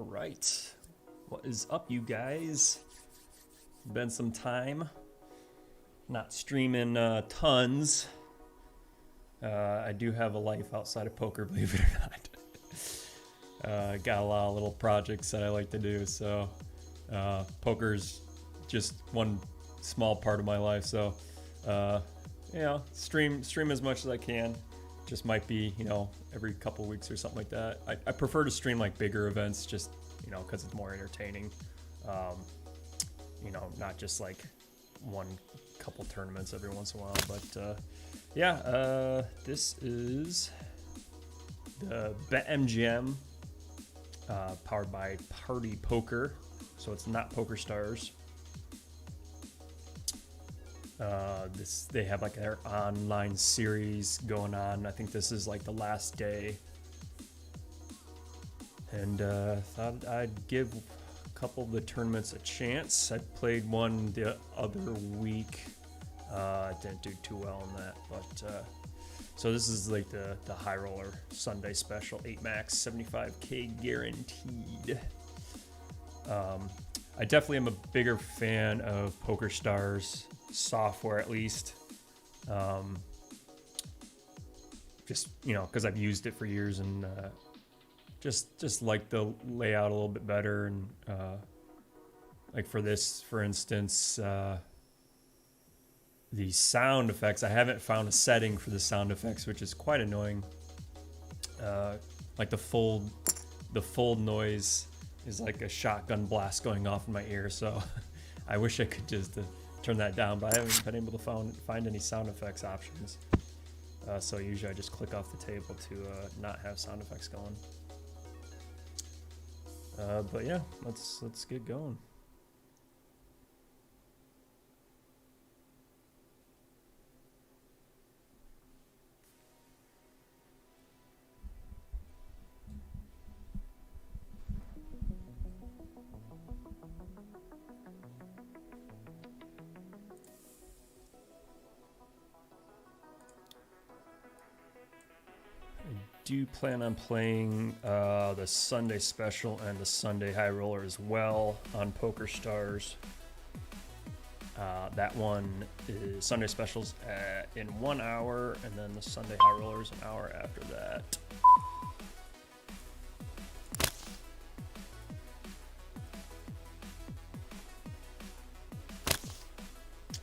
All right. What is up, you guys? Been some time. Not streaming tons. I do have a life outside of poker, believe it or not. Got a lot of little projects that I like to do, so poker's just one small part of my life. So, stream as much as I can. Just might be, every couple weeks or something like that. I prefer to stream like bigger events, just because it's more entertaining. Not just like one couple tournaments every once in a while. But this is the BetMGM powered by Party Poker. So it's not Poker Stars. They have like their online series going on. I think this is like the last day. And thought I'd give a couple of the tournaments a chance. I played one the other week. Didn't do too well in that, but so this is like the high roller Sunday special, 8 max, 75k guaranteed. I definitely am a bigger fan of Poker Stars software, at least. Just because I've used it for years and just like the layout a little bit better. And like for this, for instance, the sound effects, I haven't found a setting for the sound effects, which is quite annoying. Like the fold noise is like a shotgun blast going off in my ear, so I wish I could just turn that down, but I haven't been able to find any sound effects options. So usually I just click off the table to not have sound effects going. But yeah, let's get going. Do plan on playing the Sunday special and the Sunday high roller as well on Poker Stars. That one is Sunday specials in 1 hour, and then the Sunday high roller is an hour after that.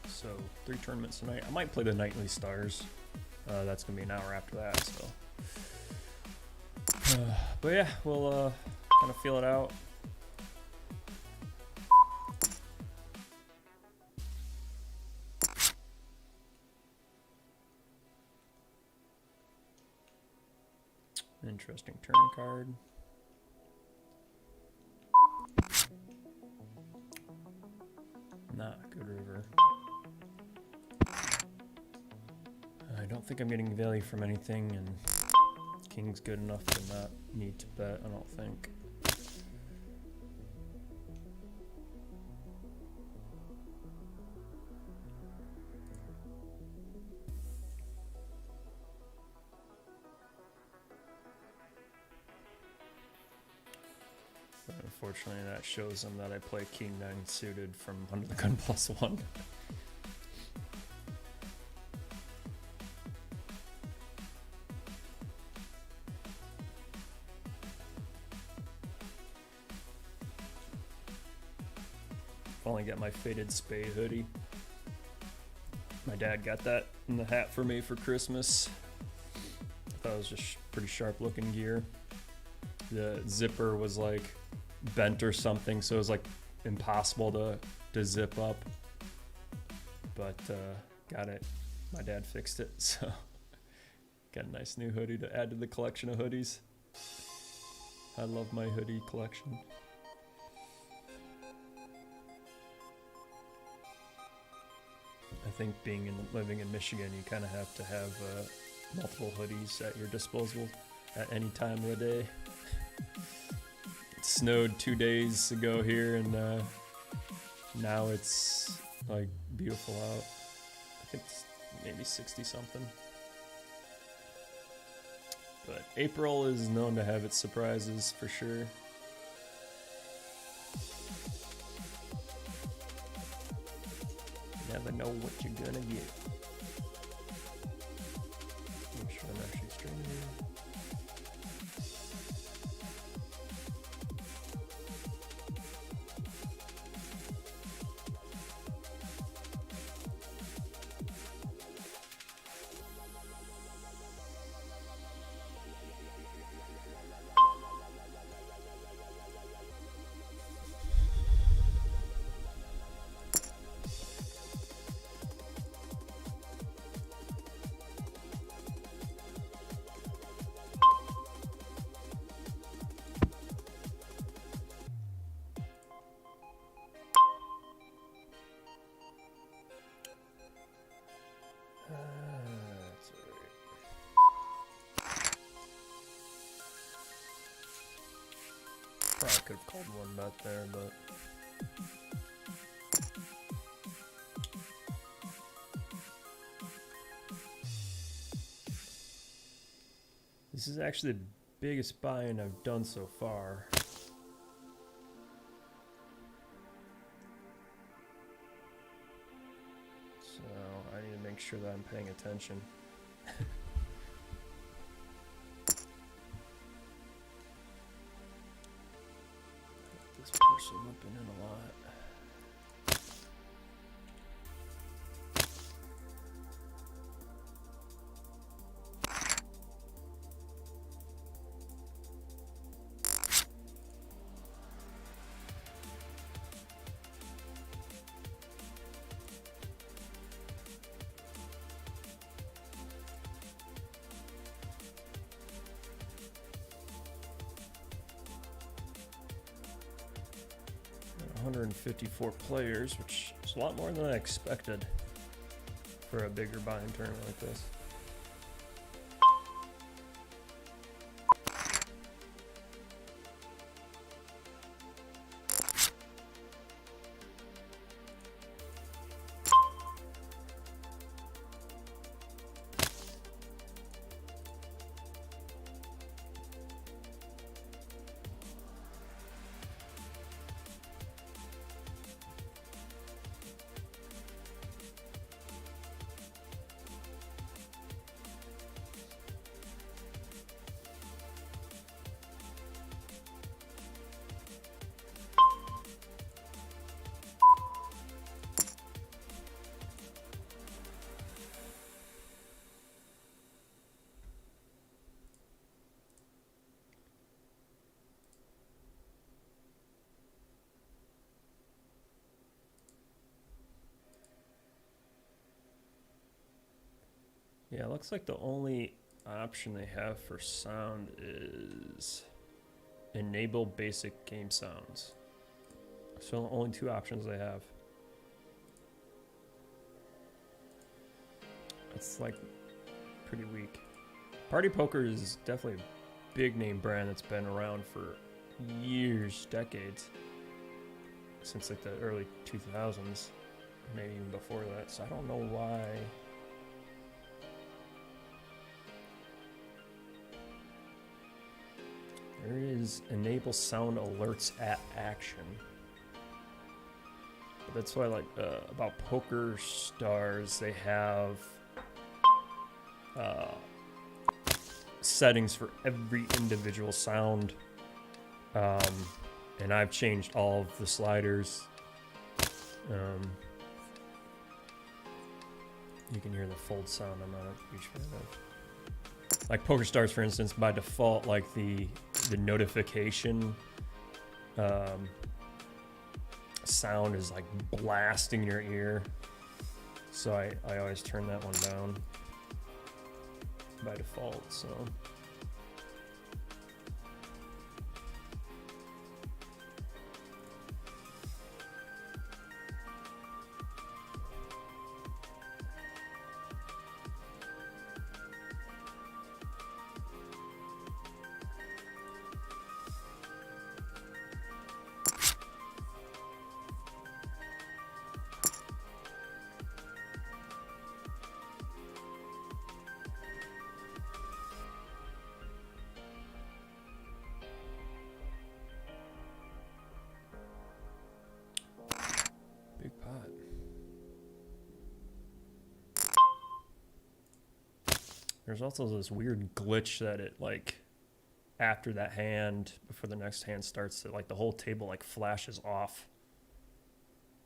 So 3 tournaments tonight. I might play the nightly stars. That's gonna be an hour after that. So. But yeah, we'll kind of feel it out. Interesting turn card. Not a good river. I don't think I'm getting value from anything, and King's good enough to not need to bet, I don't think. But unfortunately, that shows them that I play King 9 suited from under the gun +1. Finally got my faded spade hoodie. My dad got that in the hat for me for Christmas. I thought it was just pretty sharp looking gear. The zipper was like bent or something, so it was like impossible to zip up. But got it. My dad fixed it, so got a nice new hoodie to add to the collection of hoodies. I love my hoodie collection. I think living in Michigan, you kind of have to have multiple hoodies at your disposal at any time of the day. It snowed 2 days ago here, and now it's like beautiful out. I think it's maybe 60 something. But April is known to have its surprises for sure. never know what you're gonna get. Make sure I'm actually streaming. That's alright. Probably could have called one bet there, but this is actually the biggest buy-in I've done so far. So I need to make sure that I'm paying attention. This person whipping in a lot. Got 154 players, which is a lot more than I expected for a bigger buy-in tournament like this. Yeah, it looks like the only option they have for sound is enable basic game sounds. So the only two options they have. It's like pretty weak. Party Poker is definitely a big name brand that's been around for years, decades. Since like the early 2000s, maybe even before that. So I don't know why. There is enable sound alerts at action. But that's why I like about Poker Stars, they have settings for every individual sound. And I've changed all of the sliders. You can hear the fold sound. I'm not a huge fan of. Like Poker Stars, for instance, by default, like the notification sound is like blasting your ear. So I always turn that one down by default. So. There's also this weird glitch that it like after that hand, before the next hand starts, that like the whole table like flashes off,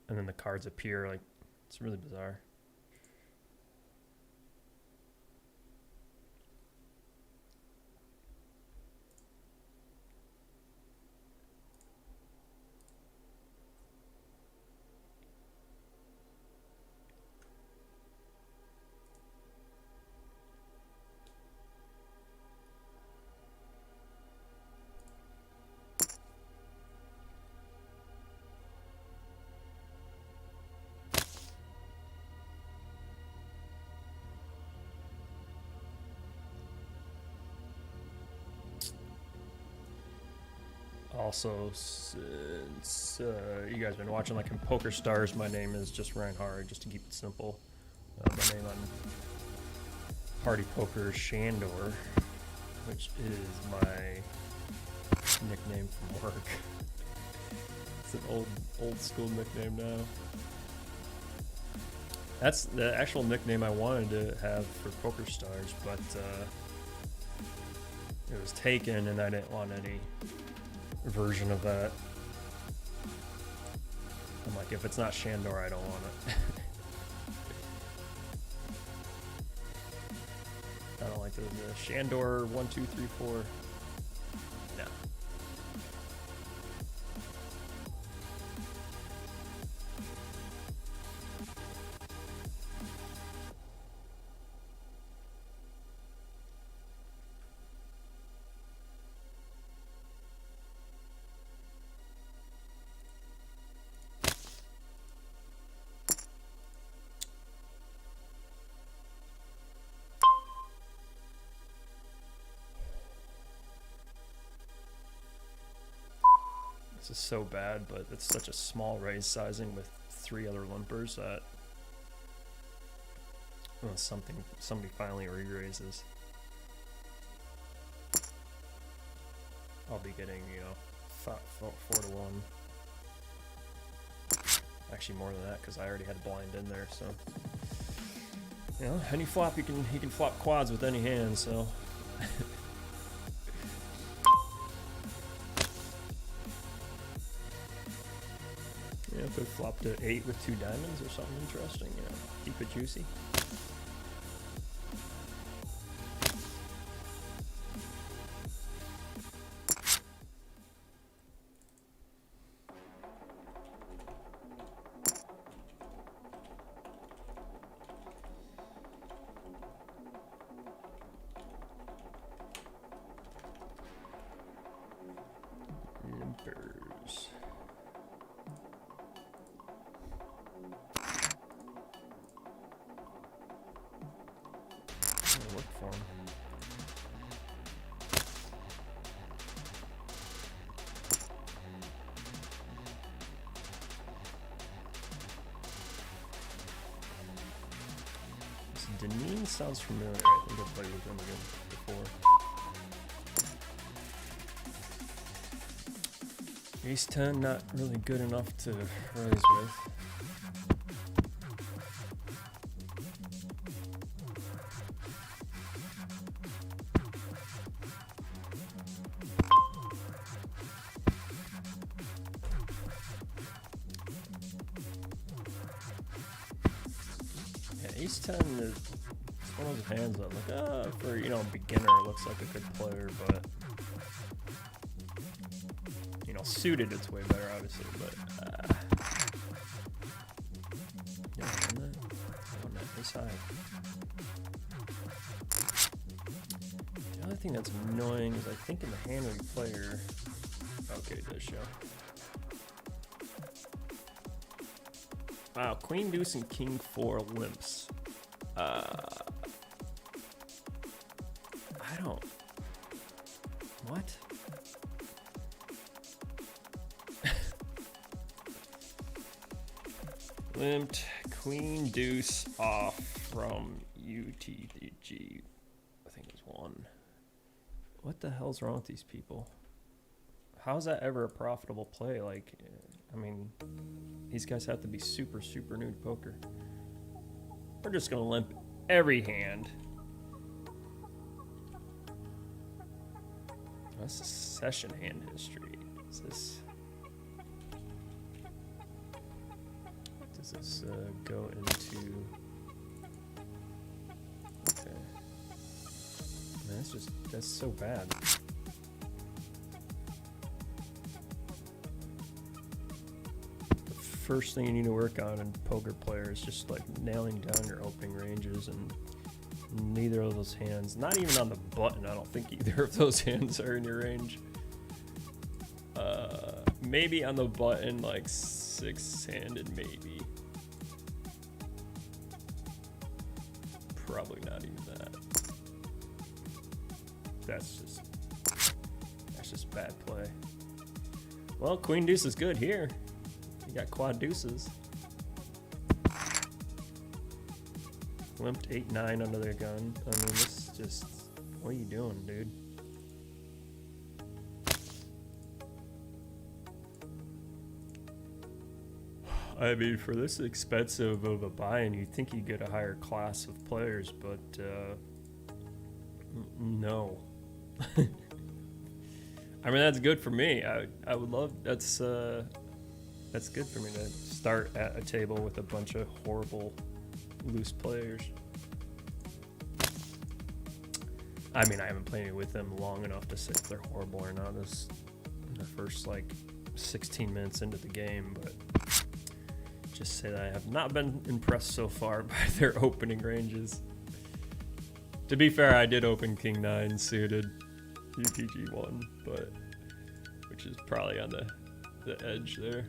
and then the cards appear. Like it's really bizarre. Also, since you guys been watching like in Poker Stars, my name is just Ryan Haury, just to keep it simple. My name on Party Poker is Shandor, which is my nickname from work. It's an old school nickname now. That's the actual nickname I wanted to have for Poker Stars, but it was taken and I didn't want any version of that. I'm like, if it's not Shandor, I don't want it. I don't like the Shandor 1, 2, 3, 4. No. This is so bad, but it's such a small raise sizing with 3 other limpers that somebody finally re-raises, I'll be getting, 4 to 1. Actually more than that, because I already had blind in there, so any flop he can flop quads with any hand, so could flop to 8 with 2 diamonds or something interesting, keep it juicy. Limpers. Look for him. This Deneen sounds familiar. I think I've played with him again before. Ace 10, not really good enough to raise with. Ace 10 is one of those hands that for a beginner it looks like a good player, but suited it's way better obviously, but won that ace high. The other thing that's annoying is I think in the hand of the player, okay, it does show. Wow, Queen Deuce and King 4 limps. I don't. What? Limped Queen Deuce off from UTG. I think it was 1. What the hell's wrong with these people? How is that ever a profitable play? Like, I mean, these guys have to be super, super new to poker. We're just gonna limp every hand. That's a session hand history. Is this? Does this go into? Okay. Man, that's so bad. The first thing you need to work on in poker player is just like nailing down your opening ranges, and neither of those hands, not even on the button, I don't think either of those hands are in your range. Maybe on the button, like six-handed, maybe. Probably not even that. That's just bad play. Well, queen deuce is good here. You got quad deuces. Limped 8-9 under their gun. I mean, this is just, what are you doing, dude? I mean, for this expensive of a buy-in, you'd think you'd get a higher class of players, but no. I mean, that's good for me. I would love, that's good for me to start at a table with a bunch of horrible loose players. I mean, I haven't played with them long enough to say if they're horrible or not. This is the first like 16 minutes into the game, but just say that I have not been impressed so far by their opening ranges. To be fair, I did open King 9 suited UTG1, but which is probably on the edge there.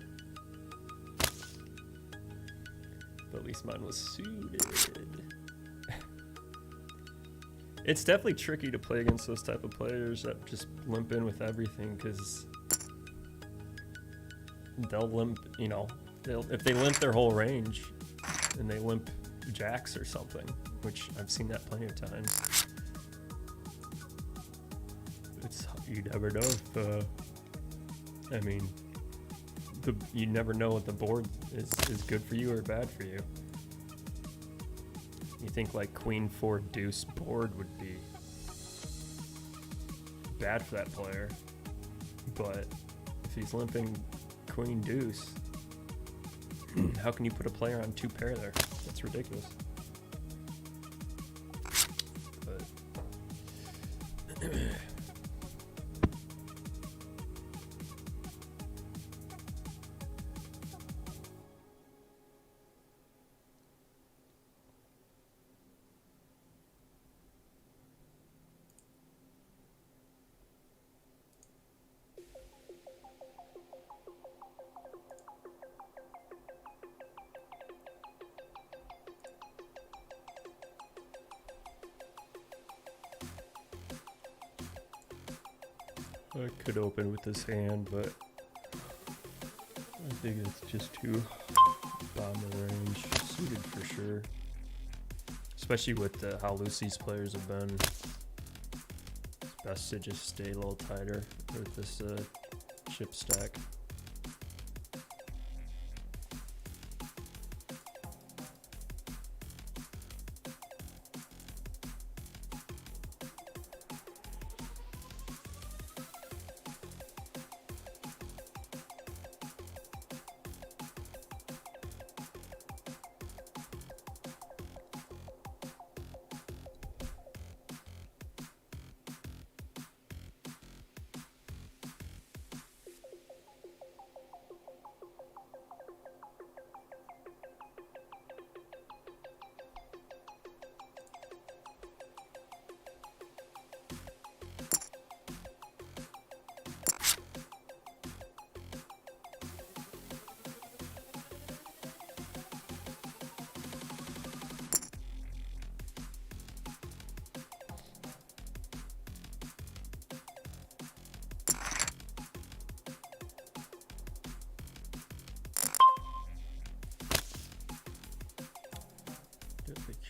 But at least mine was suited. It's definitely tricky to play against those type of players that just limp in with everything, because they'll limp, you know, if they limp their whole range and they limp jacks or something, which I've seen that plenty of times. You never know if, I mean, you never know what the board is good for you or bad for you. You think like queen 4 deuce board would be bad for that player, but if he's limping queen deuce, how can you put a player on 2 pair there? That's ridiculous. But I could open with this hand, but I think it's just too bottom of the range, suited for sure. Especially with how loose these players have been. It's best to just stay a little tighter with this chip stack.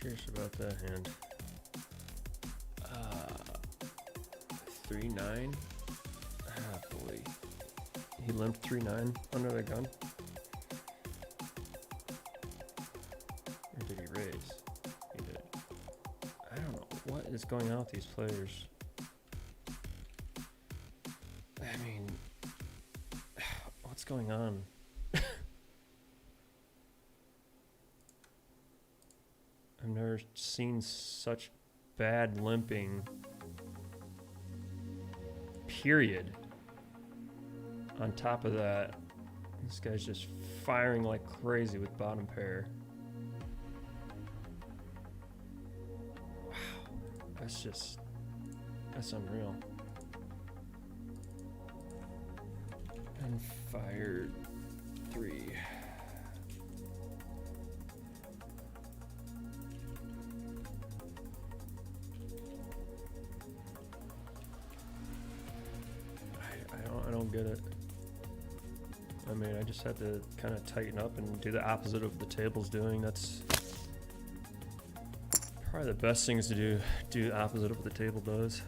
Curious about that hand. 3-9. Ah, boy. He limped 3-9 under the gun. Or did he raise? He did. I don't know what is going on with these players. What's going on? I've never seen such bad limping. Period. On top of that, this guy's just firing like crazy with bottom pair. Wow. That's unreal. And fired 3. I don't get it. I mean, I just had to kind of tighten up and do the opposite of the table's doing. That's probably the best thing is to do the opposite of what the table does.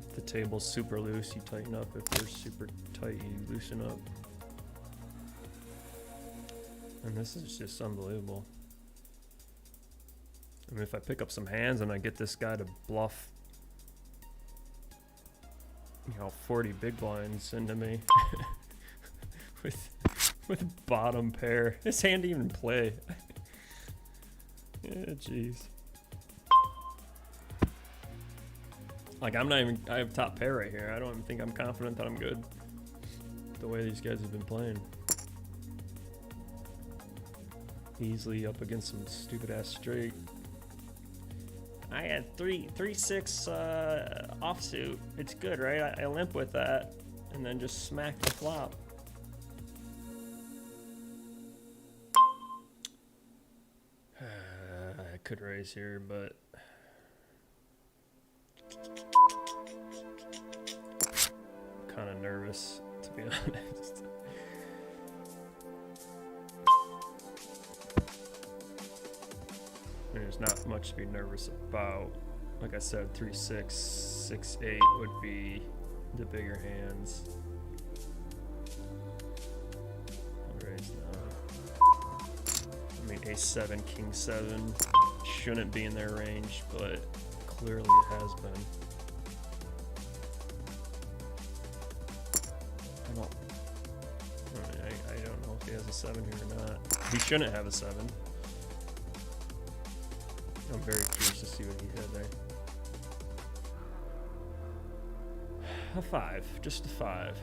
If the table's super loose, you tighten up. If they're super tight, you loosen up. And this is just unbelievable. I mean, if I pick up some hands and I get this guy to bluff, 40 big blinds into me with bottom pair. This hand didn't even play. Yeah, jeez. Like, I have top pair right here. I don't even think I'm confident that I'm good. The way these guys have been playing. Easily up against some stupid ass straight. I had 3-6 offsuit. It's good, right? I limp with that and then just smack the flop. I could raise here, but kind of nervous, to be honest. There's not much to be nervous about. Like I said, 3-6, 6-8 would be the bigger hands. I'll raise now. I mean, ace-7, king-7 shouldn't be in their range, but clearly it has been. I don't know if he has a 7 here or not. He shouldn't have a 7. I'm very curious to see what he had there. A 5, just a 5.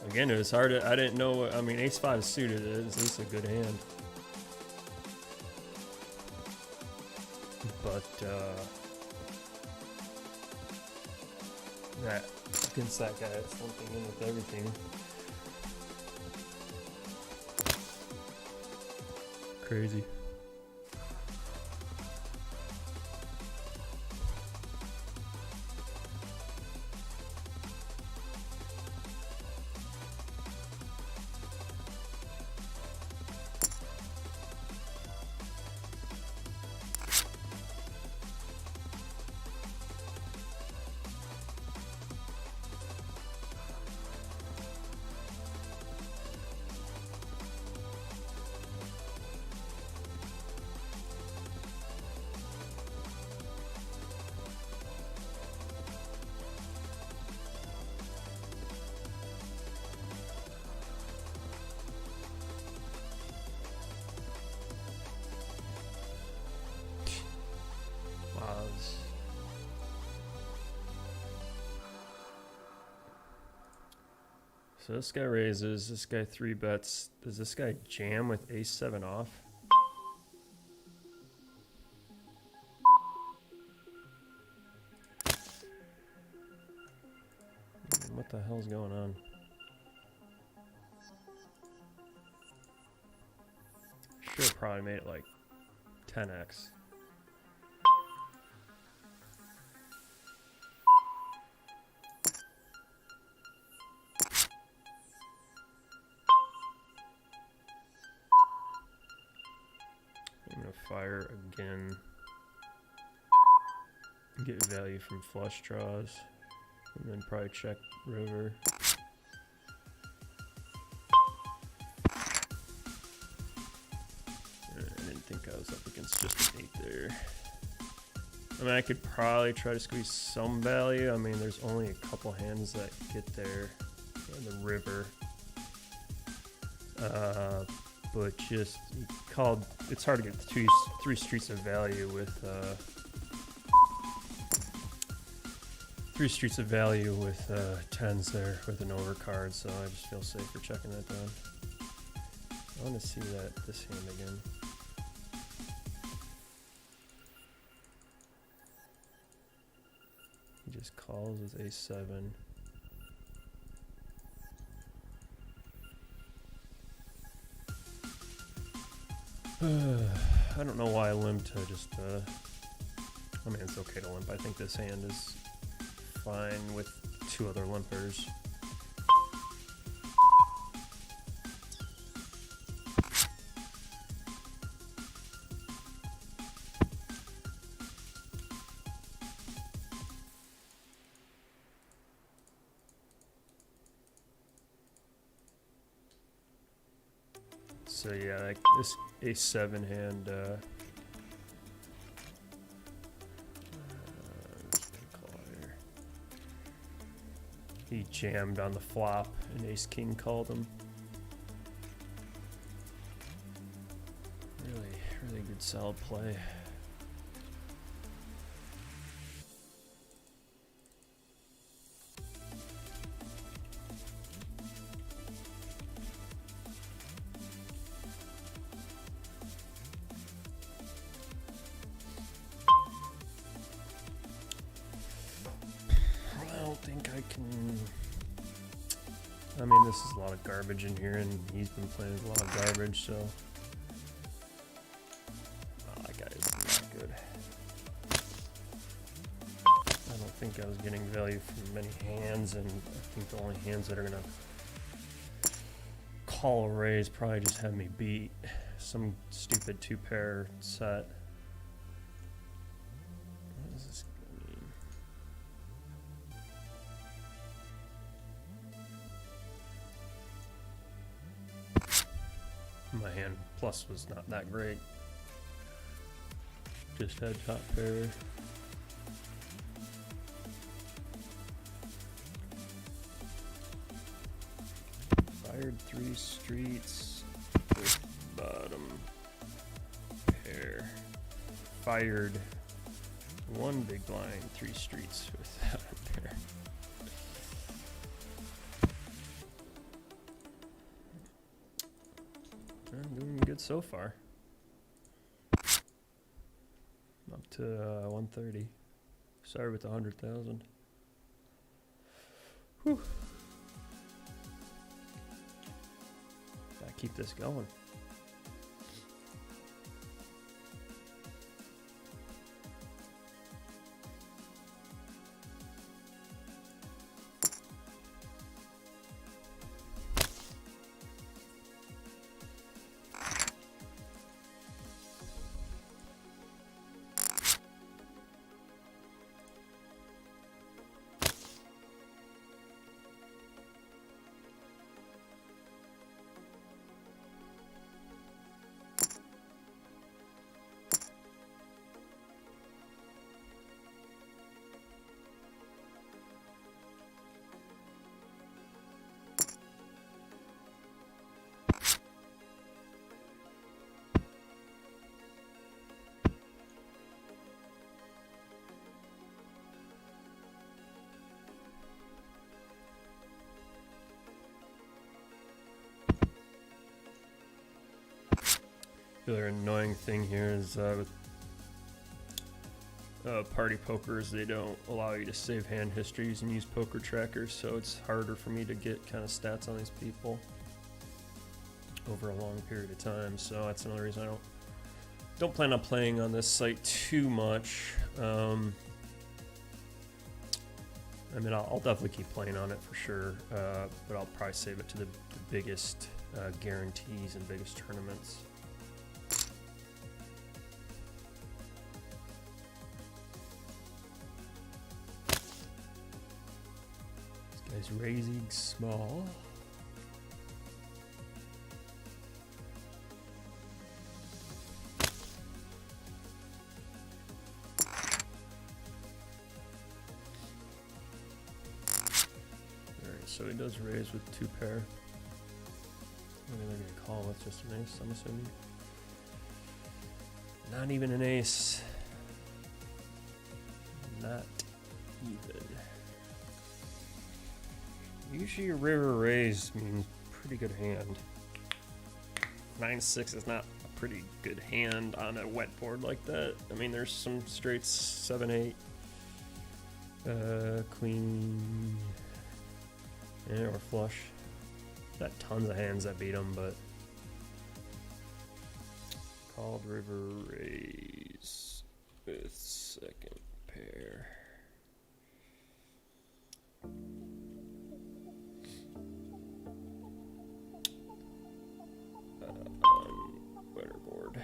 Again, it was hard to, I didn't know, I mean, ace-5 is suited, it's a good hand. But, that, against that guy, it's something in with everything. Crazy. So this guy raises, this guy 3 bets. Does this guy jam with ace-7 off? What the hell's going on? Should have probably made it like 10x. Fire again. Get value from flush draws. And then probably check river. I didn't think I was up against just an 8 there. I mean, I could probably try to squeeze some value. I mean, there's only a couple hands that get there in the river. But just called, it's hard to get three streets of value with tens there with an overcard. So I just feel safer checking that down. I want to see this hand again. He just calls with a7. I don't know why I limped. I mean, it's okay to limp. I think this hand is fine with two other limpers. So yeah, like this a7 hand, he jammed on the flop and ace king called him. Really good solid play. I mean, this is a lot of garbage in here, and he's been playing a lot of garbage, so... Oh, that guy is not good. I don't think I was getting value from many hands, and I think the only hands that are going to call a raise probably just have me beat some stupid two-pair set. What does this mean? My hand plus was not that great. Just had top pair. Fired 3 streets with bottom pair. Fired 1 big blind, 3 streets with bottom pair. I'm doing good so far. Up to 130. Sorry with the 100,000. Whew. Gotta keep this going. The other annoying thing here is with party pokers, they don't allow you to save hand histories and use poker trackers, so it's harder for me to get kind of stats on these people over a long period of time. So that's another reason I don't plan on playing on this site too much. I mean, I'll definitely keep playing on it for sure, but I'll probably save it to the biggest guarantees and biggest tournaments. This guy's raising small. so he does raise with 2 pair. Maybe they're gonna call with just an ace, I'm assuming. Not even an ace. Not even. Usually a river raise means pretty good hand. 9-6 is not a pretty good hand on a wet board like that. I mean, there's some straights, 7-8, queen, or flush. Got tons of hands that beat them, but called river raise with 2nd pair. On winner board.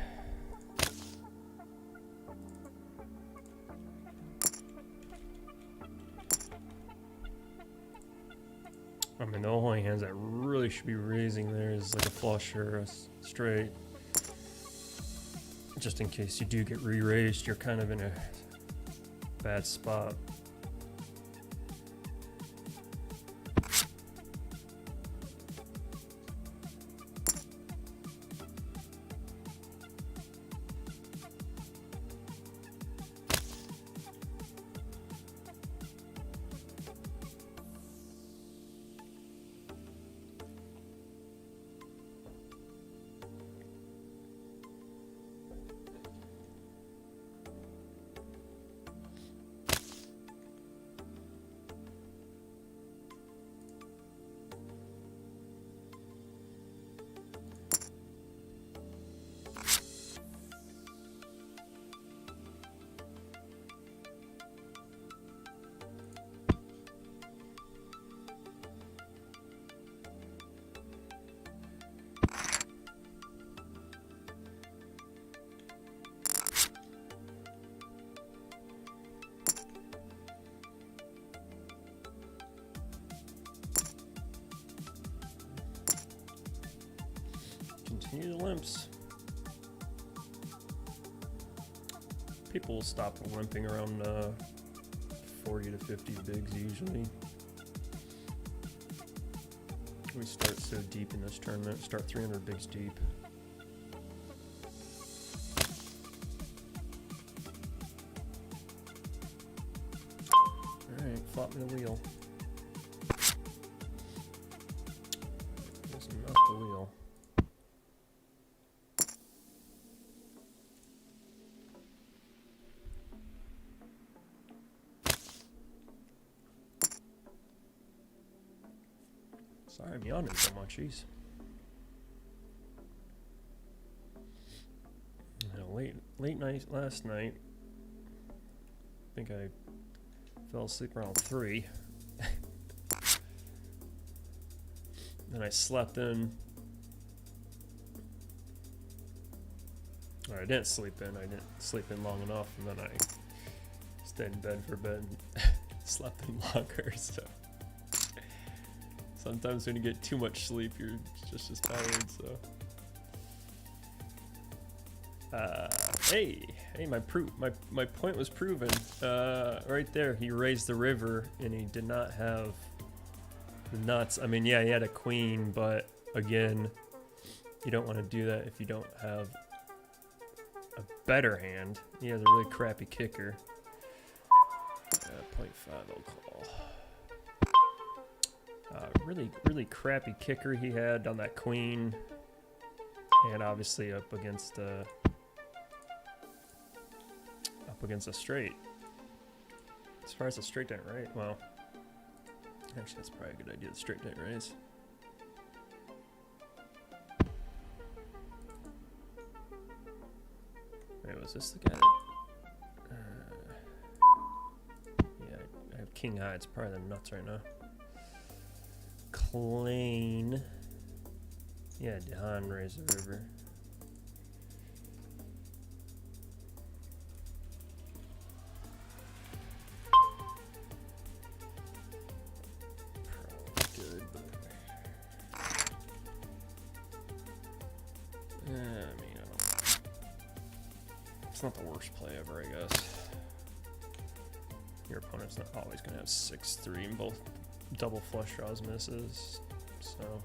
I mean, the only hands that really should be raising there is like a flush or a straight. Just in case you do get re-raised, you're kind of in a bad spot. Continue the limps. People will stop limping around 40 to 50 bigs usually. We start so deep in this tournament, start 300 bigs deep. Alright, flop me the wheel. That's not the wheel. Sorry, I'm yawning so much, jeez. Late night last night. I think I fell asleep around 3. Then I slept in. Or I didn't sleep in. I didn't sleep in long enough, and then I stayed in bed for a bit and slept in longer, so. Sometimes when you get too much sleep, you're just as tired, so. Hey, my point was proven. Right there, he raised the river, and he did not have the nuts. I mean, yeah, he had a queen, but again, you don't want to do that if you don't have a better hand. He has a really crappy kicker. 0.5, I'll call. Really crappy kicker he had on that queen, and obviously up against a straight. As far as the straight didn't raise, well, actually that's probably a good idea. The straight didn't raise. Wait, was this the guy? Yeah, I have king high. It's probably the nuts right now. Clean. Yeah, Don raised the river. Probably good, but I mean, it's not the worst play ever, I guess. Your opponent's not always gonna have 6-3 in both double flush draws misses, so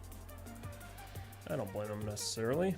I don't blame him necessarily.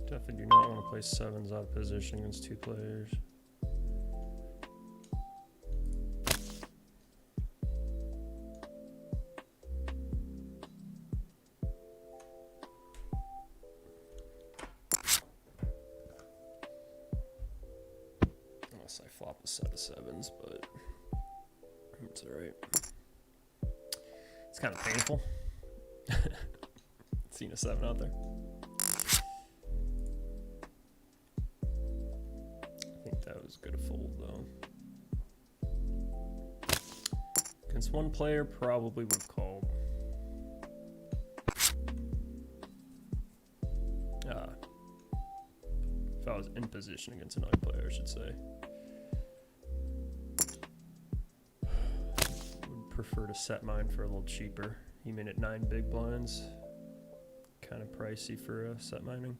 Definitely do not want to play sevens out of position against two players. Unless I flop a set of sevens, but it's alright. It's kind of painful. Seeing a seven out there. That was good a fold though. Against one player, probably would have called. If I was in position against another player, I should say. Would prefer to set mine for a little cheaper. He made it 9 big blinds. Kind of pricey for set mining.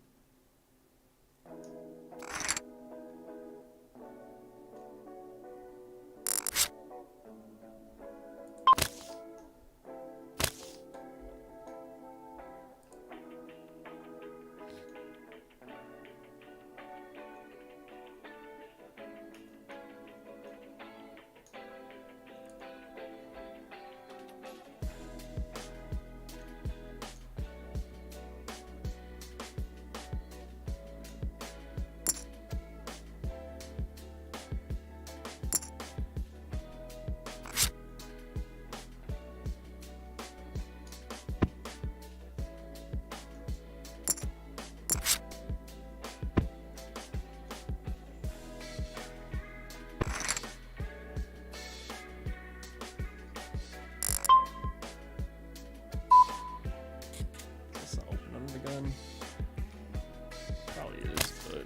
Probably is, but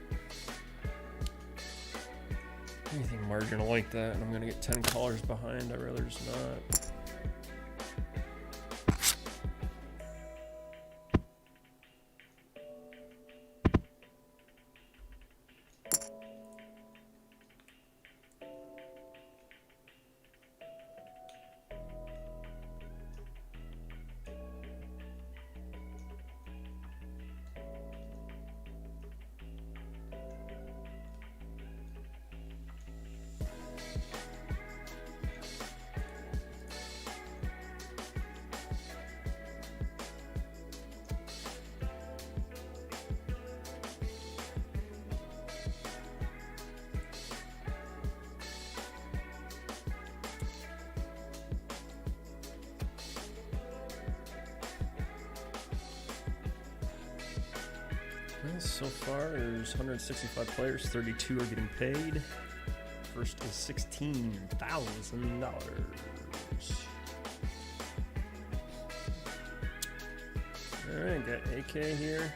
anything marginal like that, and I'm gonna get 10 callers behind. I'd rather just not. So far, there's 165 players, 32 are getting paid. First is $16,000. Alright, got AK here.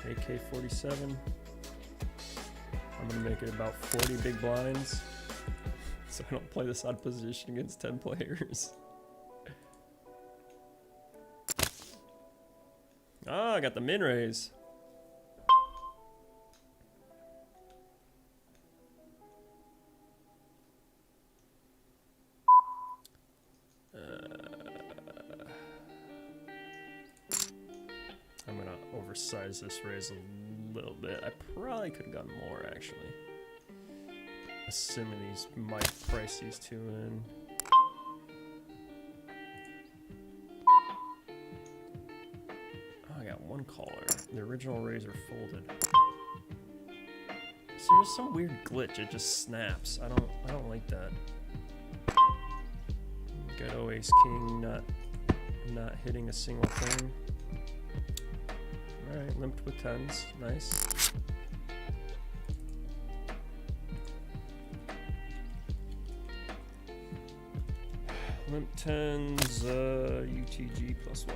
AK 47. I'm gonna make it about 40 big blinds, so I don't play this odd position against 10 players. Ah, I got the min raise. I'm gonna oversize this raise a little bit. I probably could have gotten more, actually. Assuming these might price these two in. Oh, I got one caller. The original raise are folded. So there's some weird glitch. It just snaps. I don't like that. Ghetto ace king not hitting a single thing. Alright, limped with tens. Nice. Limp tens, UTG +1.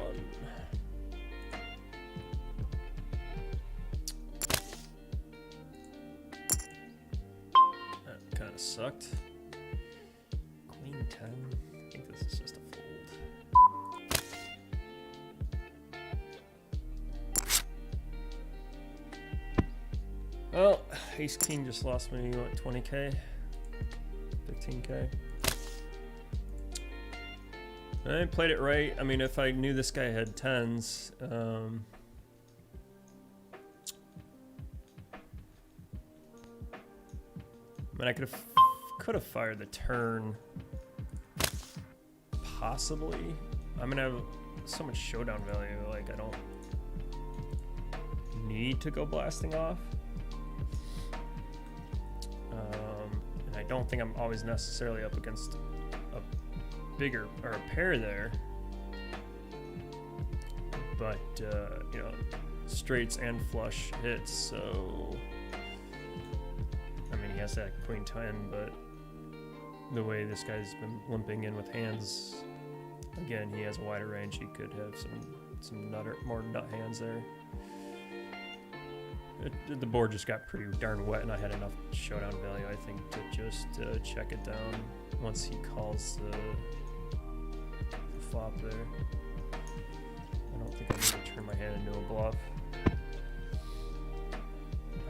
That kind of sucked. Queen 10. I think this is just a fold. Well, ace king just lost me, what, 20k? 15k? I played it right. I mean, if I knew this guy had tens, I mean, I could have fired the turn, possibly. I'm gonna have so much showdown value. Like, I don't need to go blasting off. And I don't think I'm always necessarily up against a bigger or a pair there, but you know, straights and flush hits. So I mean, he has that queen 10, but the way this guy's been limping in with hands, again, he has a wider range. He could have some more nut hands there. The board just got pretty darn wet, and I had enough showdown value, I think, to just check it down once he calls the flop there. I don't think I need to turn my hand into a bluff.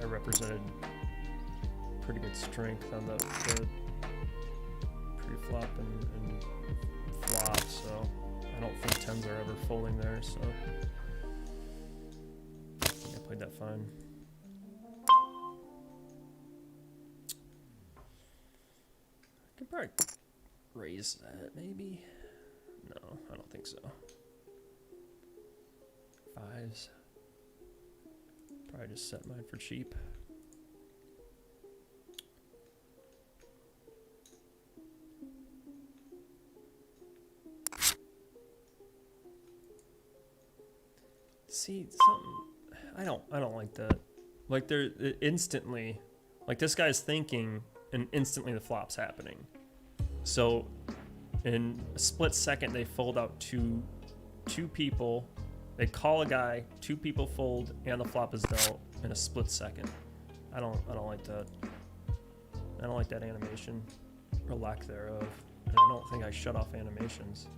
I represented pretty good strength on the pre-flop and flop, so I don't think tens are ever folding there, so I think I played that fine. I could probably raise that, maybe. No, I don't think so. Fives. Probably just set mine for cheap. See, something, I don't like that. Like, they're instantly, like, this guy's thinking and instantly the flop's happening. So in a split second, they fold out two people. They call a guy, two people fold, and the flop is dealt in a split second. I don't like that. I don't like that animation, or lack thereof. And I don't think I shut off animations.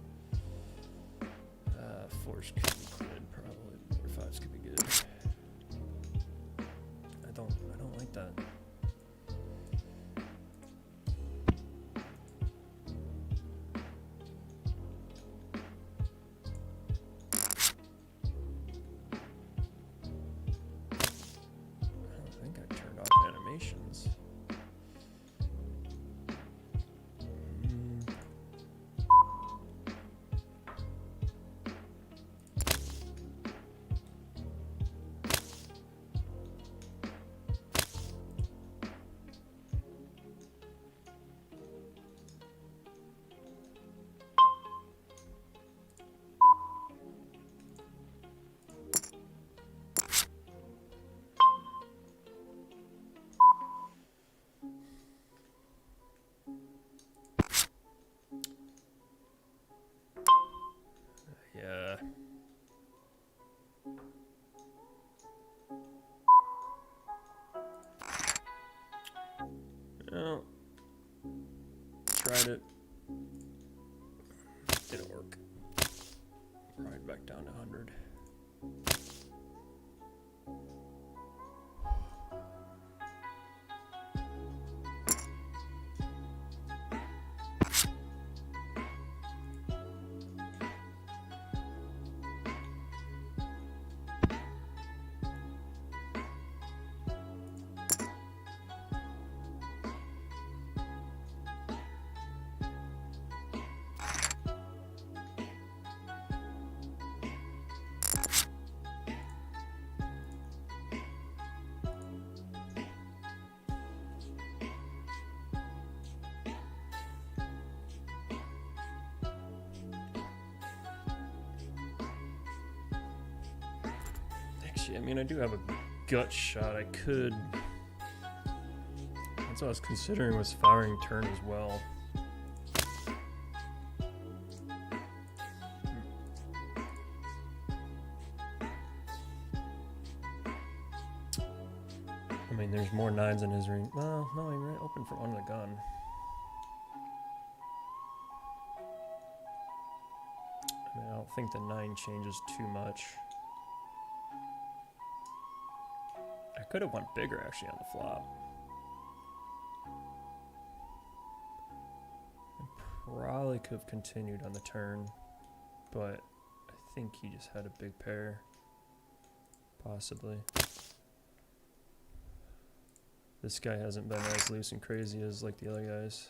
Fours could be good, probably. Or fives could be good. I don't like that. Animations. Well, tried it. Didn't work. Right back down to 100. I mean, I do have a gut shot. I could. That's what I was considering, was firing turn as well. I mean, there's more 9s in his ring. Well, no, he ran open for under the gun. I mean, I don't think the 9 changes too much. I could have went bigger actually on the flop. I probably could have continued on the turn, but I think he just had a big pair. Possibly. This guy hasn't been as loose and crazy as like the other guys.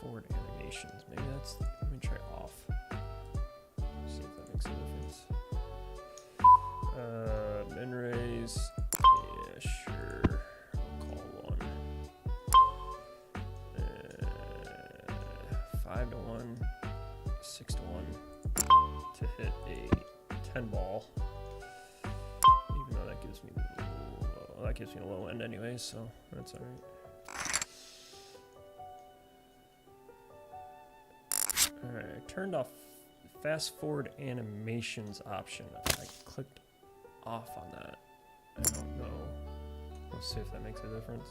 Forward animations. Maybe that's. Let me try off. See if that makes a difference. Min raise. Yeah, sure. I'll call one. 5 to 1, 6 to 1 to hit a 10 ball. Even though that gives me a low end anyway, so that's all right. Alright, I turned off fast forward animations option. I clicked off on that. I don't know. Let's see if that makes a difference.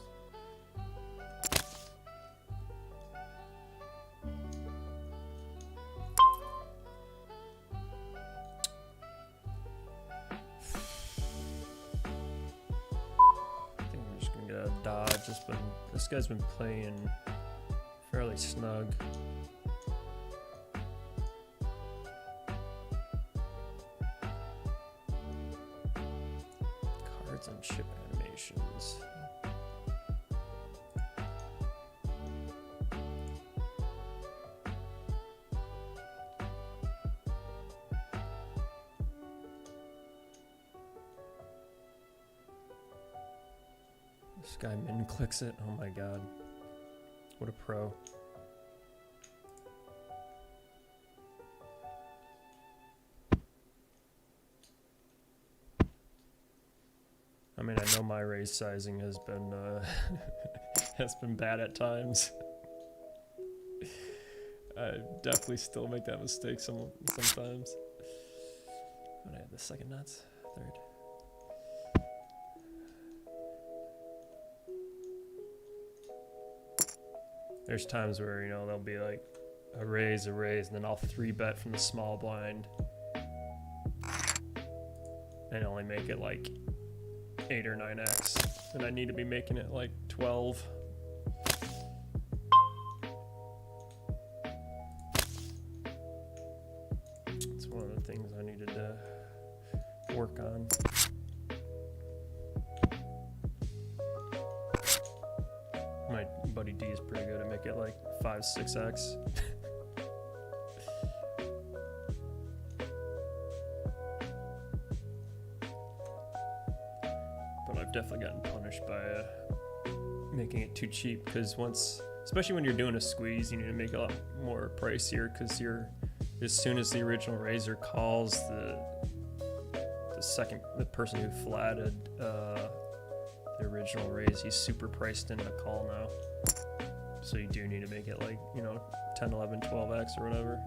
I think I'm just gonna get a dodge. This guy's been playing fairly snug. And chip animations. This guy min clicks it. Oh my god. What a pro. I mean, I know my raise sizing has been has been bad at times. I definitely still make that mistake sometimes. When I have the second nuts, third. There's times where, you know, there'll be like a raise, and then I'll 3-bet from the small blind and only make it like 8 or 9x, and I need to be making it like 12. It's one of the things I needed to work on. My buddy D is pretty good at making it like 5, 6x. Definitely gotten punished by making it too cheap, because especially when you're doing a squeeze, you need to make it a lot more pricier, because as soon as the original raiser calls, the person who flatted the original raise, he's super priced in a call now. So you do need to make it like, 10, 11, 12x or whatever.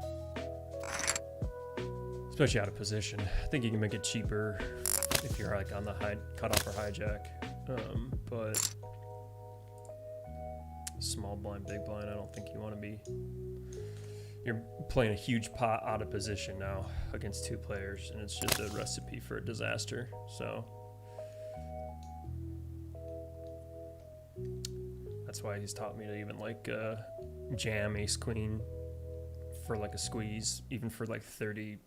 Especially out of position. I think you can make it cheaper if you're like on the high cutoff or hijack. But small blind, big blind, I don't think you want to be. You're playing a huge pot out of position now against two players, and it's just a recipe for a disaster. So that's why he's taught me to even like jam ace queen for like a squeeze, even for like 30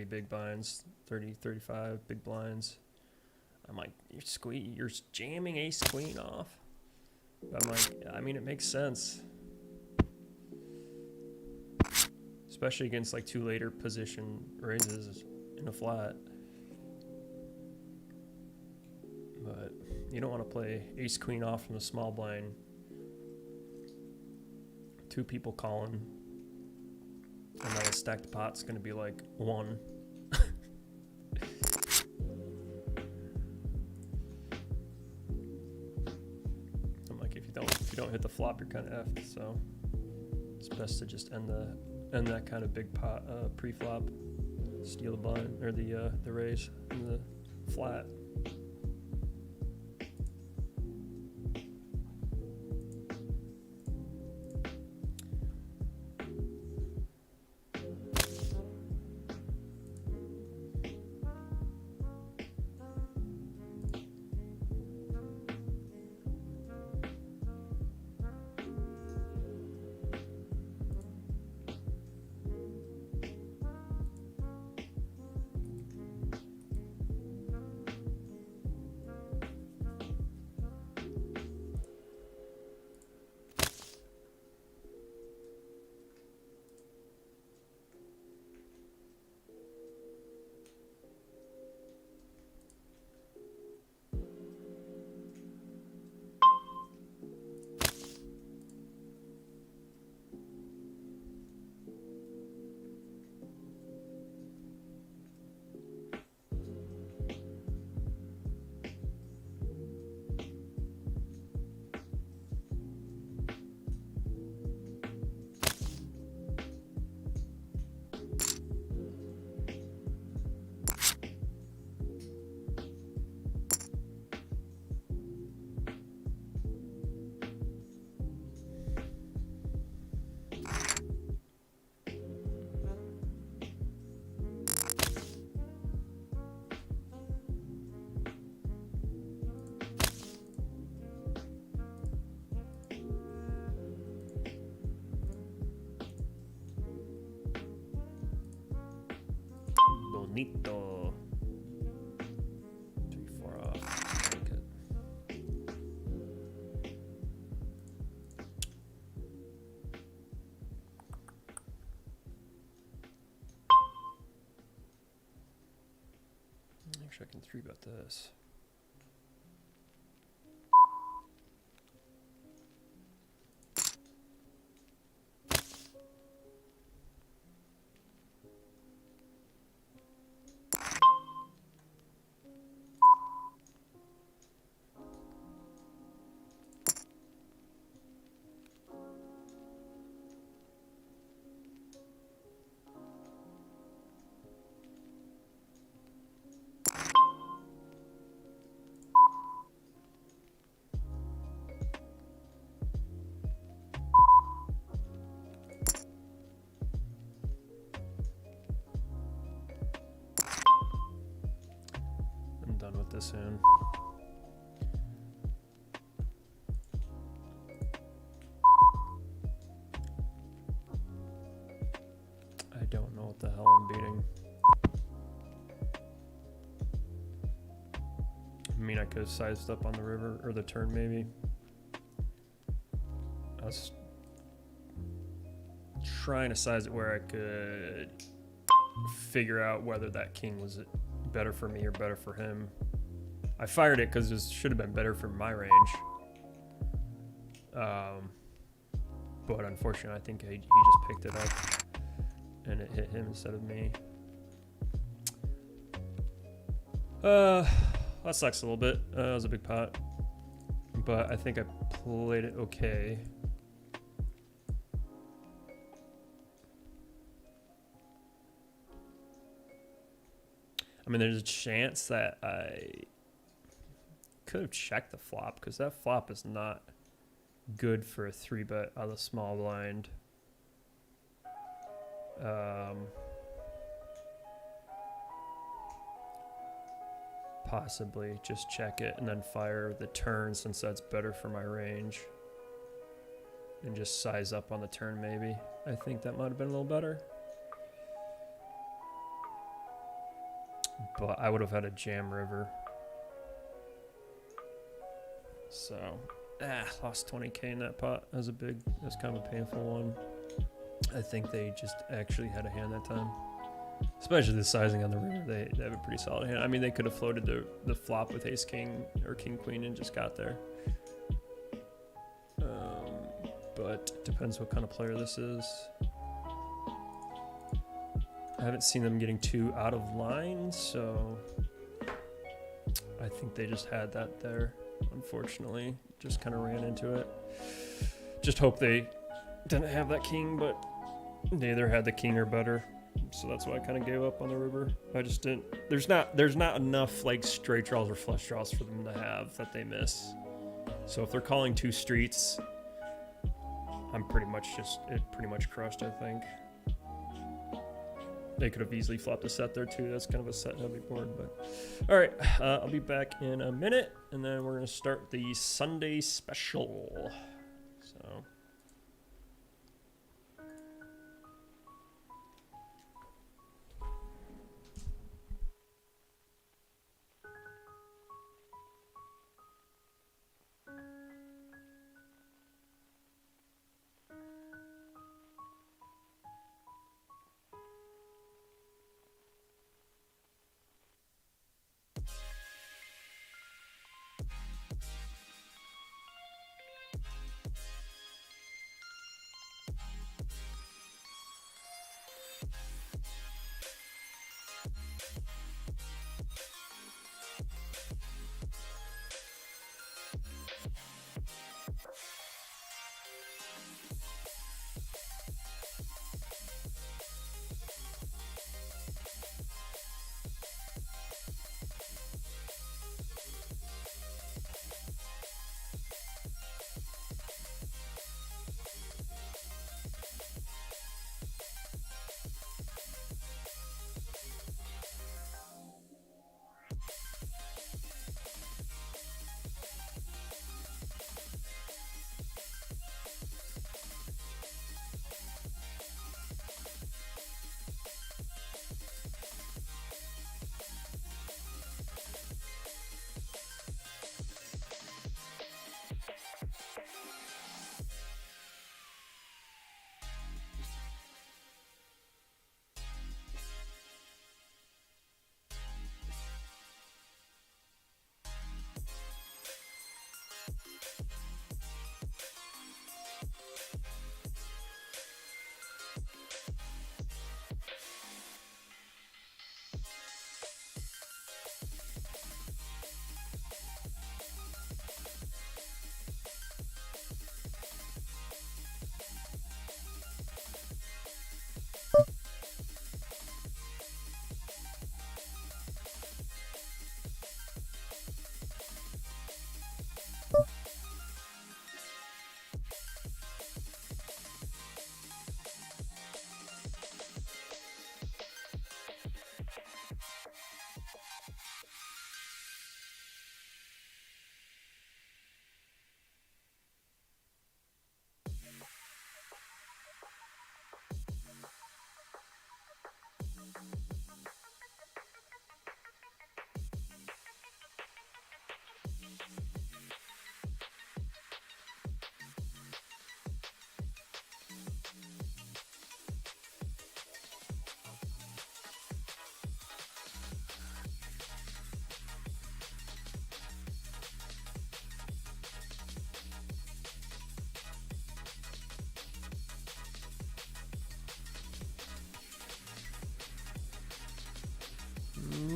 big blinds, 30, 35 big blinds. I'm like, you're jamming ace queen off. But I'm like, I mean, it makes sense. Especially against like two later position raises in a flat. But you don't want to play ace queen off from the small blind. Two people calling. And now the stacked pot's going to be like 1. I'm like, if you don't hit the flop, you're kind of effed. So it's best to just end that kind of big pot pre-flop, steal the blind or the raise in the flat. Bonito. 3-4 off. Like it. Actually, I can 3-bet this. Done with this hand. I don't know what the hell I'm beating. I mean, I could have sized up on the river or the turn maybe. I was trying to size it where I could figure out whether that king was better for me or better for him. I fired it because it should have been better for my range. But unfortunately, I think he just picked it up and it hit him instead of me. That sucks a little bit. That was a big pot, but I think I played it okay. I mean, there's a chance that I could have checked the flop because that flop is not good for a 3-bet out of the small blind. Possibly just check it and then fire the turn since that's better for my range. And just size up on the turn maybe. I think that might have been a little better. But I would have had a jam river. So, lost 20K in that pot. That was kind of a painful one. I think they just actually had a hand that time. Especially the sizing on the river, they have a pretty solid hand. I mean, they could have floated the flop with ace king or king queen and just got there. But it depends what kind of player this is. I haven't seen them getting too out of line, so I think they just had that there. Unfortunately, just kind of ran into it. Just hope they didn't have that king, but they either had the king or better. So that's why I kind of gave up on the river. I just didn't. There's not enough like straight draws or flush draws for them to have that they miss. So if they're calling 2 streets, I'm pretty much crushed. I think they could have easily flopped a set there too. That's kind of a set heavy board. But all right, I'll be back in a minute, and then we're gonna start the Sunday special. So.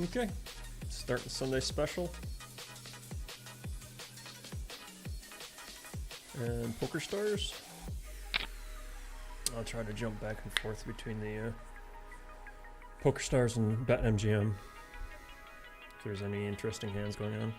Okay, Start the Sunday special. And Poker Stars. I'll try to jump back and forth between the Poker Stars and BetMGM. If there's any interesting hands going on.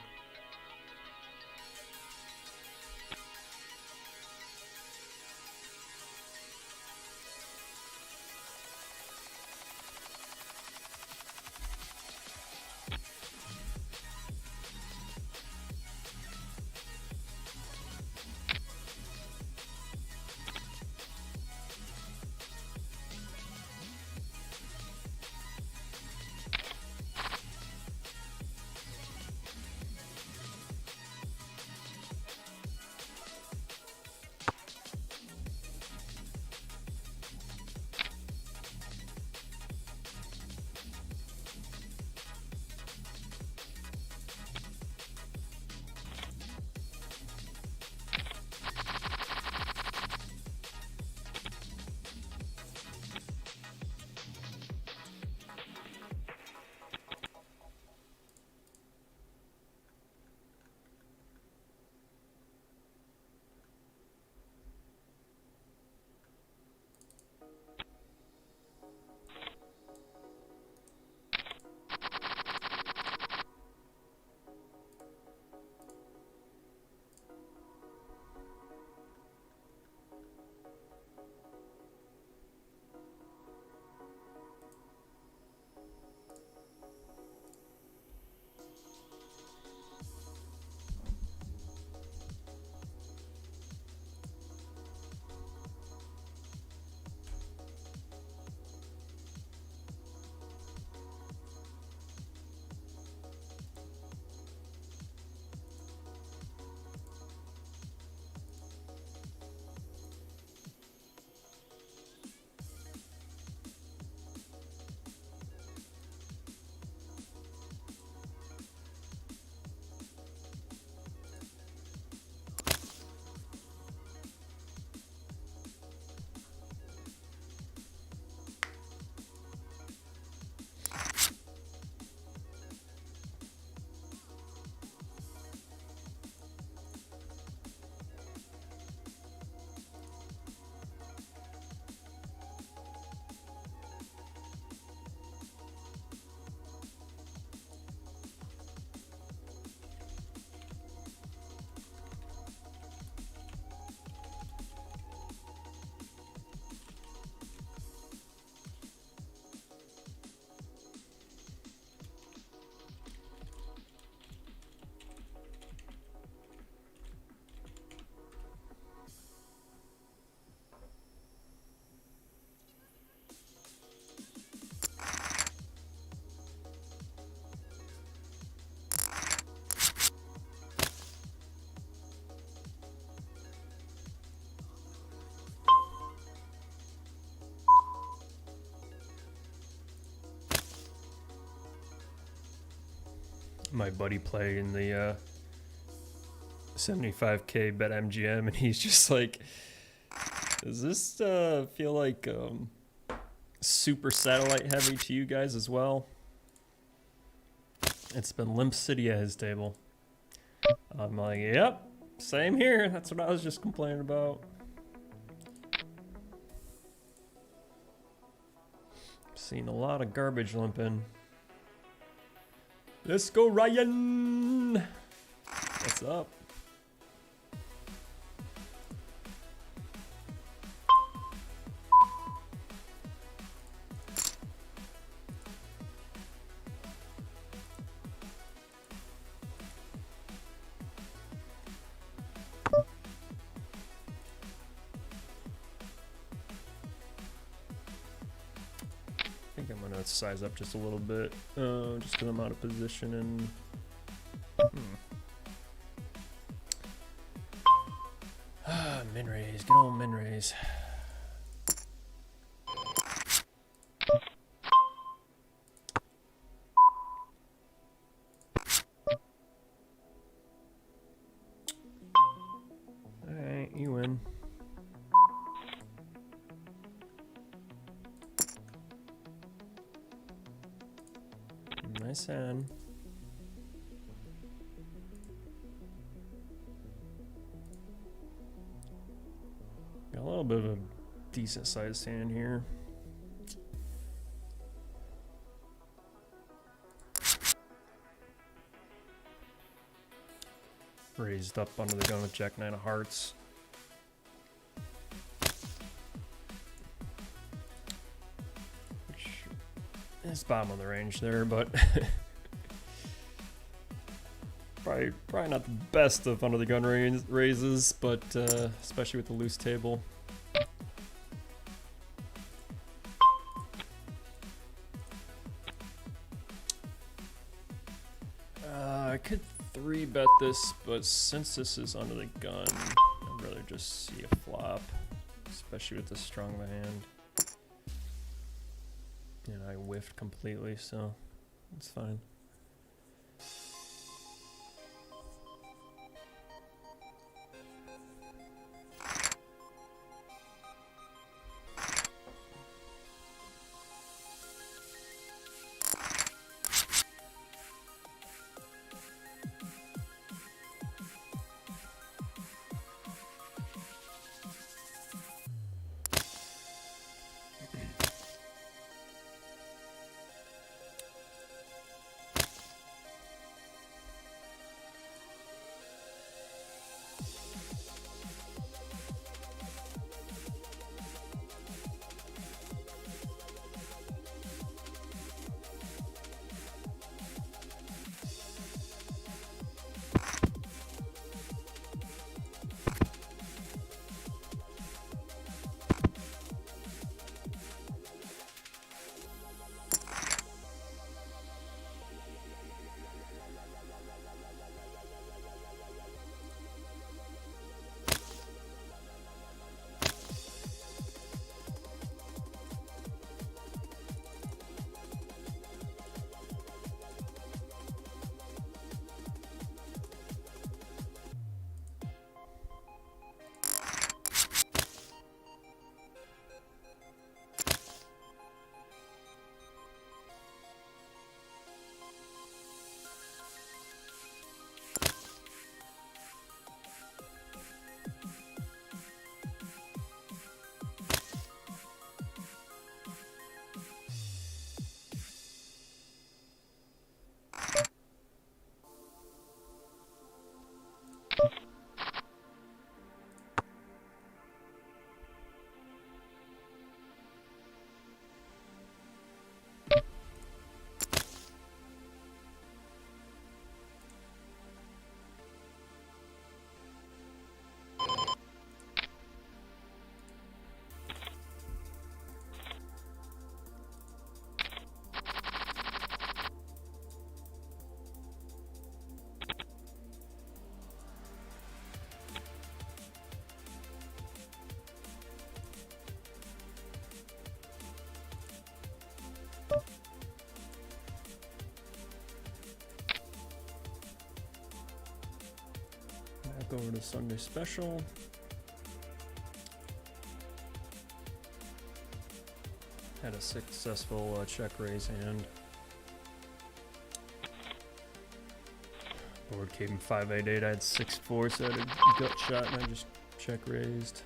My buddy played in the 75K BetMGM, and he's just like, does this feel like super satellite heavy to you guys as well? It's been Limp City at his table. I'm like, yep, same here. That's what I was just complaining about. Seen a lot of garbage limping. Let's go, Ryan. What's up? I think I'm gonna size up just a little bit, just because I'm out of position and. Min raise, good old min raise. Alright, you win. Nice hand. bit of a decent sized hand here. Raised up under the gun with Jack 9 of hearts. Which is bottom of the range there, but probably not the best of under the gun raises, but especially with the loose table. I could 3-bet this, but since this is under the gun, I'd rather just see a flop, especially with this strong of a hand. And I whiffed completely, so it's fine. Back over to Sunday Special. Had a successful check raise hand. Board came 5-8-8. I had 6-4, so I had a gut shot and I just check raised.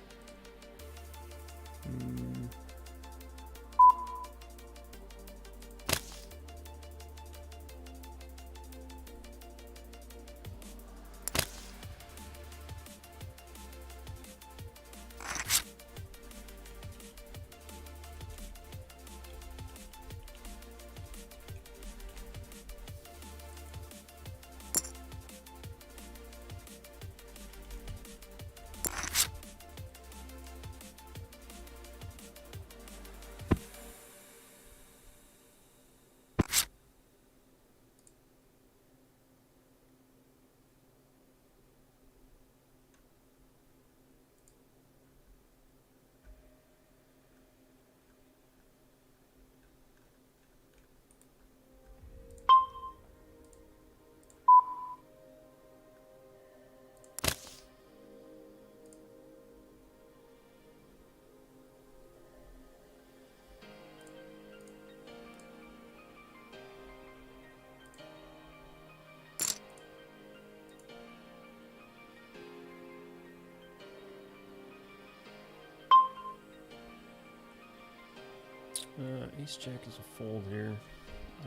Ace Jack is a fold here.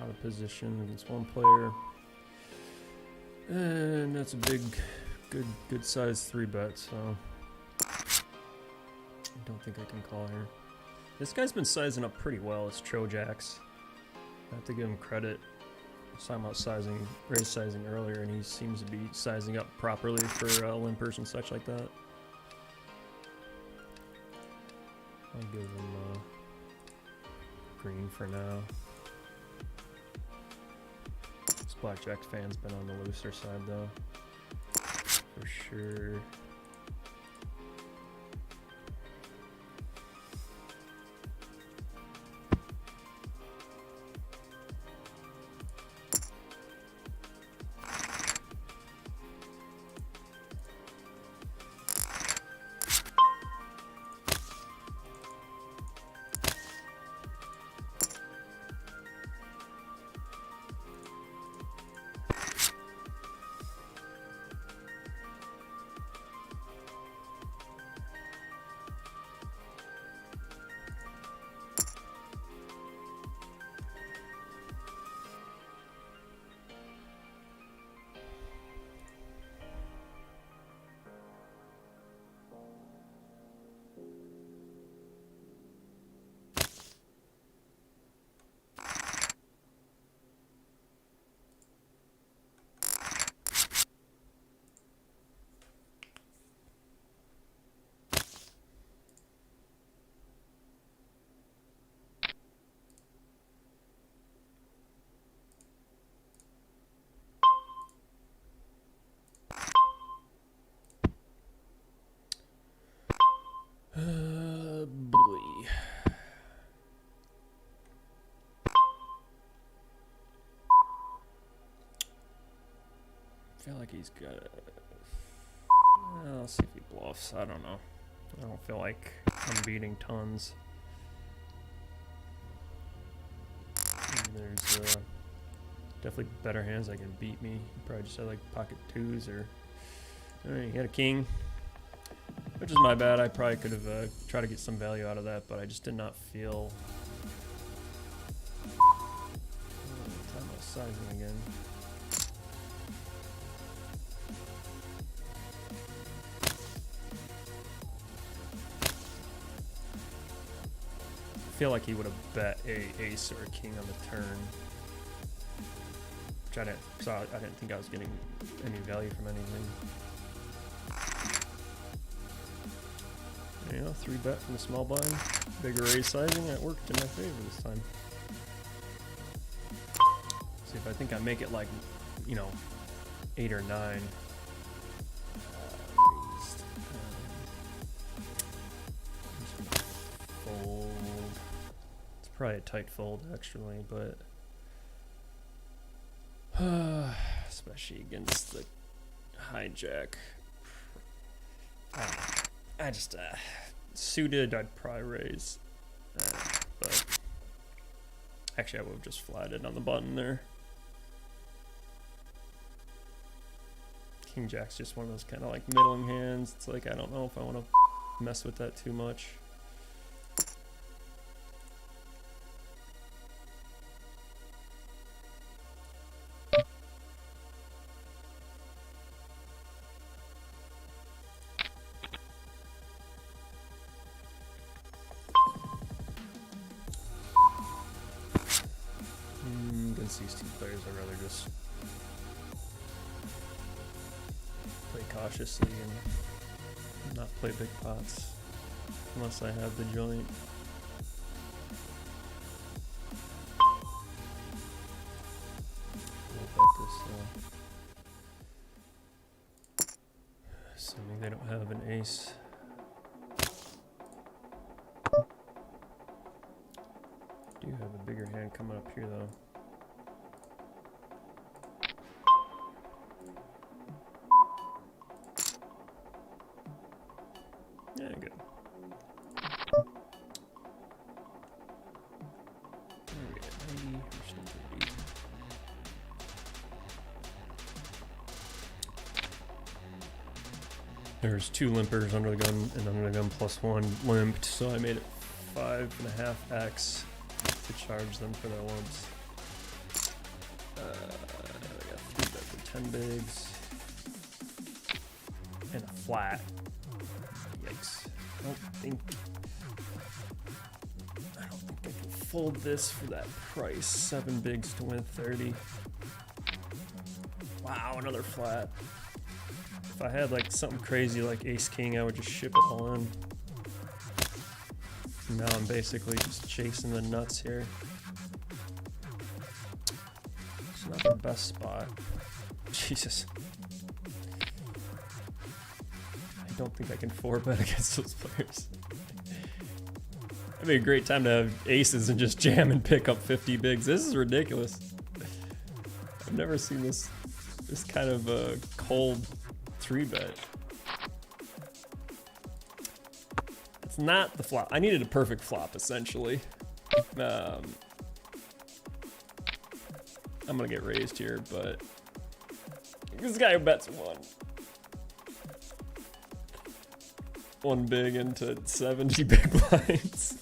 Out of position against one player. And that's a big, good size 3-bet, so I don't think I can call here. This guy's been sizing up pretty well. It's Trojacks. I have to give him credit. I was talking about raise sizing earlier, and he seems to be sizing up properly for limpers and such like that. I'll give him green for now. This blackjack fan's been on the looser side though, for sure. Boy. I feel like he's got it. I'll see if he bluffs. I don't know. I don't feel like I'm beating tons. And there's definitely better hands that can beat me. He probably just had like pocket twos or. Alright, he had a king. Which is my bad. I probably could have tried to get some value out of that, but I just did not feel. Time about sizing again. I feel like he would have bet a ace or a king on the turn, which I didn't think I was getting any value from anything. You know, 3-bet from the small blind, bigger raise sizing. That worked in my favor this time. See if I think I make it like, 8 or 9. Raised. Fold. It's probably a tight fold actually, but especially against the hijack. I just suited, I'd probably raise, but actually I would have just flatted on the button there. King Jack's just one of those kind of like middling hands. It's like I don't know if I want to mess with that too much. These two players, I'd rather just play cautiously and not play big pots unless I have the joint. We'll bet this, assuming they don't have an ace. Do have a bigger hand coming up here though. Yeah, good. There's 2 limpers under the gun, and under the gun +1 limped, so I made it 5.5x. to charge them for their orbs. I got 3 bet for 10 bigs. And a flat. Yikes. I don't think I can fold this for that price. 7 bigs to win 30. Wow, another flat. If I had like something crazy like ace king, I would just ship it all in. Now I'm basically just chasing the nuts here. It's not the best spot. Jesus. I don't think I can 4-bet against those players. That'd be a great time to have aces and just jam and pick up 50 bigs. This is ridiculous. I've never seen this kind of a cold 3-bet. It's not the flop. I needed a perfect flop, essentially. I'm gonna get raised here, but this guy who bets one big into 70 big blinds.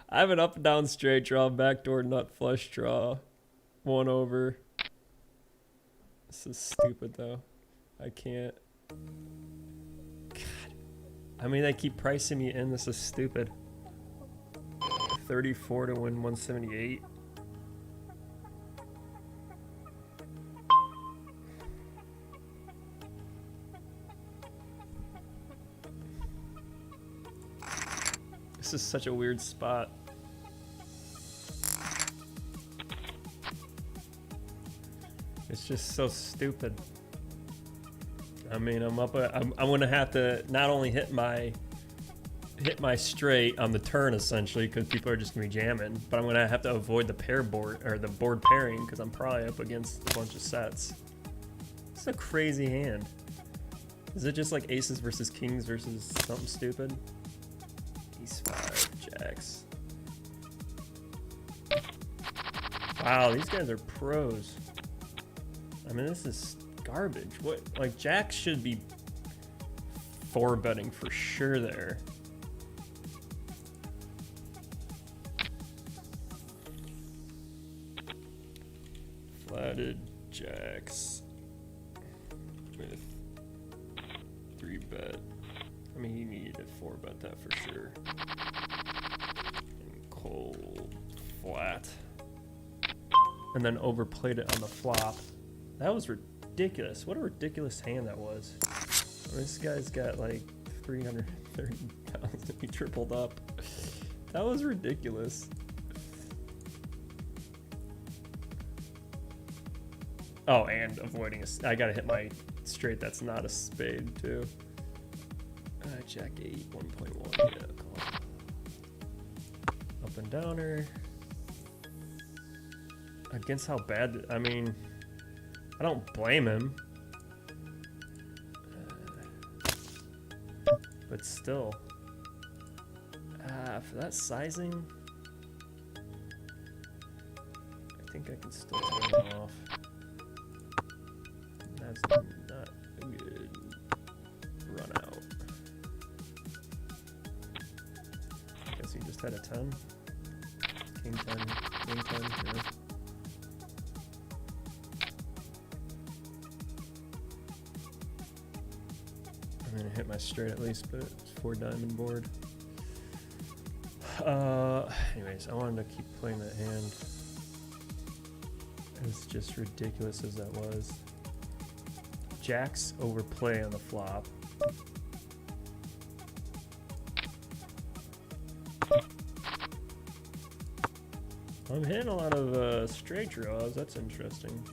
I have an up and down straight draw, backdoor nut flush draw, 1 over. This is stupid though. I can't. God. I mean, they keep pricing me in. This is stupid. 34 to win 178. This is such a weird spot. It's just so stupid. I mean, I'm gonna have to not only hit my straight on the turn essentially because people are just gonna be jamming, but I'm gonna have to avoid the pair board or the board pairing because I'm probably up against a bunch of sets. It's a crazy hand. Is it just like aces versus kings versus something stupid? Ace 5, jacks. Wow, these guys are pros. I mean, this is garbage. What, like, jacks should be 4-betting for sure there. Flatted jacks with 3-bet. I mean, he needed to 4-bet that for sure. And cold flat. And then overplayed it on the flop. That was ridiculous. What a ridiculous hand that was. This guy's got like 330,000. He tripled up. That was ridiculous. Oh, and avoiding I gotta hit my straight that's not a spade too. Jack 8, 1.1. Yeah, call. Up and downer. Against how bad, I mean, I don't blame him. But still. For that sizing, I think I can still turn him off. That's not a good run out. I guess he just had a 10. King 10, King 10, yeah. I'm gonna hit my straight at least, but it's 4 diamond board. Anyways, I wanted to keep playing that hand. As just ridiculous as that was. Jacks overplay on the flop. I'm hitting a lot of straight draws. That's interesting.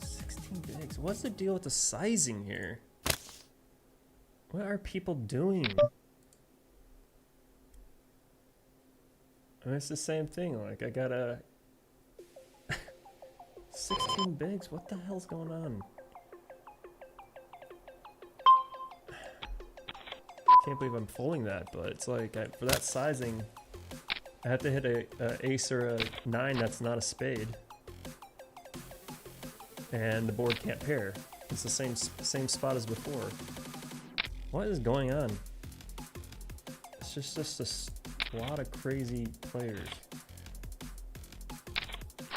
16 bigs. What's the deal with the sizing here? What are people doing? I mean, it's the same thing. Like, I got a 16 bigs. What the hell's going on? I can't believe I'm folding that, but it's like for that sizing, I have to hit a ace or a 9 that's not a spade, and the board can't pair. It's the same spot as before. What is going on? It's just a lot of crazy players.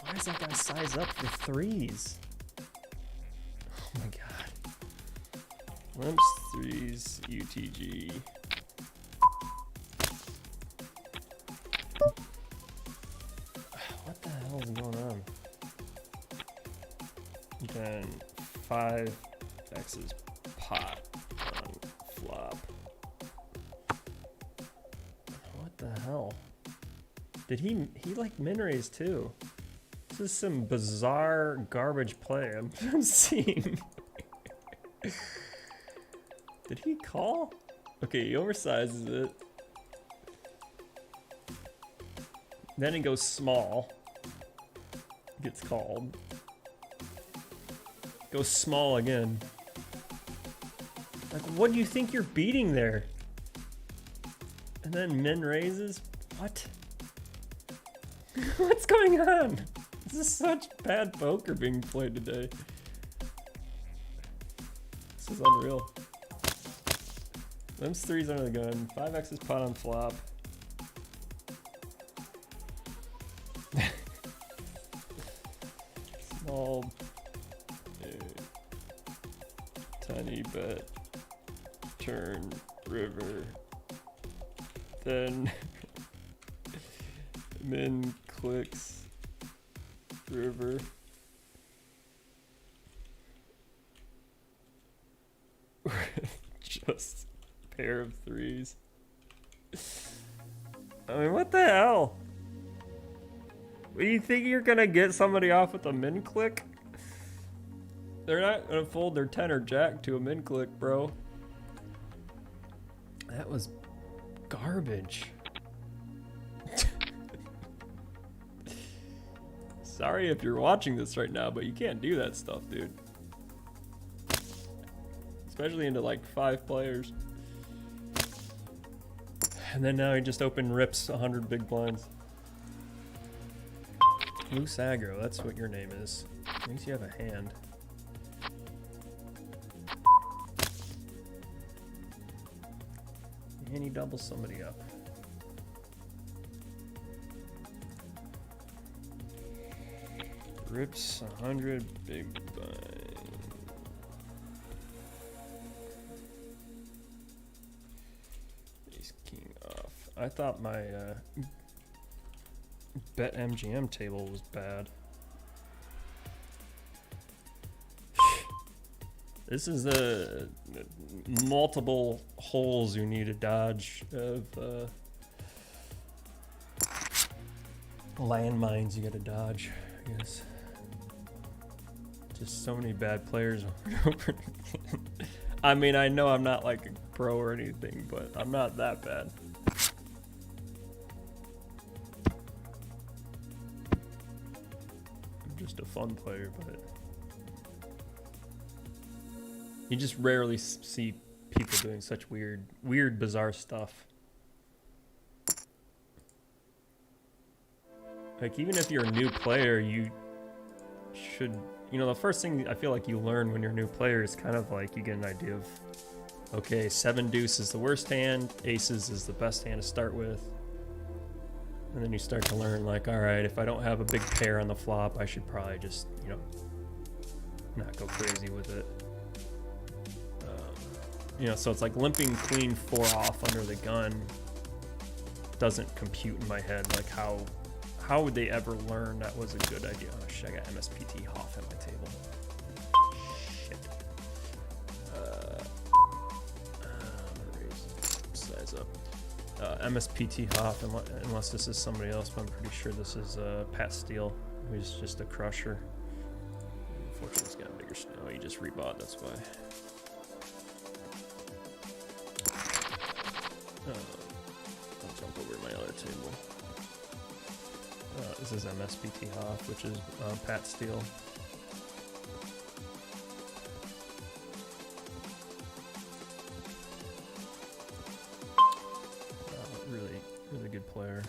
Why does that guy size up for threes? Oh my god. Limps, threes, UTG. What the hell is going on? Then 5x's pot on flop. What the hell? Did he like min raise too? This is some bizarre garbage play I'm seeing. Did he call? Okay, he oversizes it. Then he goes small. Gets called. Goes small again. Like, what do you think you're beating there? And then min raises? What? What's going on? This is such bad poker being played today. This is unreal. Limps threes under the gun. 5x's pot on flop. Small. Tiny bet. Turn. River. Then. Min clicks. River. Just pair of threes. I mean, what the hell? What, do you think you're gonna get somebody off with a min click? They're not gonna fold their 10 or jack to a min click, bro. That was garbage. Sorry if you're watching this right now, but you can't do that stuff, dude. Especially into like 5 players. And then now he just open rips 100 big blinds. Loose aggro, that's what your name is. At least you have a hand. And he doubles somebody up. Rips 100 big blind. Ace king off. I thought my BetMGM table was bad. This is multiple holes you need to dodge of landmines you gotta dodge, I guess. Just so many bad players over. I mean, I know I'm not like a pro or anything, but I'm not that bad. I'm just a fun player, but you just rarely see people doing such weird, bizarre stuff. Like, even if you're a new player, you should, you know, the first thing I feel like you learn when you're a new player is kind of like you get an idea of, okay, 7 deuce is the worst hand, aces is the best hand to start with. And then you start to learn, like, all right, if I don't have a big pair on the flop, I should probably just, you know, not go crazy with it. You know, so it's like limping queen 4 off under the gun doesn't compute in my head. Like, how would they ever learn that was a good idea? Oh shit, I got MSPT Hoff at my table. Shit. I'm gonna raise size up. MSPT Hoff, unless this is somebody else, but I'm pretty sure this is Pat Steele, who's just a crusher. Unfortunately, he's got a bigger snow. He just rebought, that's why. I'll jump over to my other table. This is MSPT Hoff, which is Pat Steele. Really good player.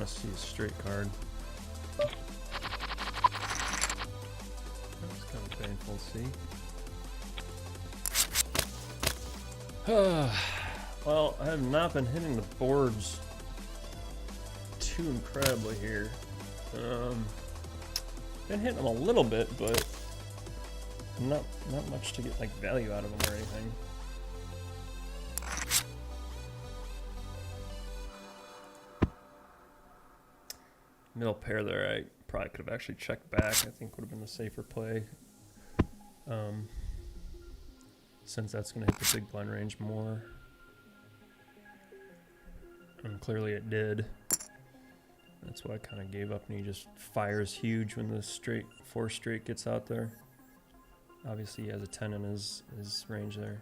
want to see a straight card. That's kind of painful to see. Well, I have not been hitting the boards too incredibly here. Been hitting them a little bit, but not much to get like value out of them or anything. Middle pair there, I probably could have actually checked back. I think would have been the safer play. Since that's going to hit the big blind range more. And clearly it did. That's why I kind of gave up, and he just fires huge when the straight 4 straight gets out there. Obviously he has a 10 in his range there.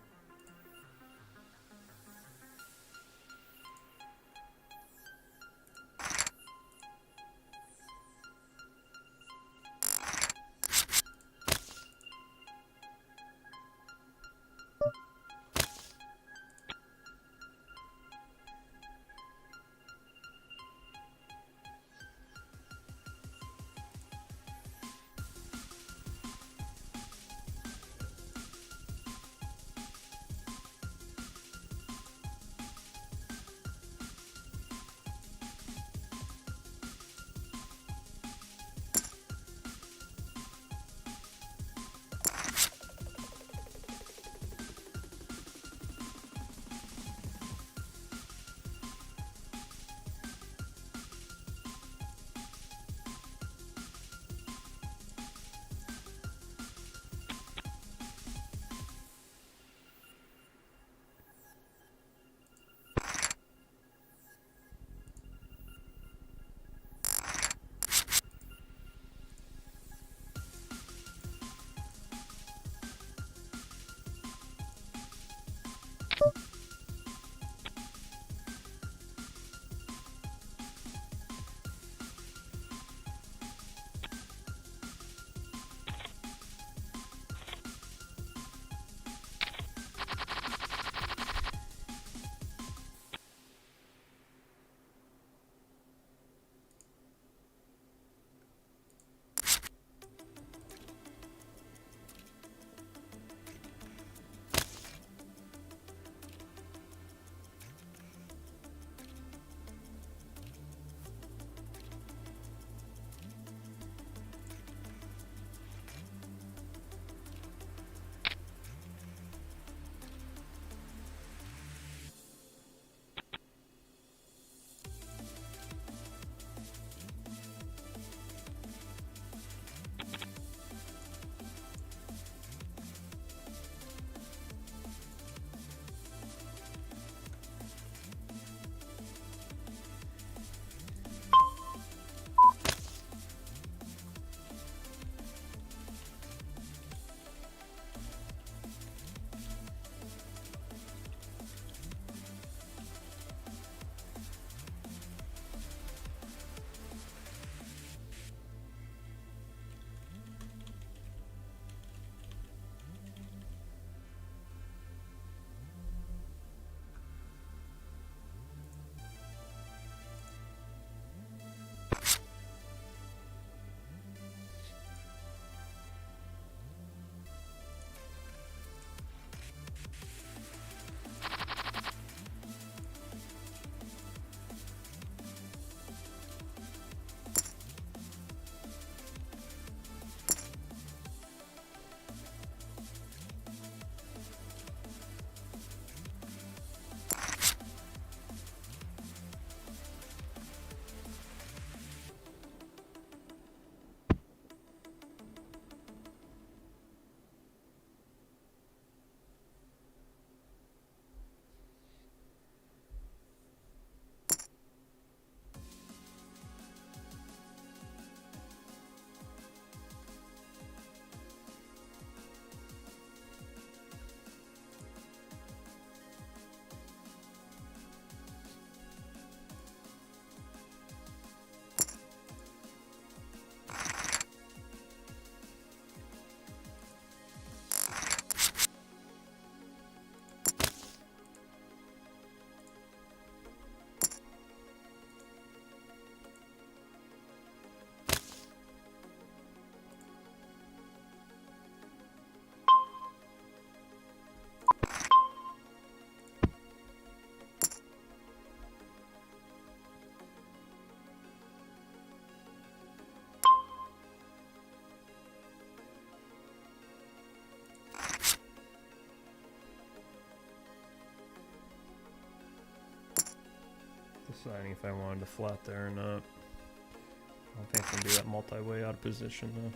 Deciding if I wanted to flat there or not. I don't think I can do that multi-way out of position though.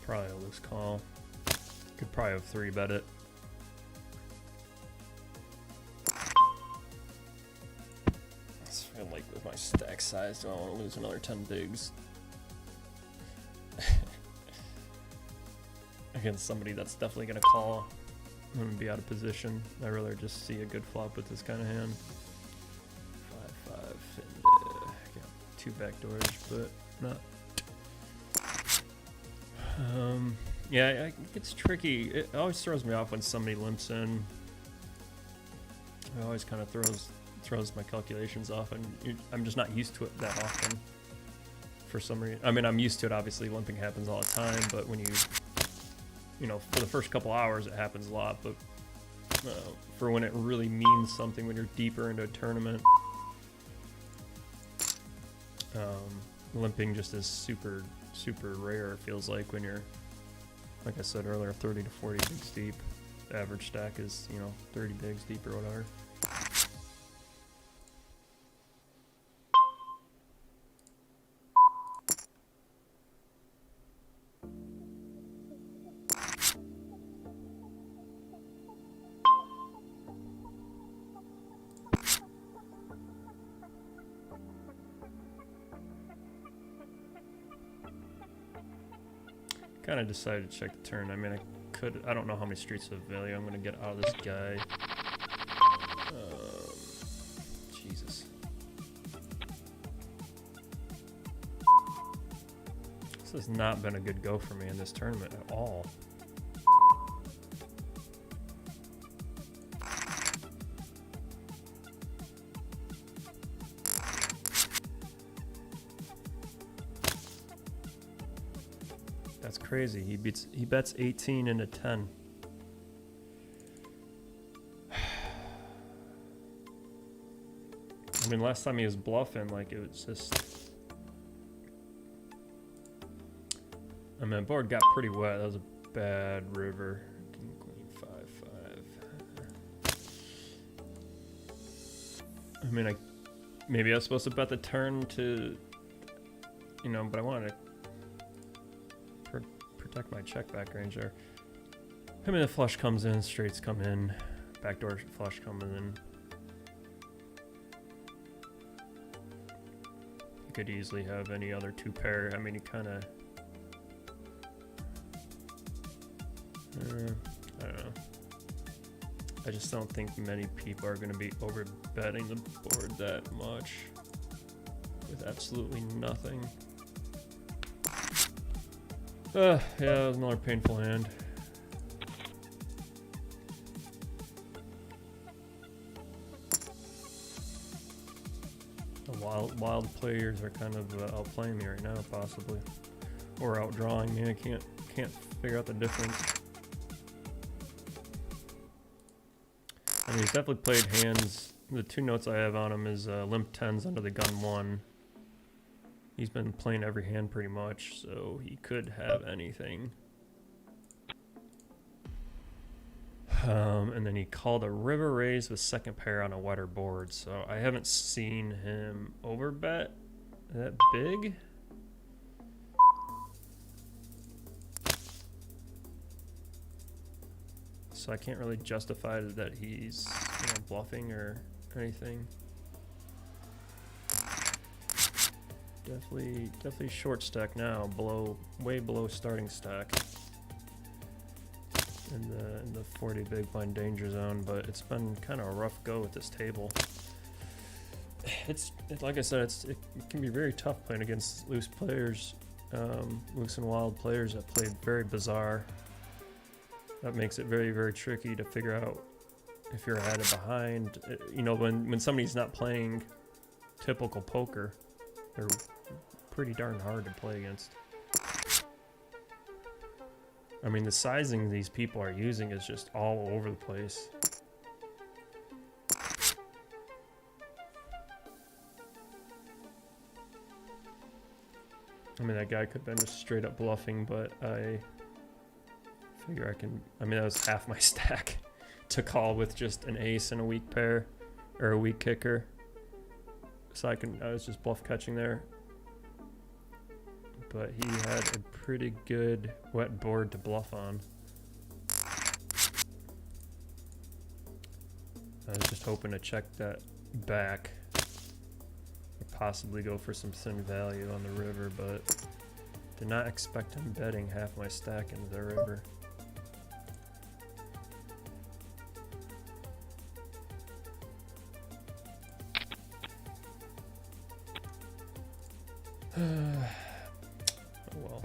Probably a loose call. Could probably have 3-bet it. I just feel like with my stack size, do I want to lose another 10 bigs? Against somebody that's definitely going to call and be out of position. I'd rather just see a good flop with this kind of hand. 5-5 and got 2 backdoors, but not. Yeah, it's tricky. It always throws me off when somebody limps in. It always kind of throws my calculations off, and I'm just not used to it that often. For some reason, I mean, I'm used to it. Obviously, limping happens all the time, but when you know, for the first couple hours, it happens a lot. But for when it really means something, when you're deeper into a tournament, limping just is super rare. It feels like when you're, like I said earlier, 30 to 40 bigs deep. The average stack is, you know, 30 bigs deep or whatever. Kind of decided to check the turn. I mean, I don't know how many streets of value I'm going to get out of this guy. Jesus. This has not been a good go for me in this tournament at all. That's crazy. He bets 18 into 10. I mean, last time he was bluffing, like, it was just... I mean, the board got pretty wet. That was a bad river. King, queen, 5-5. I mean, maybe I was supposed to bet the turn to... You know, but I wanted to protect my check back range there. I mean, the flush comes in, straights come in, backdoor flush coming in. You could easily have any other 2 pair. I mean, you kind of... I don't know. I just don't think many people are going to be over betting the board that much with absolutely nothing. Yeah, that was another painful hand. The wild players are kind of outplaying me right now, possibly, or outdrawing me. I can't figure out the difference. I mean, he's definitely played hands. The 2 notes I have on him is limp 10s under the gun 1. He's been playing every hand pretty much, so he could have anything. And then he called a river raise with second pair on a wetter board, so I haven't seen him overbet that big. So I can't really justify that he's, you know, bluffing or anything. Definitely short stack now, way below starting stack in the 40 big blind danger zone, but it's been kind of a rough go with this table. It's like I said, it can be very tough playing against loose players, loose and wild players that play very bizarre. That makes it very tricky to figure out if you're ahead or behind. You know, when somebody's not playing typical poker, they're pretty darn hard to play against. I mean, the sizing these people are using is just all over the place. I mean, that guy could have been just straight up bluffing, but I figure I can... I mean, that was half my stack to call with just an ace and a weak pair, or a weak kicker. So I was just bluff catching there. But he had a pretty good wet board to bluff on. I was just hoping to check that back. Or possibly go for some thin value on the river, but did not expect him betting half my stack into the river. Oh well.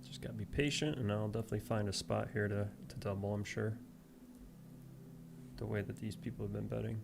Just gotta be patient, and I'll definitely find a spot here to double, I'm sure. The way that these people have been betting.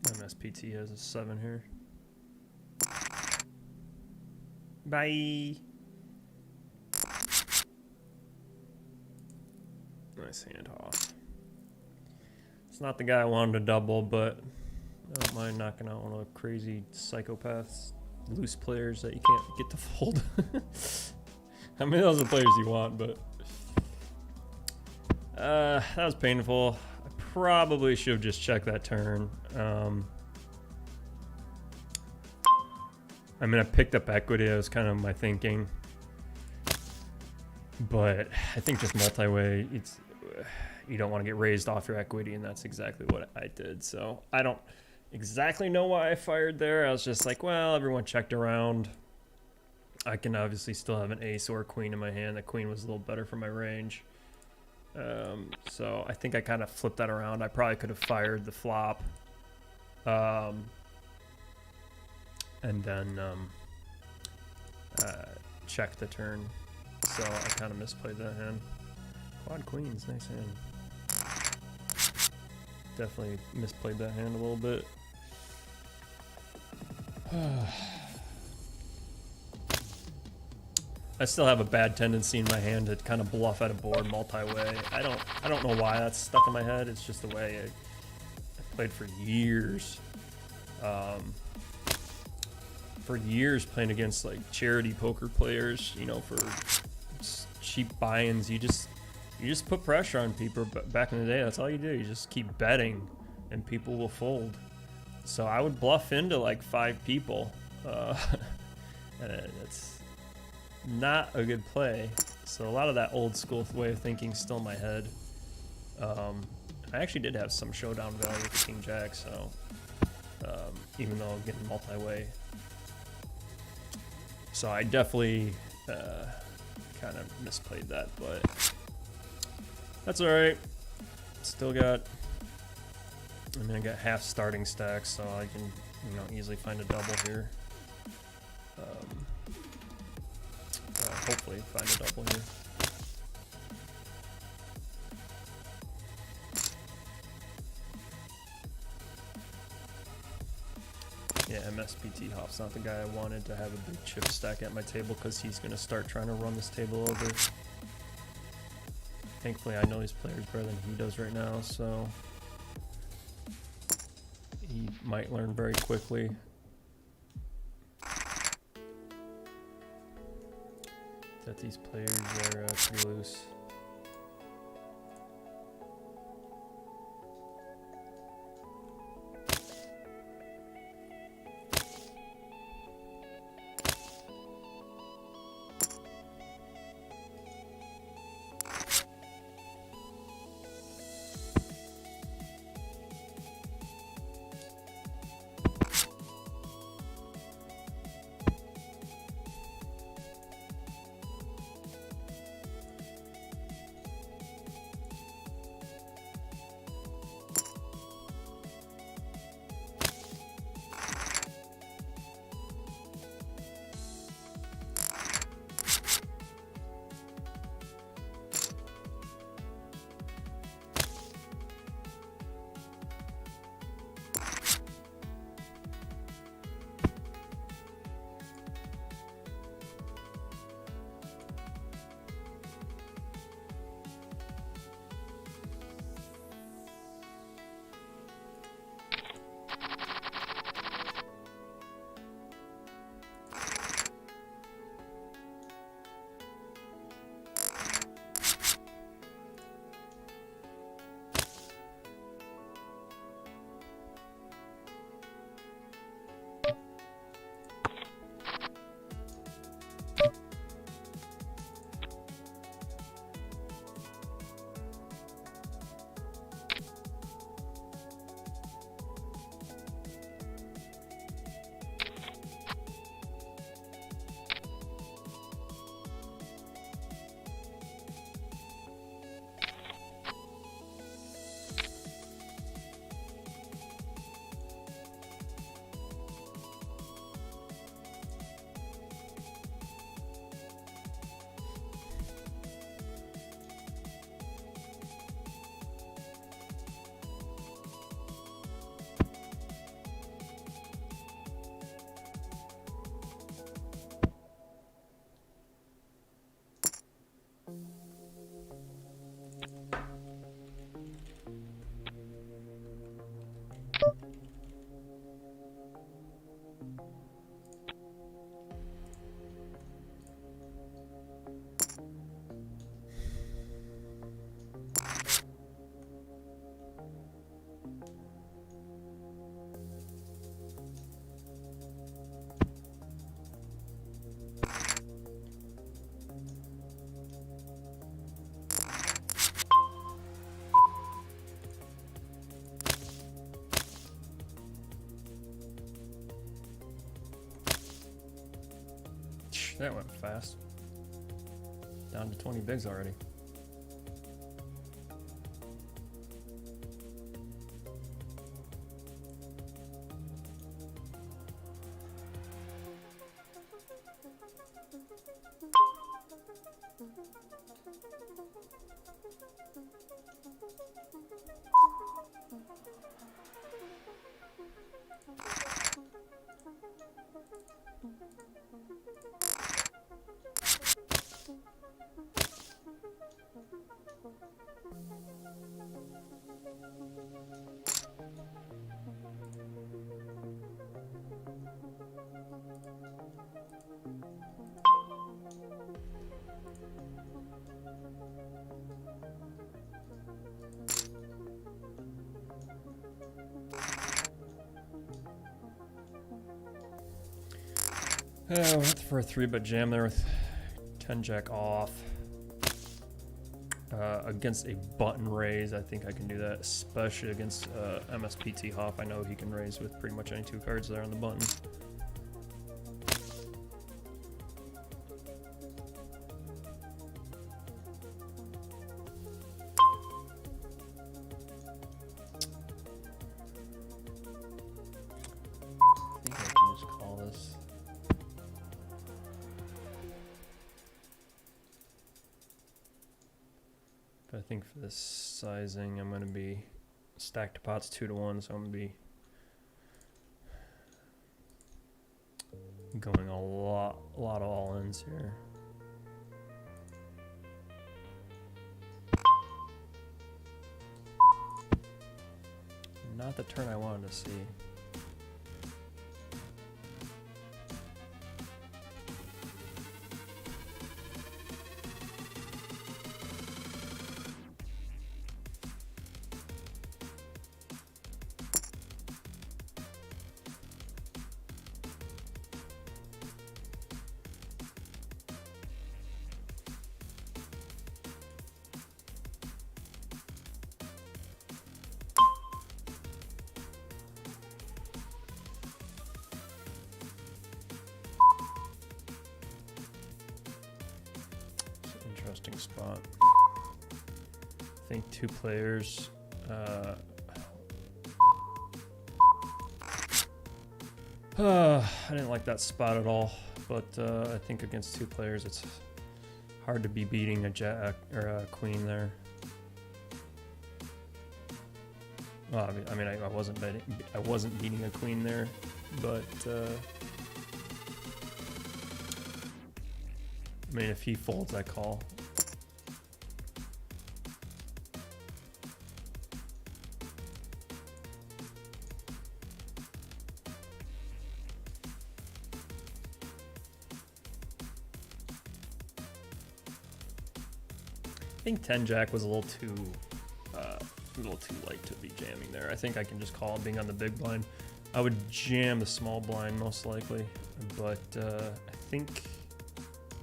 MSPT has a 7 here. Bye. Nice hand off. It's not the guy I wanted to double, but I don't mind knocking out one of the crazy psychopaths, loose players that you can't get to fold. I mean, those are the players you want, but that was painful. I probably should have just checked that turn. I mean, I picked up equity. That was kind of my thinking. But I think just multi-way, you don't want to get raised off your equity, and that's exactly what I did. So I don't exactly know why I fired there. I was just like, well, everyone checked around. I can obviously still have an ace or a queen in my hand. The queen was a little better for my range. So I think I kind of flipped that around. I probably could have fired the flop. And then check the turn. So I kind of misplayed that hand. Quad queens, nice hand. Definitely misplayed that hand a little bit. I still have a bad tendency in my hand to kind of bluff at a board multi-way. I don't know why that's stuck in my head. It's just the way I played for years. For years playing against like charity poker players, you know, for cheap buy-ins, you just put pressure on people. But back in the day, that's all you do. You just keep betting, and people will fold. So I would bluff into like 5 people. That's not a good play. So a lot of that old school way of thinking is still in my head. I actually did have some showdown value with King Jack, so even though I'm getting multi-way, So I definitely kind of misplayed that, but that's all right. Still got, I mean, I got half starting stacks, so I can, you know, easily find a double here. Hopefully find a double here. Yeah, MSPT Hoff's not the guy I wanted to have a big chip stack at my table because he's going to start trying to run this table over. Thankfully, I know these players better than he does right now, so he might learn very quickly. That these players are pretty loose. That went fast. Down to 20 bigs already. Oh, went for a 3-bet jam there with 10 jack off. Against a button raise, I think I can do that, especially against MSPT Hoff. I know he can raise with pretty much any 2 cards there on the button. think for this sizing, I'm going to be stacked to pots 2-1, so I'm going to be going a lot of all-ins here. Not the turn I wanted to see. Interesting spot. I think 2 players. I didn't like that spot at all, but I think against 2 players, it's hard to be beating a jack or a queen there. Well, I mean, I wasn't beating a queen there, but I mean, if he folds, I call. I think 10 jack was a little too light to be jamming there. I think I can just call it being on the big blind. I would jam the small blind most likely, but I think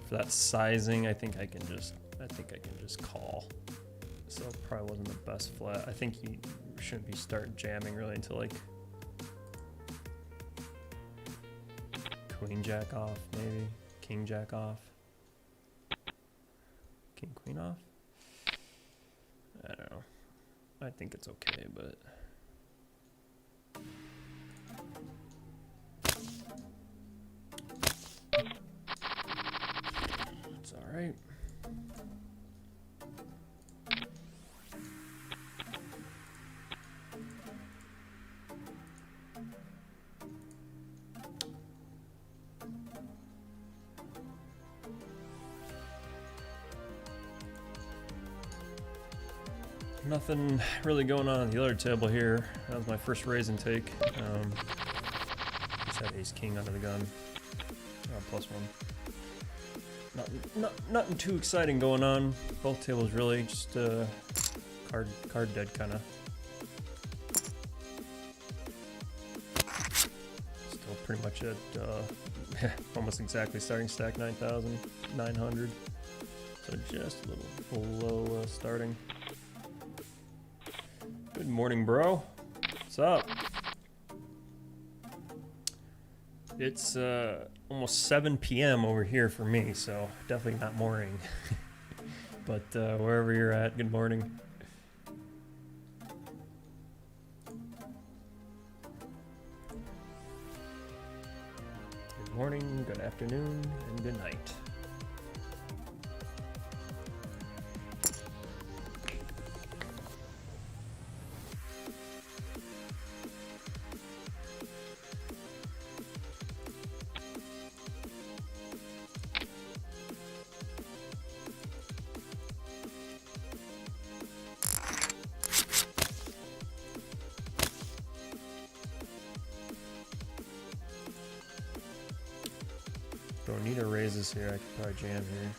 for that sizing, I think I can just call. So it probably wasn't the best flat. I think you shouldn't be starting jamming really until like queen jack off, maybe king jack off, king queen off. I don't know. I think it's okay, but it's all right. Nothing really going on the other table here. That was my first raise and take. Just had ace king under the gun. +1. Nothing too exciting going on. Both tables really just card dead kind of. Still pretty much at almost exactly starting stack 9,900. So just a little below starting. Good morning, bro. What's up? It's almost 7 p.m. over here for me, so definitely not morning. But wherever you're at, good morning. Good morning, good afternoon, and good night. Don't need a raises here. I could probably jam here.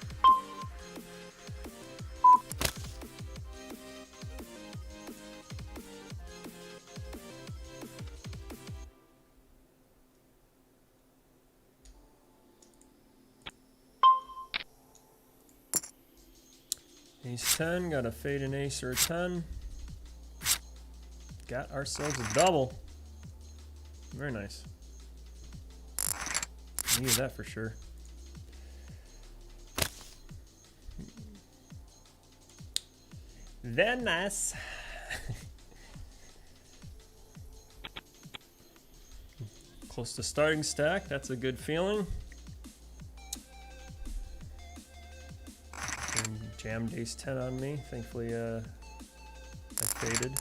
Ace 10, got a fade an ace or a 10. Got ourselves a double. Very nice. Needed that for sure. Very nice. Close to starting stack, that's a good feeling. And jammed ace 10 on me. Thankfully, I faded.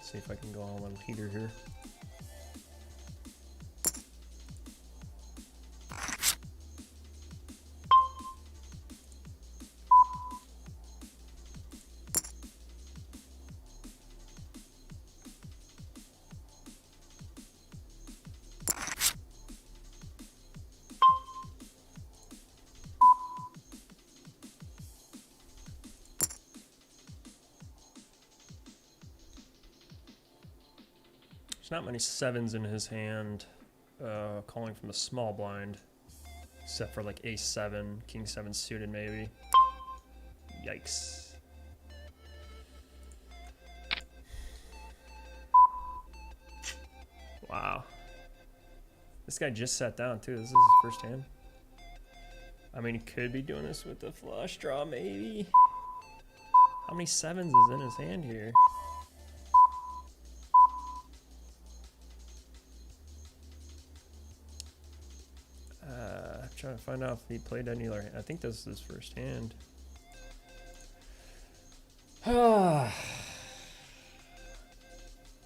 See if I can go on one heater here. There's not many sevens in his hand, calling from the small blind, except for like ace 7, king 7 suited maybe. Yikes. Wow. This guy just sat down too. This is his first hand. I mean, he could be doing this with the flush draw maybe. How many sevens is in his hand here? Trying to find out if he played any other hand. I think this is his first hand.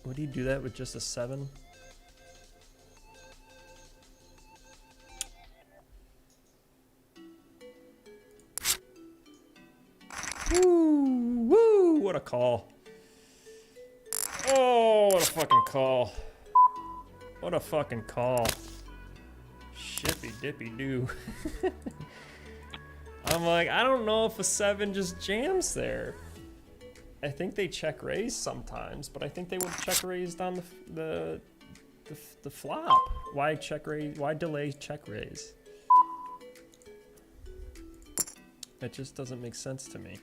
Would he do that with just a 7? Woo! Woo! What a call. Oh, what a fucking call. What a fucking call. Shippy dippy doo. I'm like, I don't know if a 7 just jams there. I think they check raise sometimes, but I think they would check raised on the flop. Why check raise? Why delay check raise? It just doesn't make sense to me.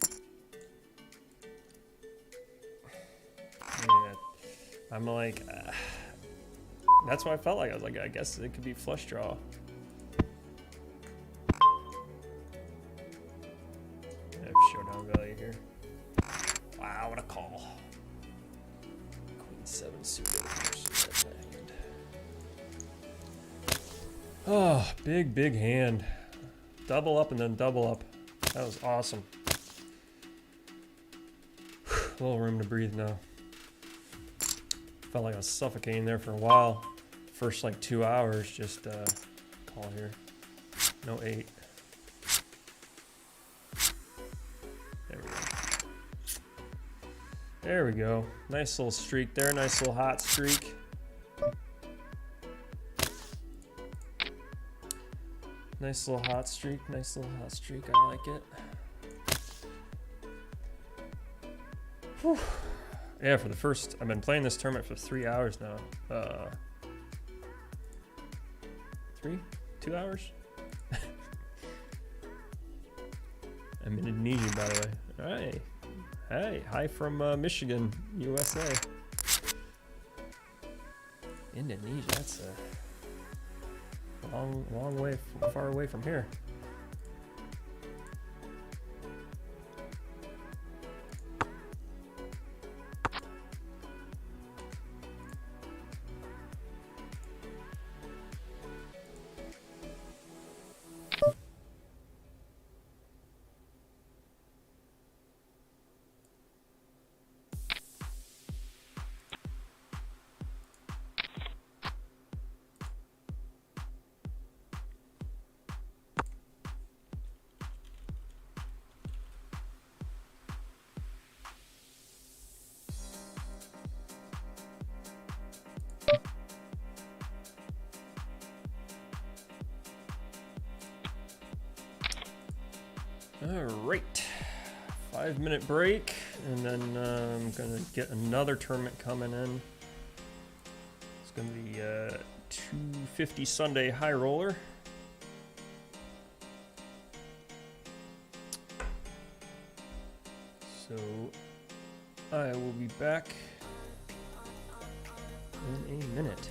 I mean, I'm like, that's why I felt like I was like, I guess it could be flush draw. I have showdown value here. Wow, what a call. Queen 7 suited. Oh, big hand. Double up and then double up. That was awesome. A little room to breathe now. Felt like I was suffocating there for a while. First like 2 hours, just call here. No 8. There we go. There we go. Nice little streak there. Nice little hot streak. Nice little hot streak. Nice little hot streak. I like it. Whew. Yeah, for the first, I've been playing this tournament for 3 hours now. 2 hours? I'm in Indonesia, by the way. All right. Hey, hi from Michigan, USA. Indonesia, that's a long way, far away from here. All right, 5-minute break, and then I'm gonna get another tournament coming in. It's gonna be 250 Sunday high roller. So I will be back in a minute.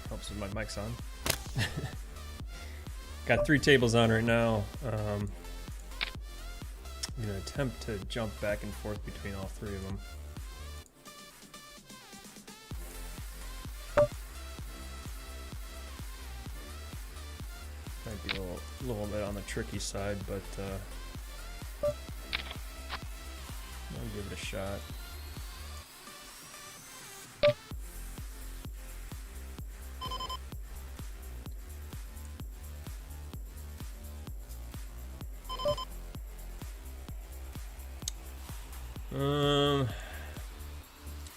Helps with my mic's on. Got 3 tables on right now. I'm gonna attempt to jump back and forth between all 3 of them. Might be a little bit on the tricky side, but I'll give it a shot.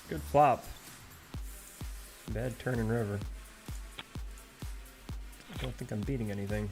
Good flop. Bad turn and river. I don't think I'm beating anything.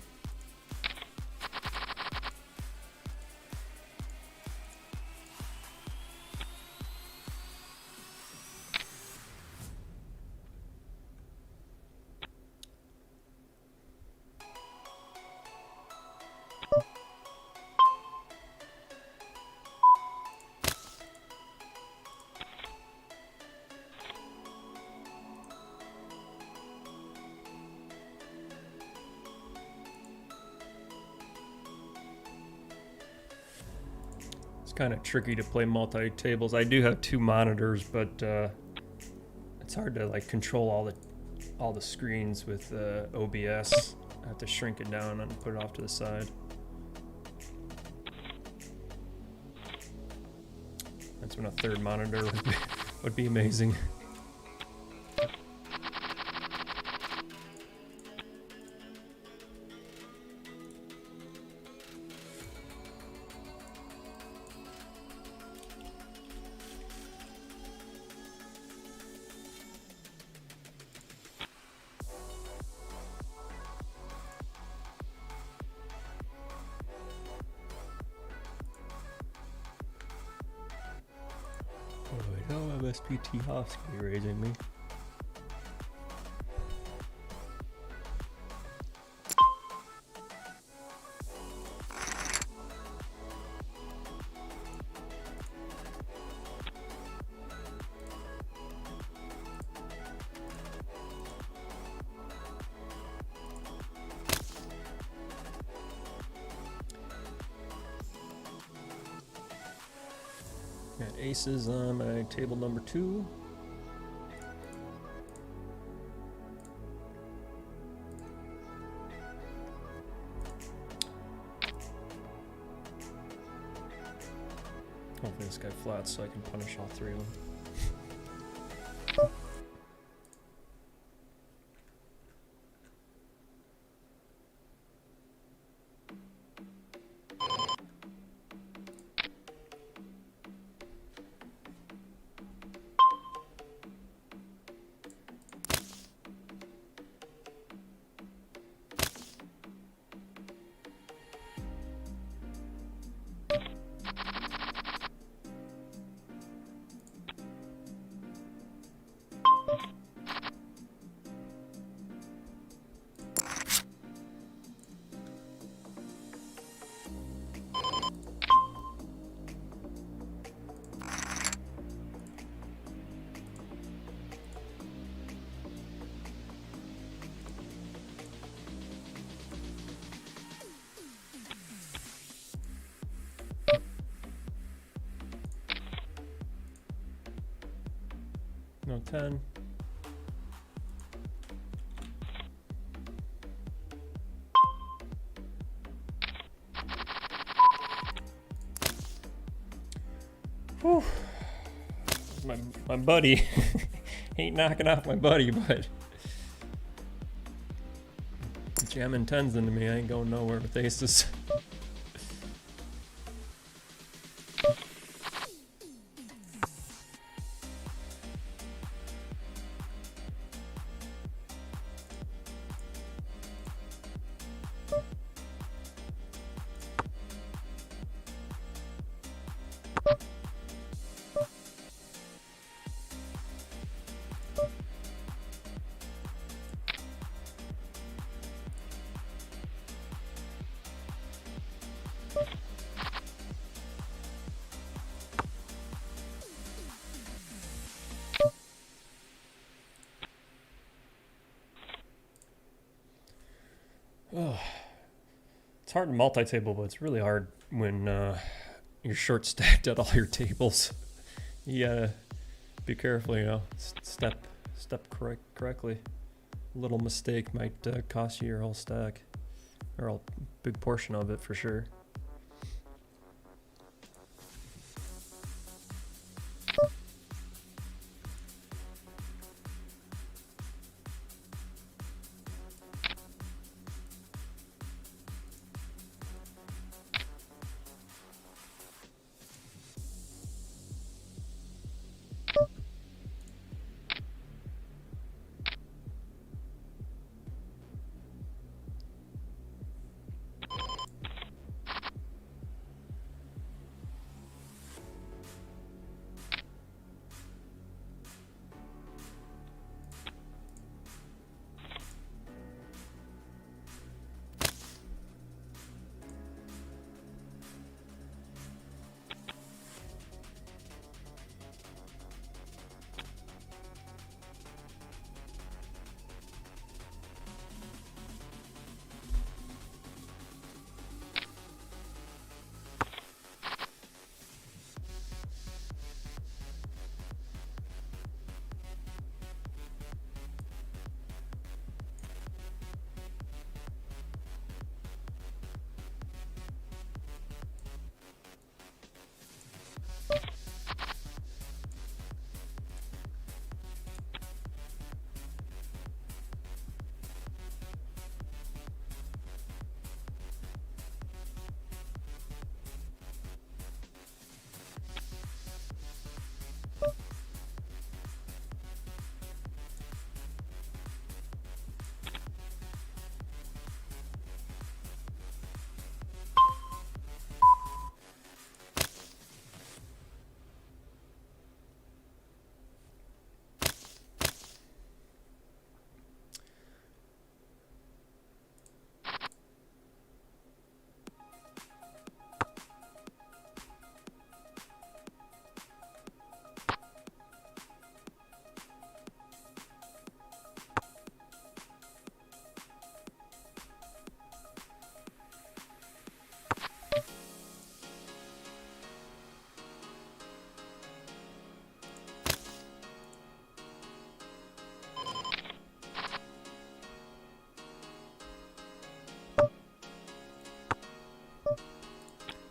It's kind of tricky to play multi-tables. I do have 2 monitors, but it's hard to like control all the screens with OBS. I have to shrink it down and put it off to the side. That's when a 3rd monitor would be amazing. SPT Hofsky raising me. Got aces on my table number 2. Hopefully this guy flats so I can punish all 3 of them. 10. Whew. My buddy ain't knocking off my buddy, but jamming 10s into me. I ain't going nowhere with aces. Oh, it's hard in multi-table, but it's really hard when you're short stacked at all your tables. You gotta be careful, you know. Step correctly. A little mistake might cost you your whole stack, or a big portion of it for sure.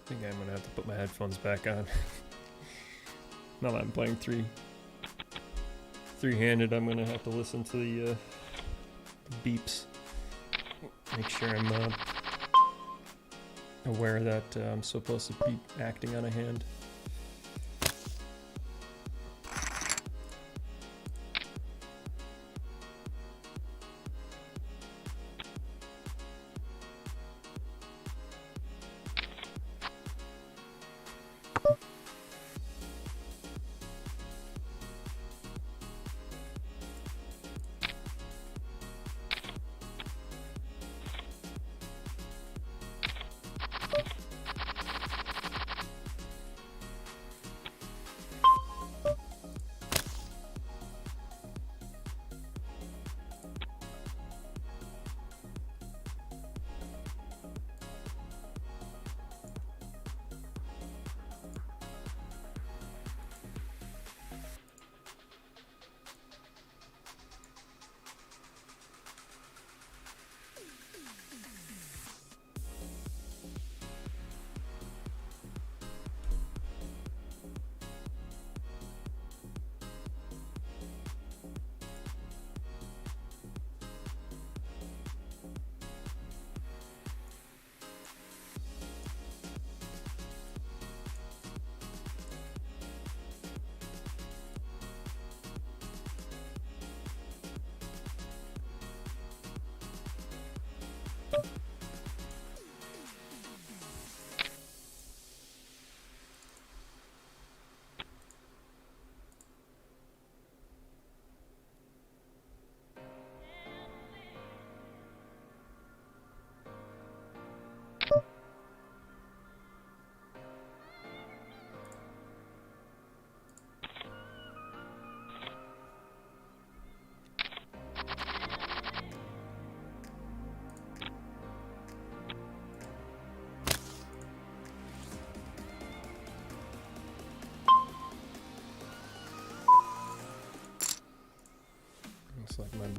I think I'm gonna have to put my headphones back on. Now that I'm playing three-handed, I'm gonna have to listen to the beeps. Make sure I'm aware that I'm supposed to be acting on a hand.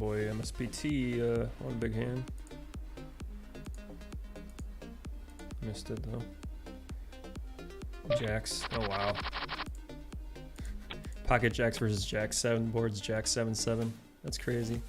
boy MSPT, one big hand. Missed it though. Jacks. Oh wow. Pocket jacks versus jack 7 boards, jack 7-7. That's crazy.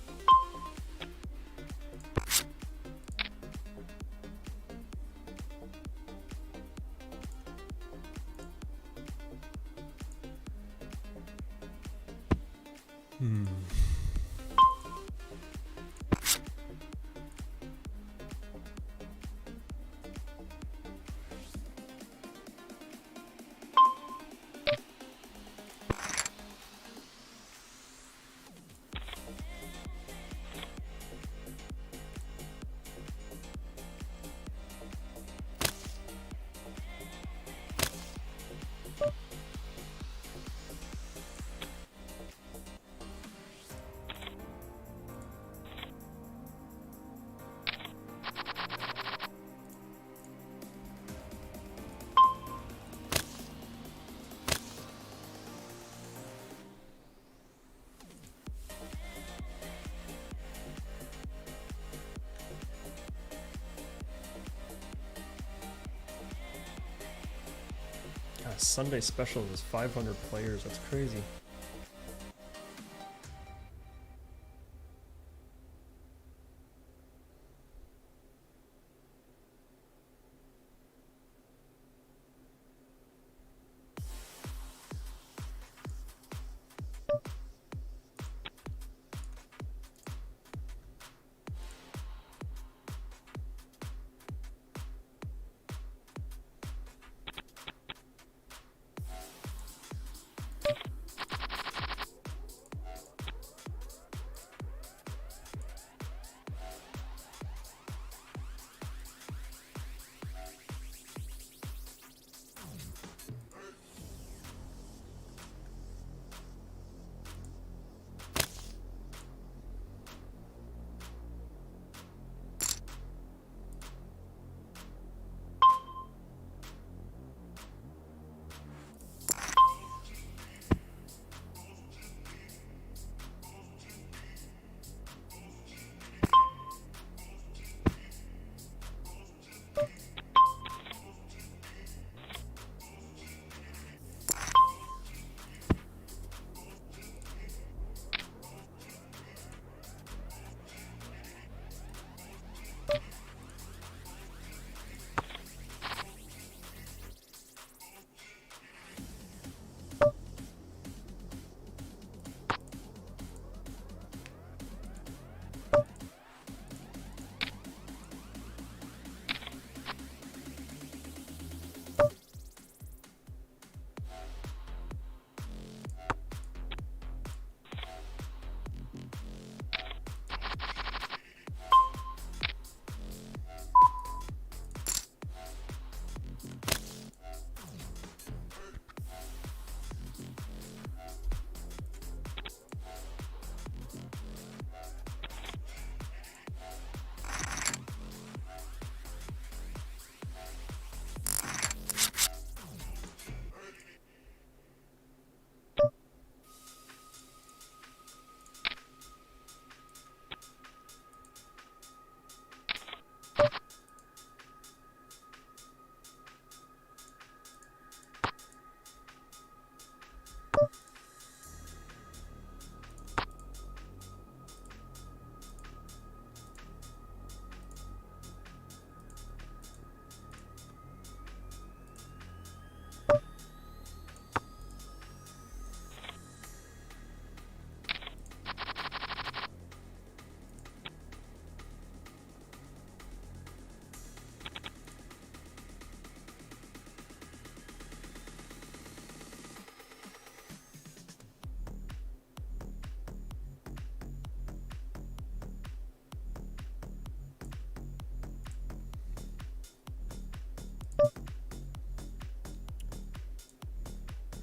Sunday special is 500 players. That's crazy.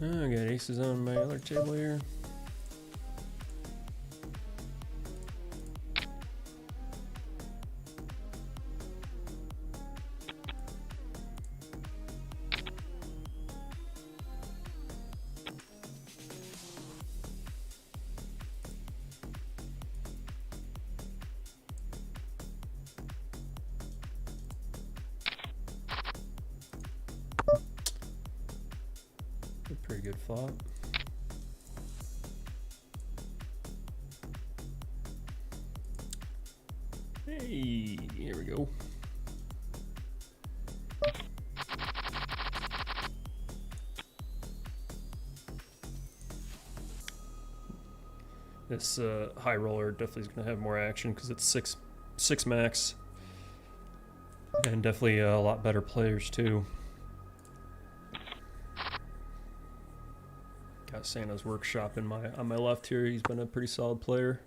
Oh, I got aces on my other table here. Very good flop. Hey, here we go. This high roller definitely is going to have more action because it's six max, and definitely a lot better players too. Got Santa's Workshop on my left here. He's been a pretty solid player.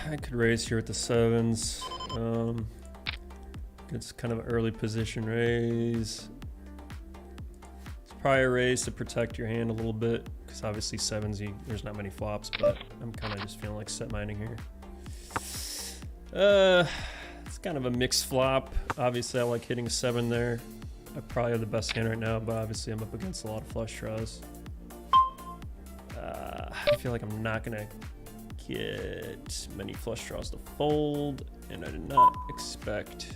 I could raise here with the sevens. It's kind of an early position raise. It's probably a raise to protect your hand a little bit, because obviously sevens, there's not many flops, but I'm kind of just feeling like set mining here. It's kind of a mixed flop. Obviously, I like hitting a 7 there. I probably have the best hand right now, but obviously I'm up against a lot of flush draws. I feel like I'm not gonna get many flush draws to fold, and I did not expect.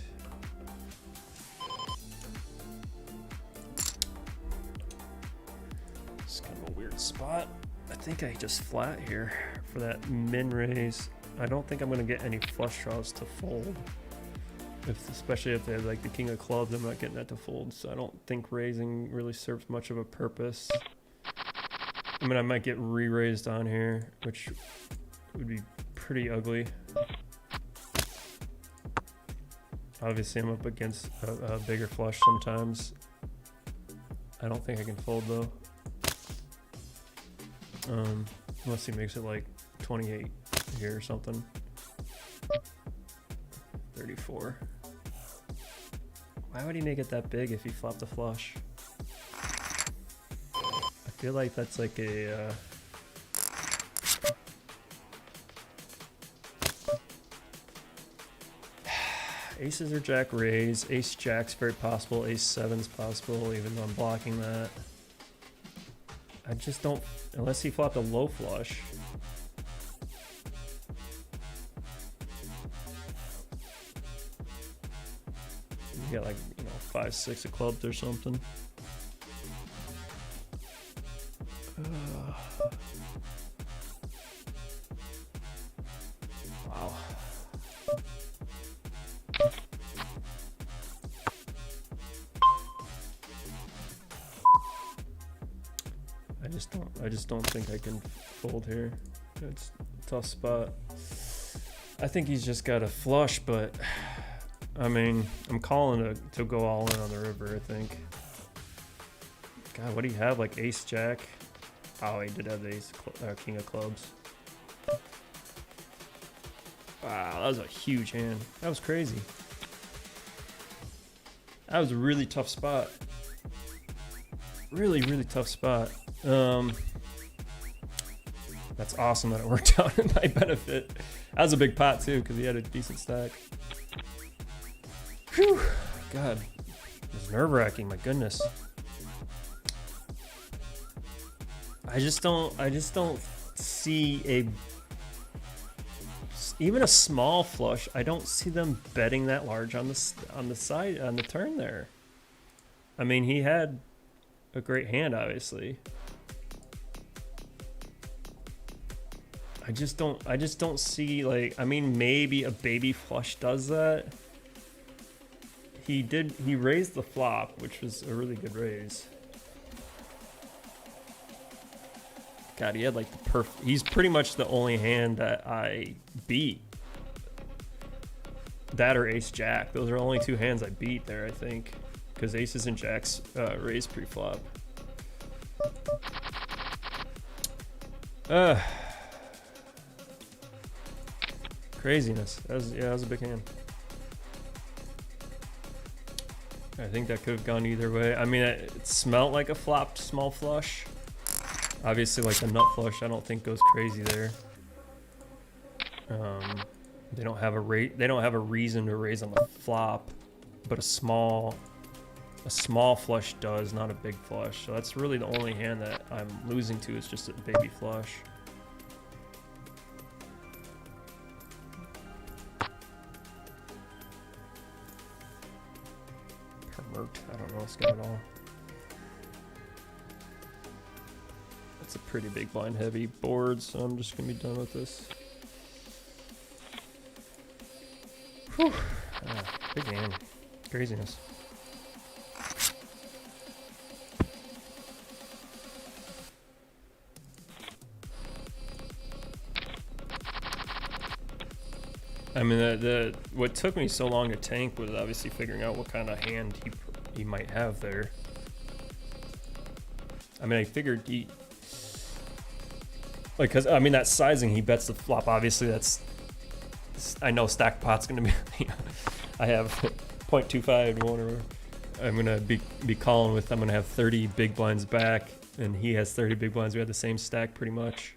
It's kind of a weird spot. I think I just flat here for that min raise. I don't think I'm gonna get any flush draws to fold. Especially if they have like the king of clubs, I'm not getting that to fold. So I don't think raising really serves much of a purpose. I mean, I might get re-raised on here, which would be pretty ugly. Obviously, I'm up against a bigger flush sometimes. I don't think I can fold though. Unless he makes it like 28 here or something. 34. Why would he make it that big if he flopped a flush? I feel like that's like a aces or jack raise, ace jack's very possible, ace seven's possible, even though I'm blocking that. I just don't, unless he flopped a low flush. You got like, 5-6 of clubs or something. Wow. I just don't think I can fold here. It's a tough spot. I think he's just got a flush, but I mean, I'm calling to go all in on the river, I think. God, what do you have? Like ace jack? Oh, he did have the king of clubs. Wow, that was a huge hand. That was crazy. That was a really tough spot. Really, really tough spot. That's awesome that it worked out in my benefit. That was a big pot too, because he had a decent stack. Whew, God, it was nerve-wracking, my goodness. I just don't see even a small flush. I don't see them betting that large on the turn there. I mean, he had a great hand, obviously. I just don't see, like, I mean, maybe a baby flush does that. He raised the flop, which was a really good raise. God, he had like the he's pretty much the only hand that I beat. That or ace jack. Those are only two hands I beat there, I think. Because aces and jacks raise pre-flop. Craziness. That was a big hand. I think that could have gone either way. I mean, it smelled like a flopped small flush. Obviously, like the nut flush, I don't think goes crazy there. They don't have a reason to raise on the flop, but a small flush does, not a big flush. So that's really the only hand that I'm losing to, is just a baby flush. I don't know this guy at all. That's a pretty big blind heavy board, so I'm just gonna be done with this. Whew. Big game. Craziness. I mean, what took me so long to tank was obviously figuring out what kind of hand he might have there. I mean, I figured cause I mean that sizing, he bets the flop. Obviously, I know stack pot's gonna be. I have 0.25 to 1 or whatever. I'm gonna be calling with. I'm gonna have 30 big blinds back, and he has 30 big blinds. We had the same stack pretty much.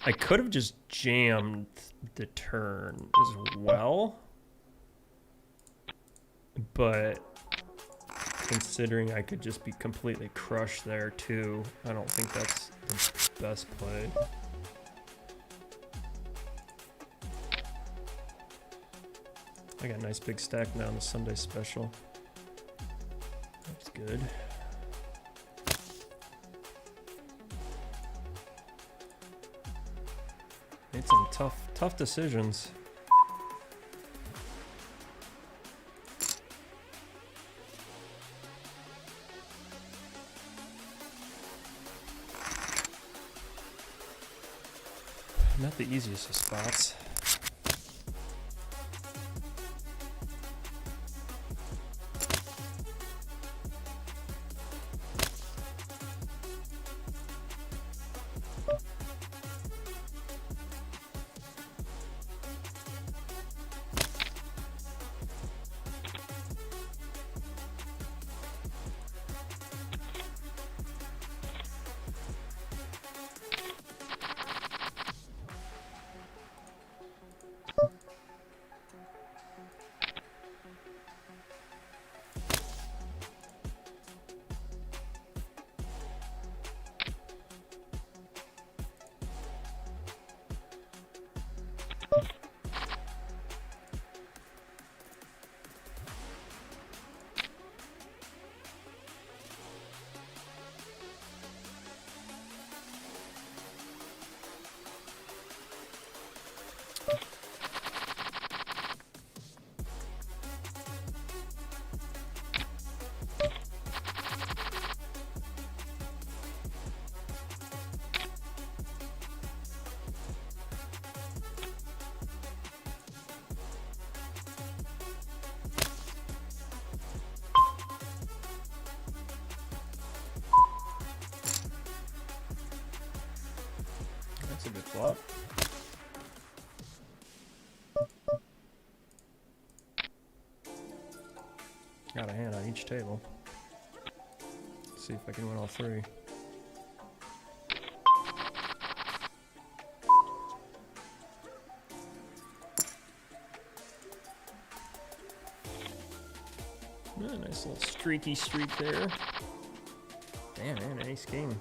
I could have just jammed the turn as well, but considering I could just be completely crushed there too, I don't think that's the best play. I got a nice big stack now in the Sunday special. That's good. Made some tough decisions. Not the easiest of spots. That's a good flop. Got a hand on each table. Let's see if I can win all three. Yeah, nice little streaky streak there. Damn, man, an ace king.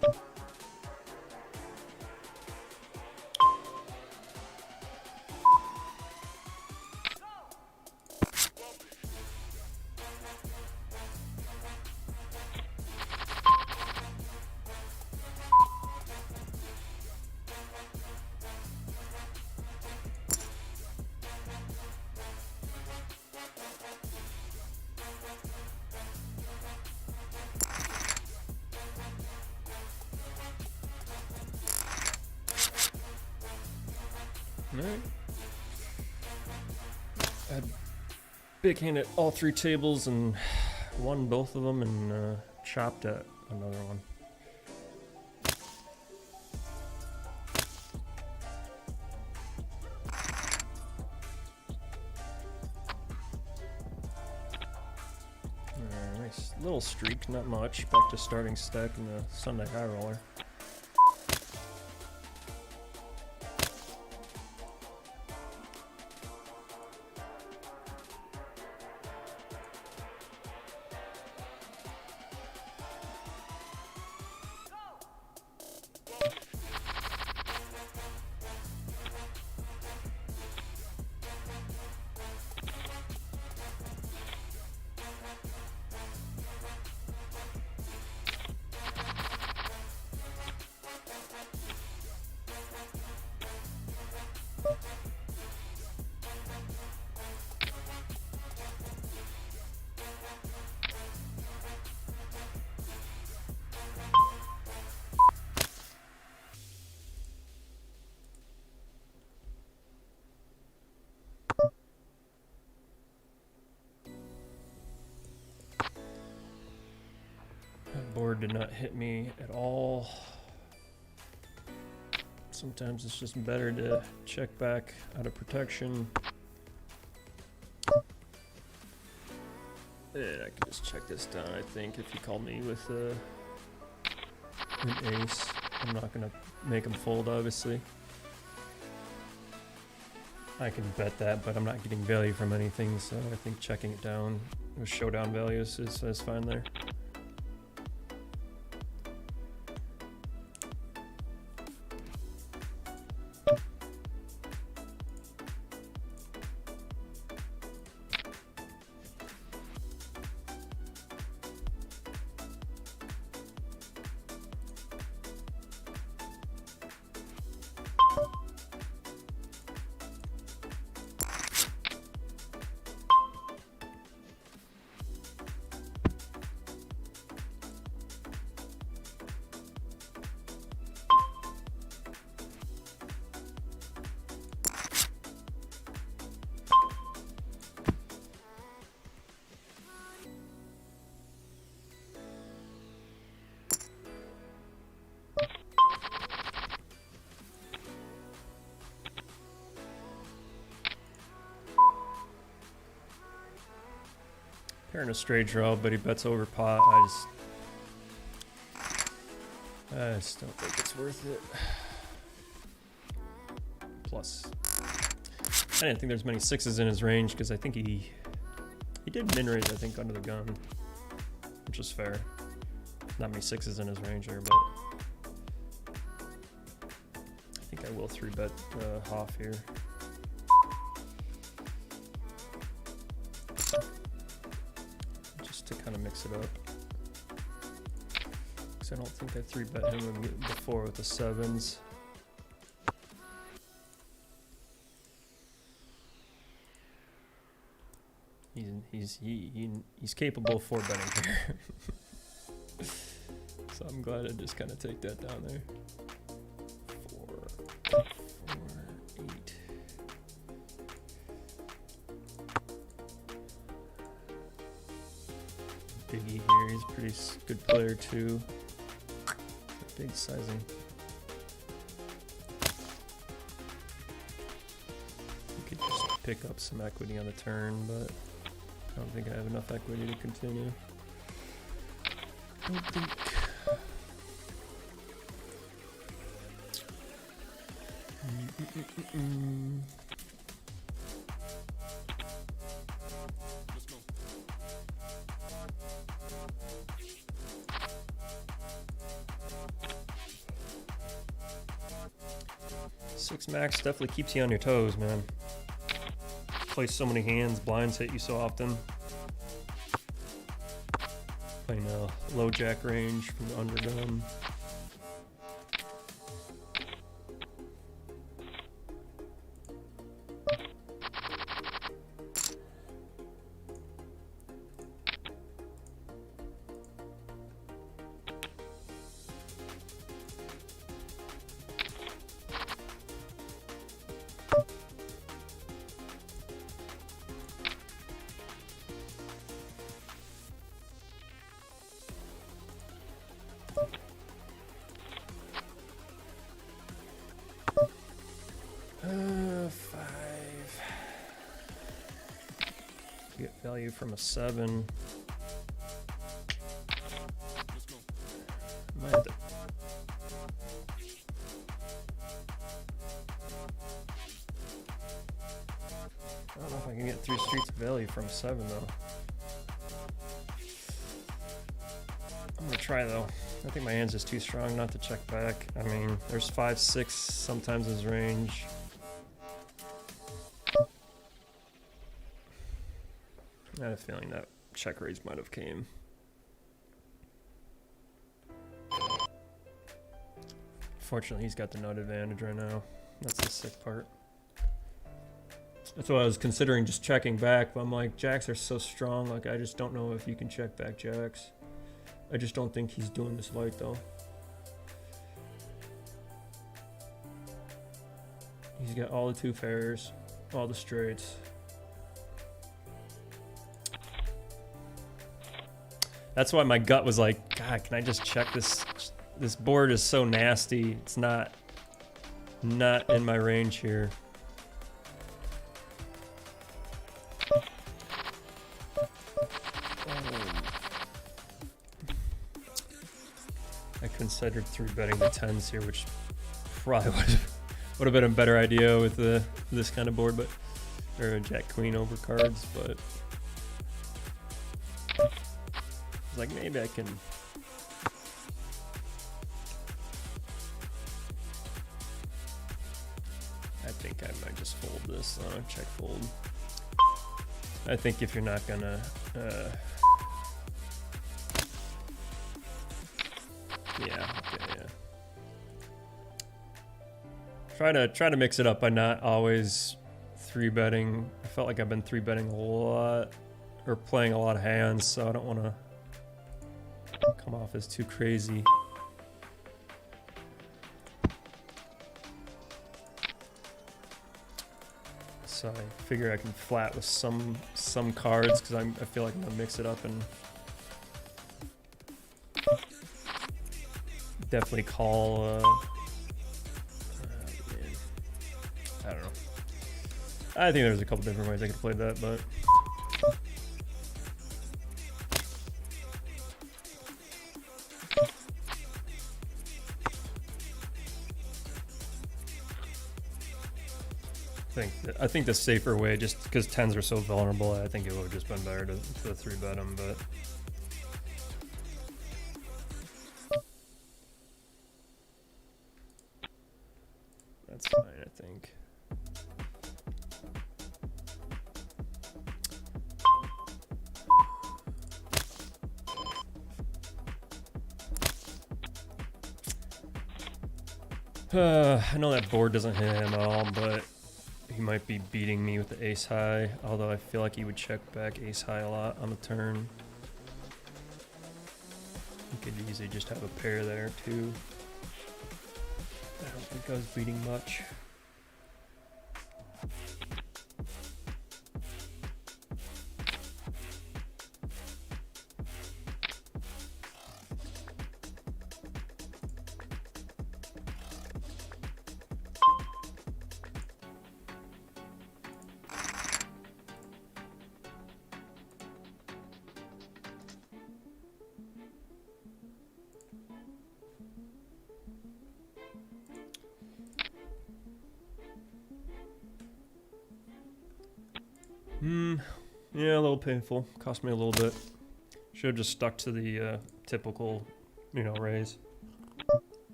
had big hand at all 3 tables and won both of them and chopped at another one. Nice little streak, not much. Back to starting stack in the Sunday high roller. That board did not hit me at all. Sometimes it's just better to check back out of protection. Yeah, I can just check this down, I think, if you call me with an ace. I'm not going to make him fold, obviously. I can bet that, but I'm not getting value from anything, so I think checking it down with showdown values is fine there. Pairing a straight draw, but he bets over pot. I just don't think it's worth it. Plus, I didn't think there's many 6s in his range because I think he did min raise, I think, under the gun, which is fair. Not many 6s in his range there, but I think I will 3-bet Hoff here. To kind of mix it up, because I don't think I 3-bet him before with the 7s. He's capable of 4-betting here, so I'm glad I just kind of take that down there. 4, 8. Biggie here, he's a pretty good player too. Big sizing. You could just pick up some equity on the turn, but I don't think I have enough equity to continue. I don't think. Six max definitely keeps you on your toes, man. Play so many hands, blinds hit you so often. Playing a low jack range from the undergun. get value from a 7. Might have to. I don't know if I can get 3 streets of value from 7 though. I'm gonna try though. I think my hand's just too strong not to check back. I mean, there's 5, 6 sometimes his range. I had a feeling that check raise might have came. Fortunately, he's got the nut advantage right now. That's the sick part. That's why I was considering just checking back, but I'm like, jacks are so strong. Like, I just don't know if you can check back jacks. I just don't think he's doing this light though. He's got all the 2 pairs, all the straights. That's why my gut was like, God, can I just check this? This board is so nasty. It's not in my range here. I considered 3-betting the 10s here, which probably would have been a better idea with this kind of board, but or a jack queen over cards, but I was like, maybe I can. I think I might just fold this. Check fold. I think if you're not gonna yeah, okay, yeah. Try to mix it up by not always 3-betting. I felt like I've been 3-betting a lot or playing a lot of hands, so I don't want to come off as too crazy. So I figure I can flat with some cards because I feel like I'm gonna mix it up and definitely call. I don't know. I think there's a couple different ways I could play that, but I think the safer way, just because 10s are so vulnerable, I think it would have just been better to 3-bet them, but. That's fine, I think. I know that board doesn't hit him at all, but he might be beating me with the ace high, although I feel like he would check back ace high a lot on the turn. He could easily just have a pair there too. I don't think I was beating much. Yeah, a little painful. Cost me a little bit. Should have just stuck to the typical, raise.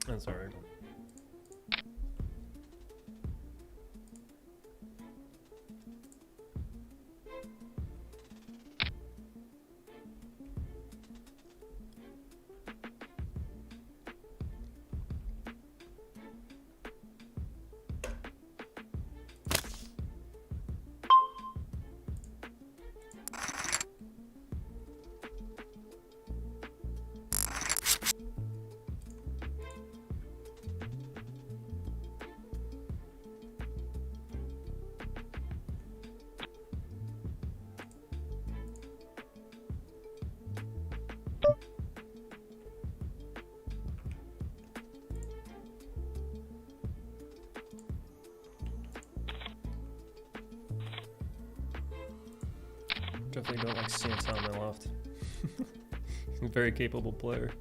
That's alright. Definitely don't like seeing Tom on my left. He's a very capable player.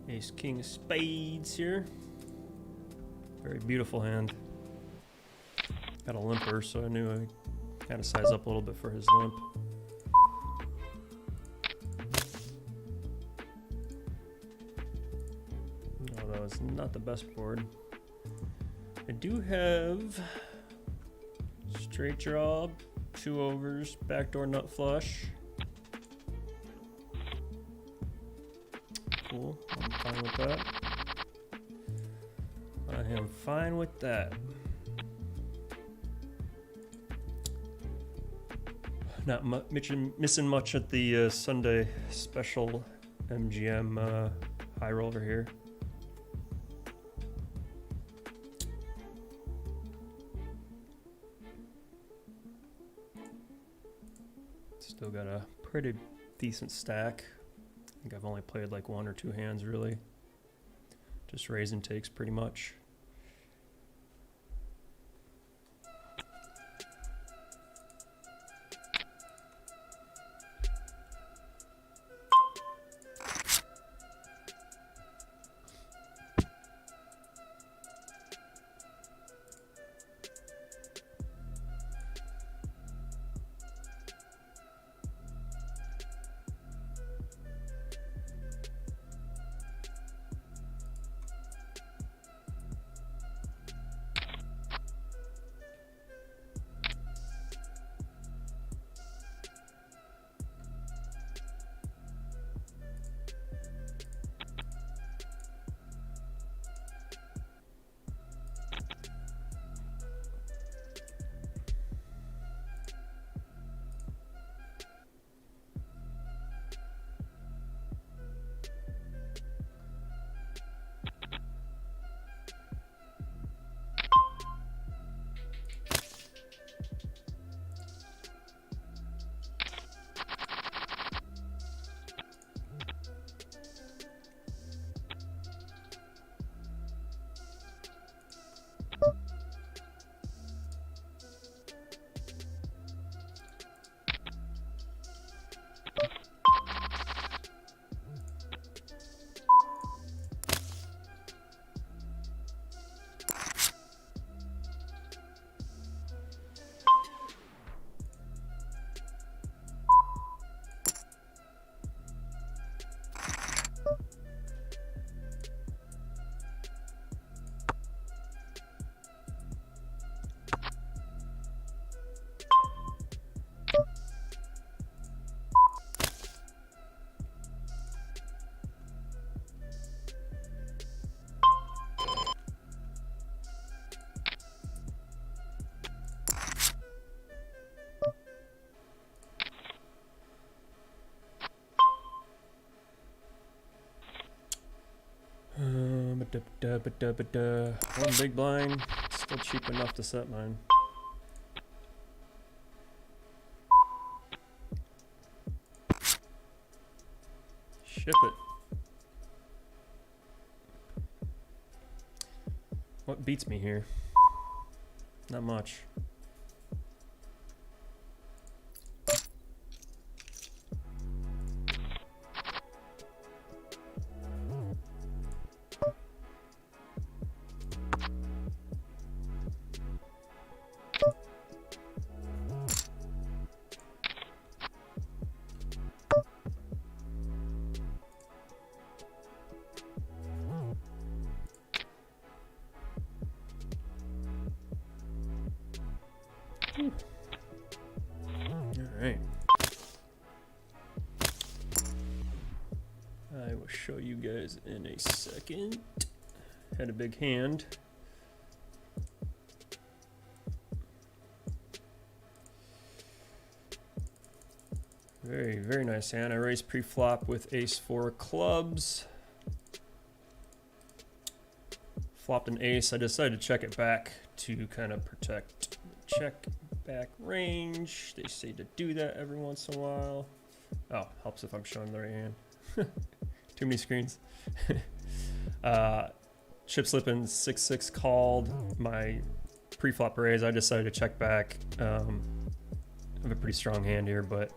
Ace King of Spades here. Very beautiful hand. Got a limper, so I knew I had to size up a little bit for his limp. No, that was not the best board. I do have straight draw, 2 overs, backdoor nut flush. Cool, I'm fine with that. I am fine with that. Not missing much at the Sunday special MGM high roller here. Still got a pretty decent stack. I think I've only played like 1 or 2 hands really. Just raise and takes pretty much. One big blind, still cheap enough to set mine. Ship it. What beats me here? Not much. Alright. I will show you guys in a second. Had a big hand. Very, very nice hand. I raised pre-flop with ace-4 clubs. Flopped an ace. I decided to check it back to kind of protect check back range. They say to do that every once in a while. Oh, helps if I'm showing the right hand. Too many screens. Chip slipping 6-6 called my pre-flop raise. I decided to check back. I have a pretty strong hand here, but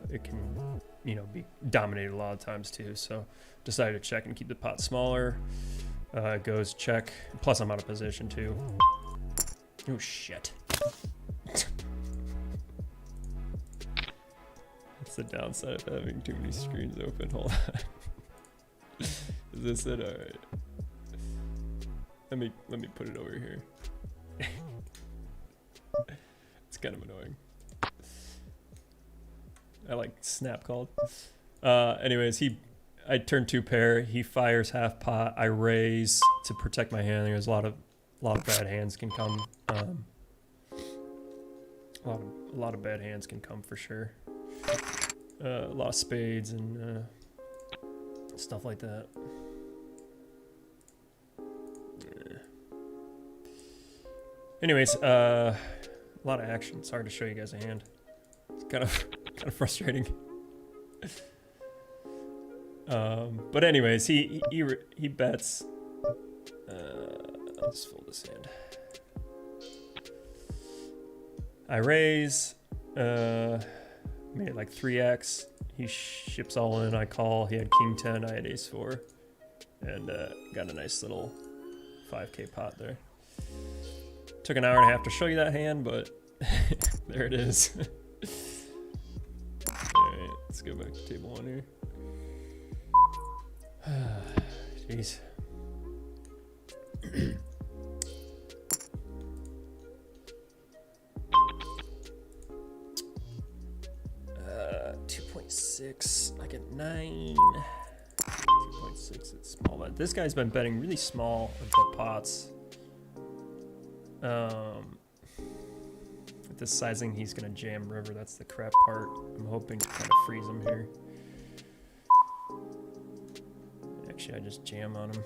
it can, you know, be dominated a lot of times too. So decided to check and keep the pot smaller. It goes check. Plus I'm out of position too. Oh shit. That's the downside of having too many screens open. Hold on. Is this it? All right. Let me put it over here. It's kind of annoying. I like snap called. Anyways, I turn 2 pair. He fires half pot. I raise to protect my hand. There's a lot of bad hands can come. A lot of bad hands can come for sure. A lot of spades and stuff like that. Anyways, a lot of action. It's hard to show you guys a hand. It's kind of frustrating. But anyways, he bets. I'll just fold this hand. I raise. Made it like 3x. He ships all in. I call. He had king 10. I had ace 4, and got a nice little 5k pot there. Took an hour and a half to show you that hand, but there it is. Alright, let's go back to table 1 here. Jeez. 2.6. I get 9. 2.6. It's small, but this guy's been betting really small with the pots. With this sizing, he's gonna jam river. That's the crap part. I'm hoping to kind of freeze him here. Actually, I just jam on him.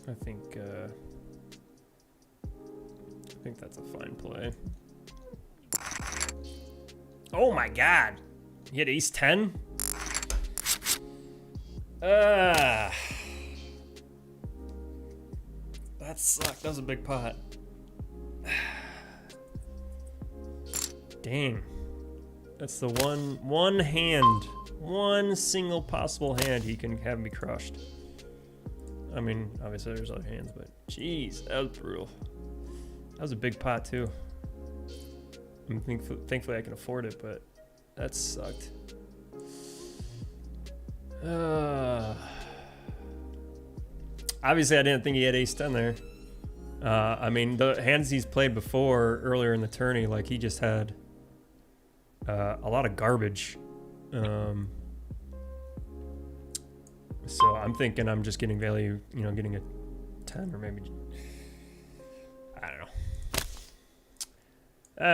I think that's a fine play. Oh my god! He had ace 10? That sucked. That was a big pot. Dang. That's the one hand. One single possible hand he can have me crushed. I mean, obviously there's other hands, but jeez, that was brutal. That was a big pot too. Thankfully I can afford it, but that sucked. Obviously I didn't think he had ace 10 there. I mean, the hands he's played before earlier in the tourney, like he just had a lot of garbage. So I'm thinking I'm just getting value, you know, getting a 10 or maybe, I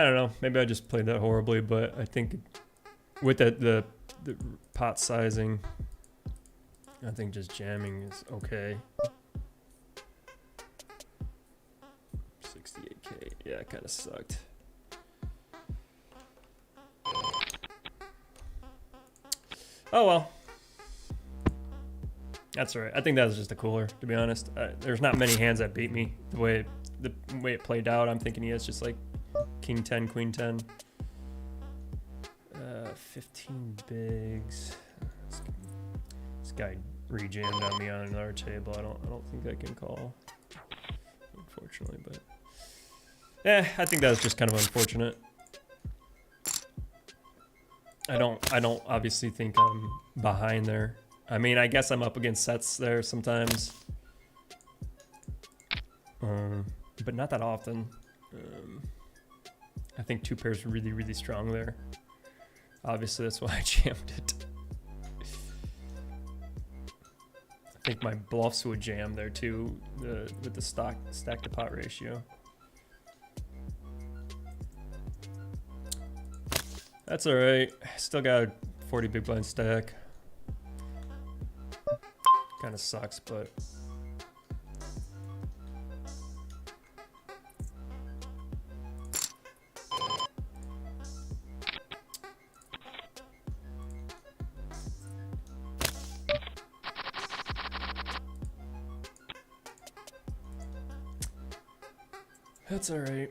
don't know. Maybe I just played that horribly, but I think with the pot sizing, I think just jamming is okay. 68k. Yeah, it kind of sucked. Oh well. That's all right. I think that was just a cooler, to be honest. There's not many hands that beat me the way it played out. I'm thinking he has just like king 10, queen 10. 15 bigs. This guy re-jammed on me on another table. I don't think I can call, unfortunately, but yeah, I think that was just kind of unfortunate. I don't obviously think I'm behind there. I mean, I guess I'm up against sets there sometimes, but not that often. I think 2 pairs really, really strong there. Obviously, that's why I jammed it. think my bluffs would jam there too, with the stack to pot ratio. That's all right. Still got a 40 big blind stack. Kind of sucks, but that's all right.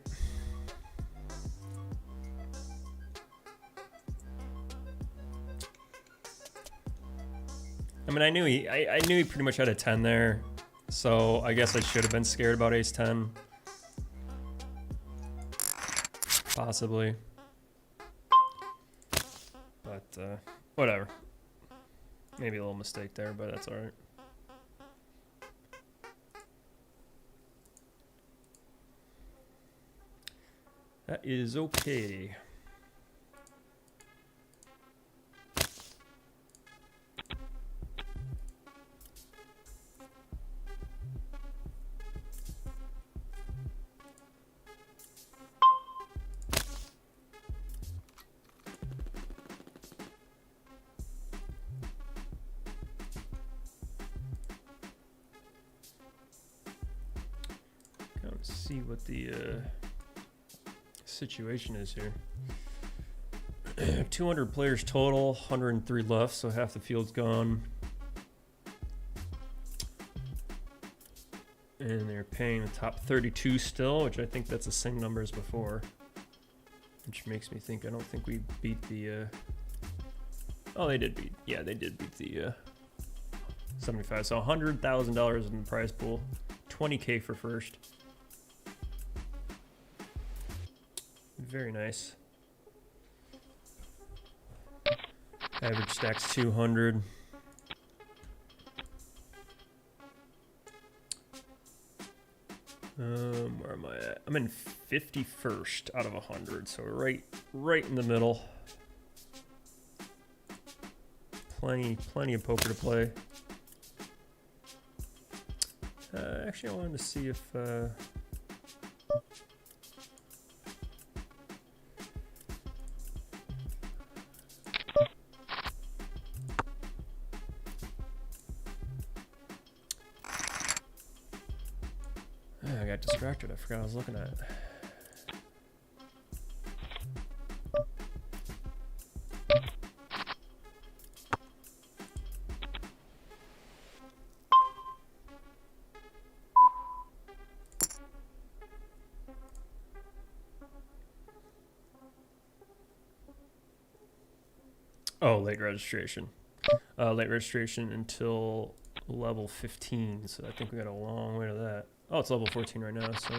I mean, I knew he pretty much had a 10 there, so I guess I should have been scared about ace 10. Possibly. But, whatever. Maybe a little mistake there, but that's alright. That is okay. Let's see what the situation is here. 200 players total, 103 left, so half the field's gone. And they're paying the top 32 still, which I think that's the same number as before. Which makes me think I don't think we beat the... Oh, they did beat... Yeah, they did beat the 75. So $100,000 in the prize pool. 20K for first. Very nice. Average stack's 200. Where am I at? I'm in 51st out of 100, so right in the middle. Plenty of poker to play. Actually, I wanted to see if I got distracted. I forgot I was looking at it. Oh, late registration. Late registration until level 15, so I think we got a long way to that. Oh, it's level 14 right now, so.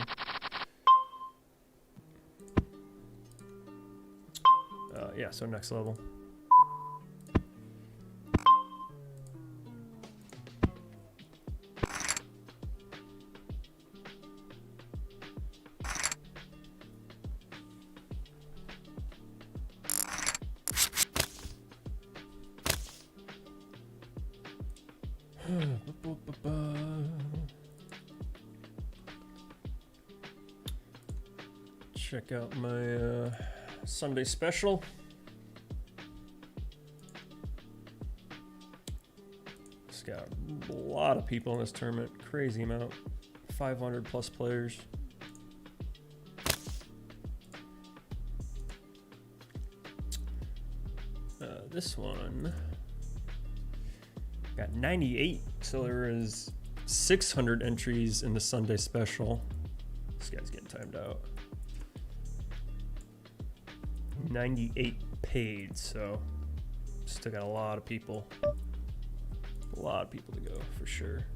Yeah, so next level. Check out my Sunday special. It's got a lot of people in this tournament. Crazy amount. 500 plus players. This one got 98, so there is 600 entries in the Sunday special. This guy's getting timed out. 98 paid, so still got a lot of people. A lot of people to go for sure.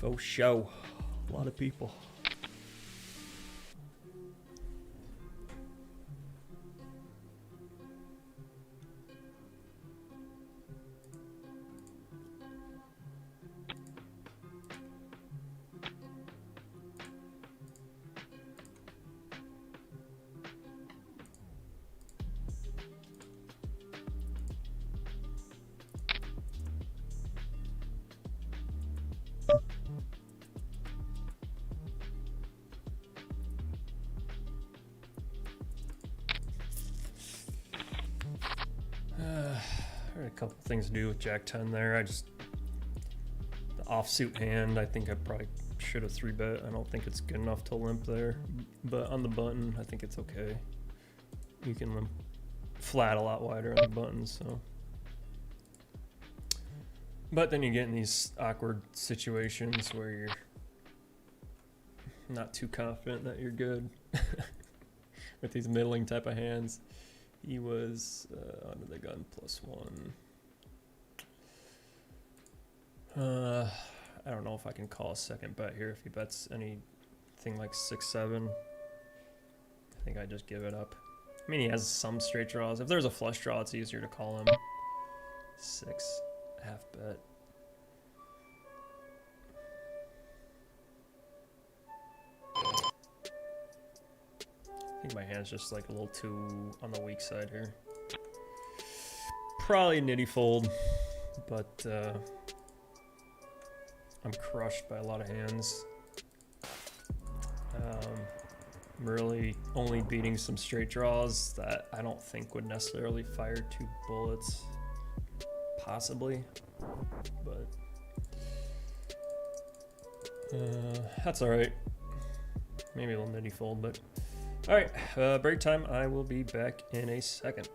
Faux show. A lot of people. things to do with Jack 10 there. The offsuit hand, I think I probably should have 3-bet. I don't think it's good enough to limp there. But on the button, I think it's okay. You can limp flat a lot wider on the button, so. But then you get in these awkward situations where you're not too confident that you're good with these middling type of hands. He was under the gun +1. I don't know if I can call a second bet here if he bets anything like 6-7. I think I just give it up. I mean, he has some straight draws. If there's a flush draw, it's easier to call him. 6, half bet. I think my hand's just like a little too on the weak side here. Probably nitty fold, but I'm crushed by a lot of hands. I'm really only beating some straight draws that I don't think would necessarily fire 2 bullets. Possibly, but that's all right. Maybe a little nitty fold, but all right. Break time. I will be back in a second.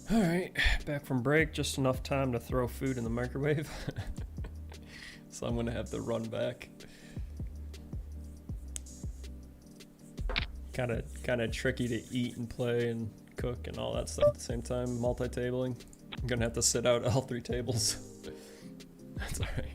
All right, back from break, just enough time to throw food in the microwave. So I'm gonna have to run back. Kind of tricky to eat and play and cook and all that stuff at the same time, multi-tabling. I'm gonna have to sit out all 3 tables. That's all right.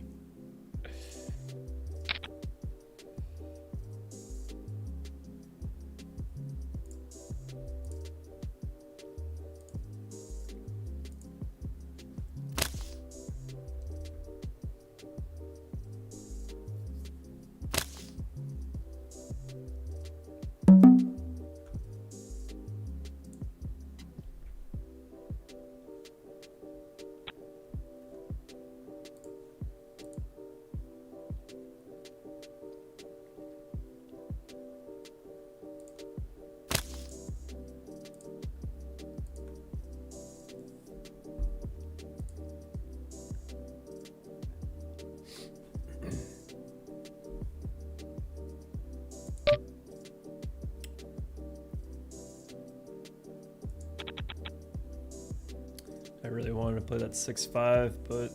I really wanted to play that 6-5, but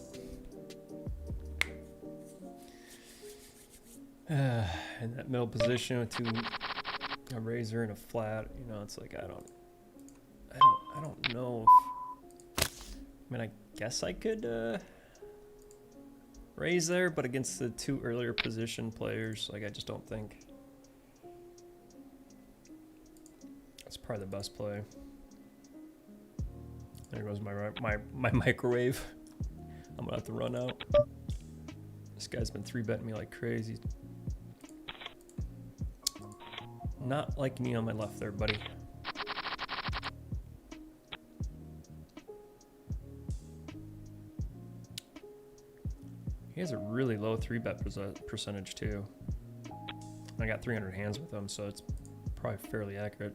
in that middle position with a razor and a flat, you know, it's like I don't know if, I mean, I guess I could raise there, but against the 2 earlier position players, like I just don't think that's probably the best play. There goes my microwave. I'm gonna have to run out. This guy's been 3-betting me like crazy. Not like me on my left there, buddy. He has a really low 3-bet percentage too. I got 300 hands with him, so it's probably fairly accurate.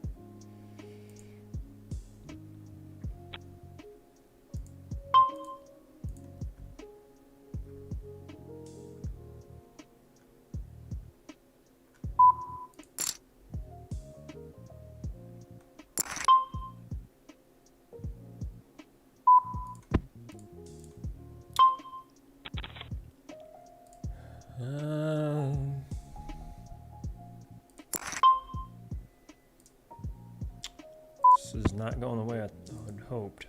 This is not going the way I had hoped.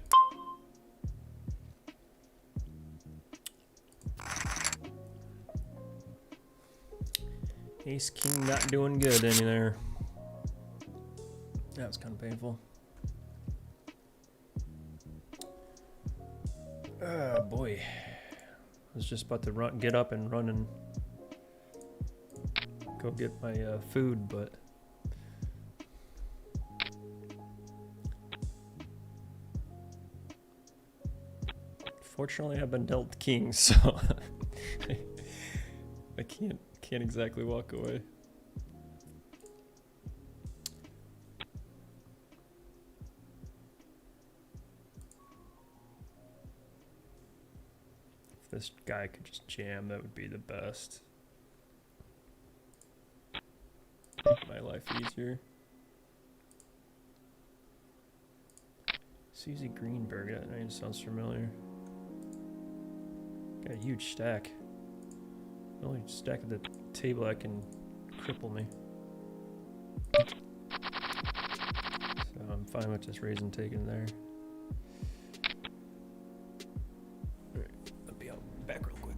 Ace King not doing good any there. That was kind of painful. Oh boy. I was just about to get up and run and go get my food, but fortunately I've been dealt kings, so I can't exactly walk away. If this guy could just jam, that would be the best. Make my life easier. Susie Greenberg, that name sounds familiar. Got a huge stack. The only stack at the table that can cripple me. So I'm fine with just raising taking there. Alright, I'll be out back real quick.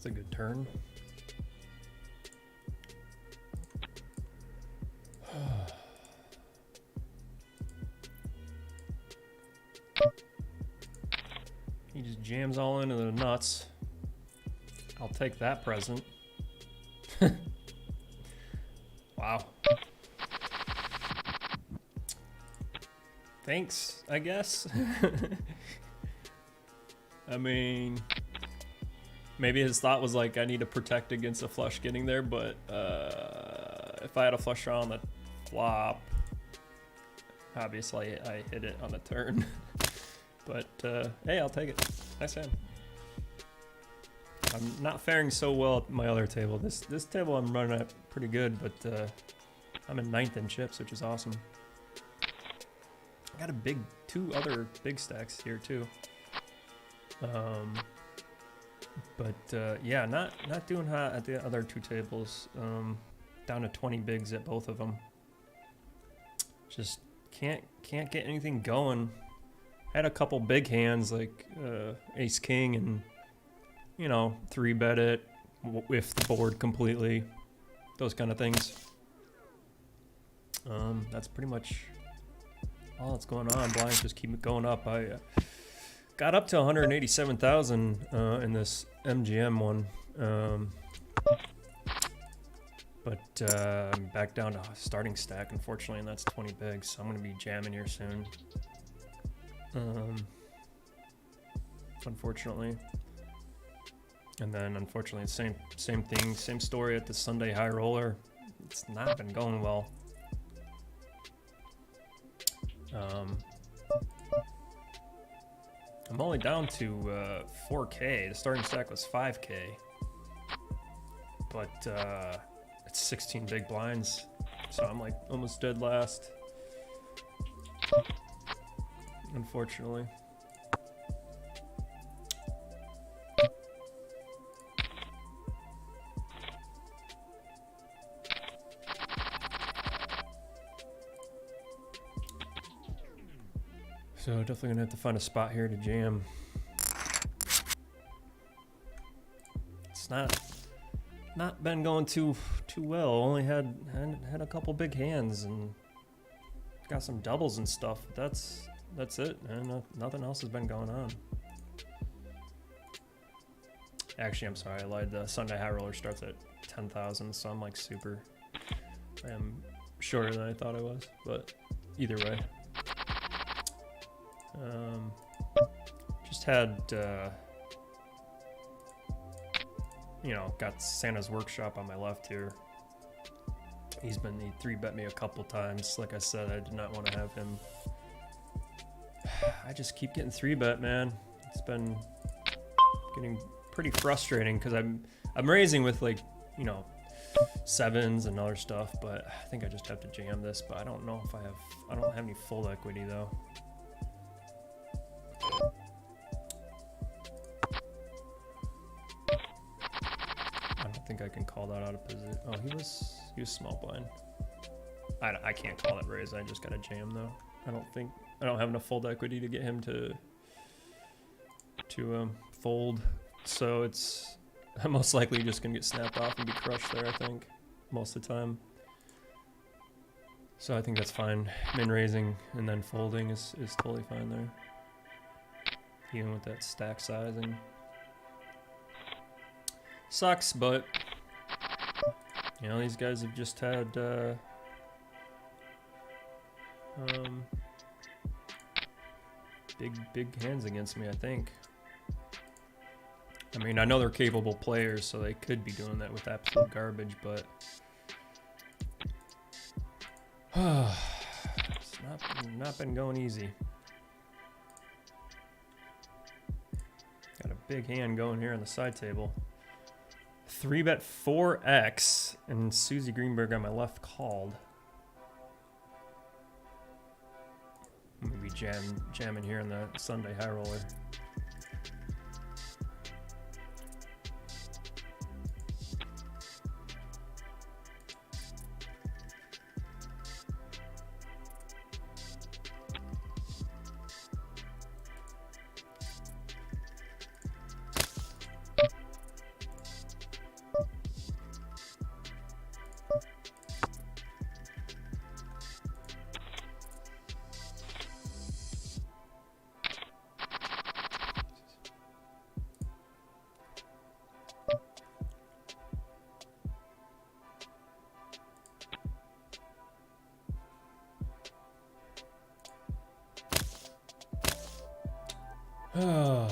That's a good turn. He just jams all into the nuts. I'll take that present. Wow. Thanks, I guess. I mean, maybe his thought was like, I need to protect against a flush getting there, but if I had a flush draw on the flop, obviously I hit it on the turn. But hey, I'll take it. Nice hand. I'm not faring so well at my other table. This table I'm running at pretty good, but I'm in 9th in chips, which is awesome. I got two other big stacks here too. But yeah, not doing hot at the other 2 tables. Down to 20 bigs at both of them. Just can't get anything going. Had a couple big hands like ace king and, you know, 3-bet it with the board completely, those kind of things. That's pretty much all that's going on. Blinds just keep going up. I got up to 187,000 in this MGM one, but I'm back down to starting stack, unfortunately, and that's 20 bigs, so I'm going to be jamming here soon. Unfortunately. And then, unfortunately, same thing, same story at the Sunday high roller. It's not been going well. I'm only down to 4K. The starting stack was 5K. But it's 16 big blinds. So I'm like almost dead last. Unfortunately. So definitely gonna have to find a spot here to jam. It's not been going too well. Only had a couple big hands and got some doubles and stuff. That's it, man. Nothing else has been going on. Actually, I'm sorry, I lied. The Sunday high roller starts at 10,000, so I'm like I am shorter than I thought I was, but either way. Just had, you know, got Santa's Workshop on my left here. He 3-bet me a couple times. Like I said, I did not want to have him. I just keep getting 3-bet, man. It's been getting pretty frustrating because I'm raising with, like, you know, 7s and other stuff, but I think I just have to jam this. But I don't know if I don't have any full equity though. I don't think I can call that out of position. Oh, he was small blind. I can't call that raise. I just got to jam though. I don't have enough fold equity to get him to fold. So I'm most likely just gonna get snapped off and be crushed there, I think, most of the time. So I think that's fine. Min raising and then folding is totally fine there. Even with that stack sizing. Sucks, but you know, these guys have just had big hands against me, I think. I mean, I know they're capable players, so they could be doing that with absolute garbage, but it's not been going easy. Got a big hand going here on the side table. 3-bet 4x, and Susie Greenberg on my left called. Maybe jamming here in the Sunday high roller. Go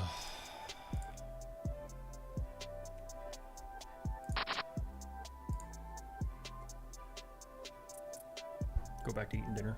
back to eating dinner.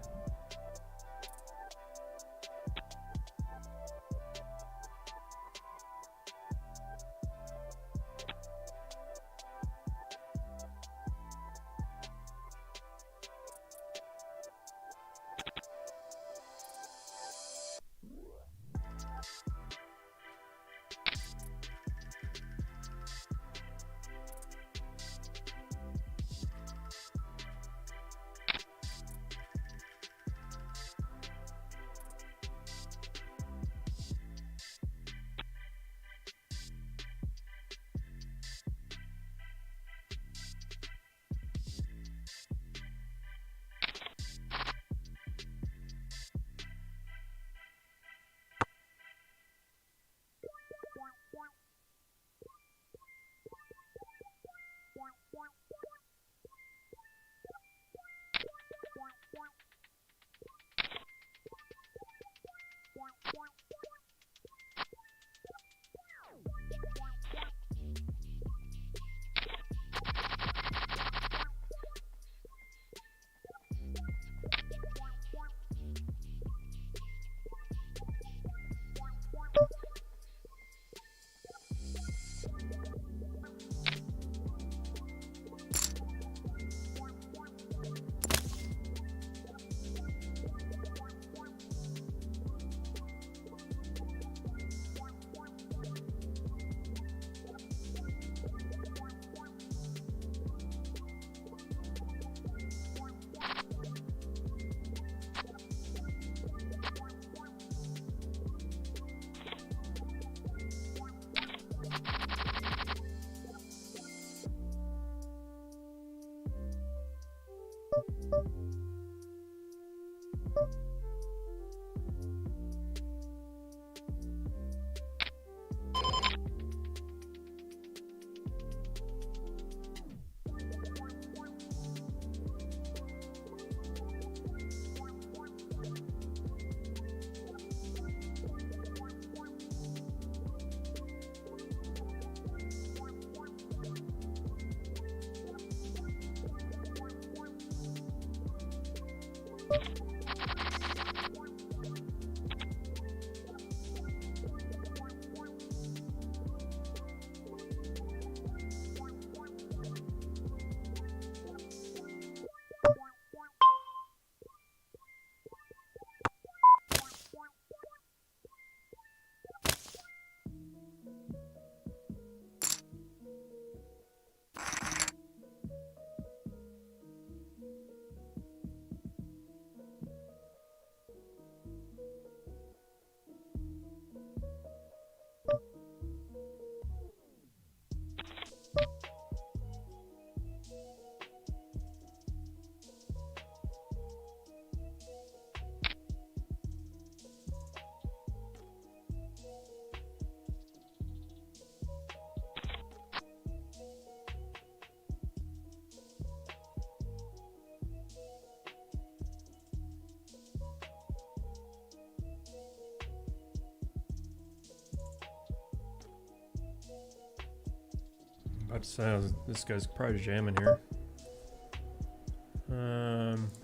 About to say, this guy's probably jamming here.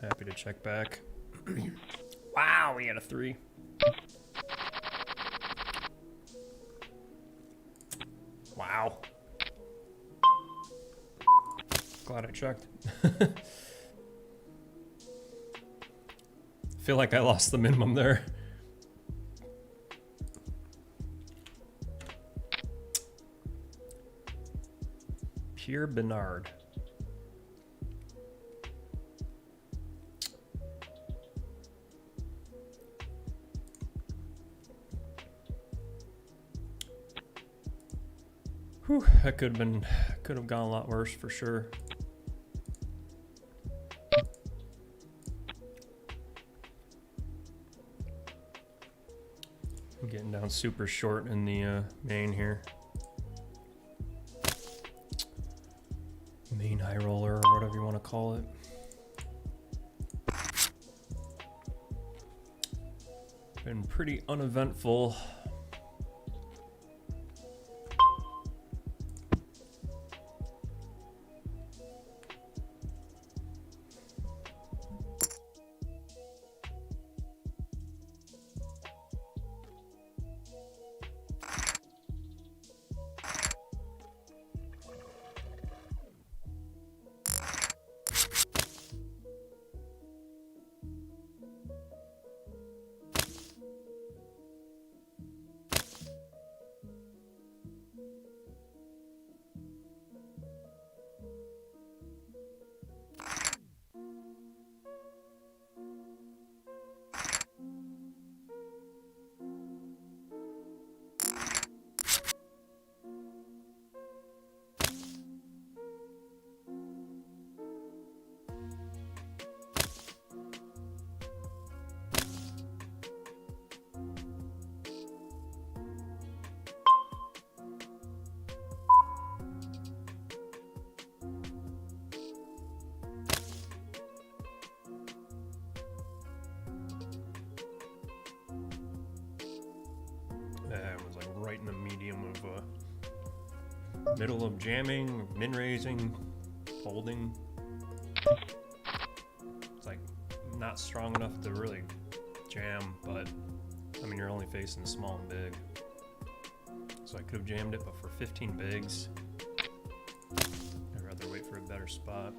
Happy to check back. Wow, we had a 3. Wow. Glad I checked. Feel like I lost the minimum there. Pierre Bernard. Whew, that could have gone a lot worse for sure. I'm getting down super short in the main here. Main high roller or whatever you want to call it. Been pretty uneventful Middle of jamming, min raising, folding. It's like not strong enough to really jam, but I mean, you're only facing small and big. So I could have jammed it, but for 15 bigs, I'd rather wait for a better spot.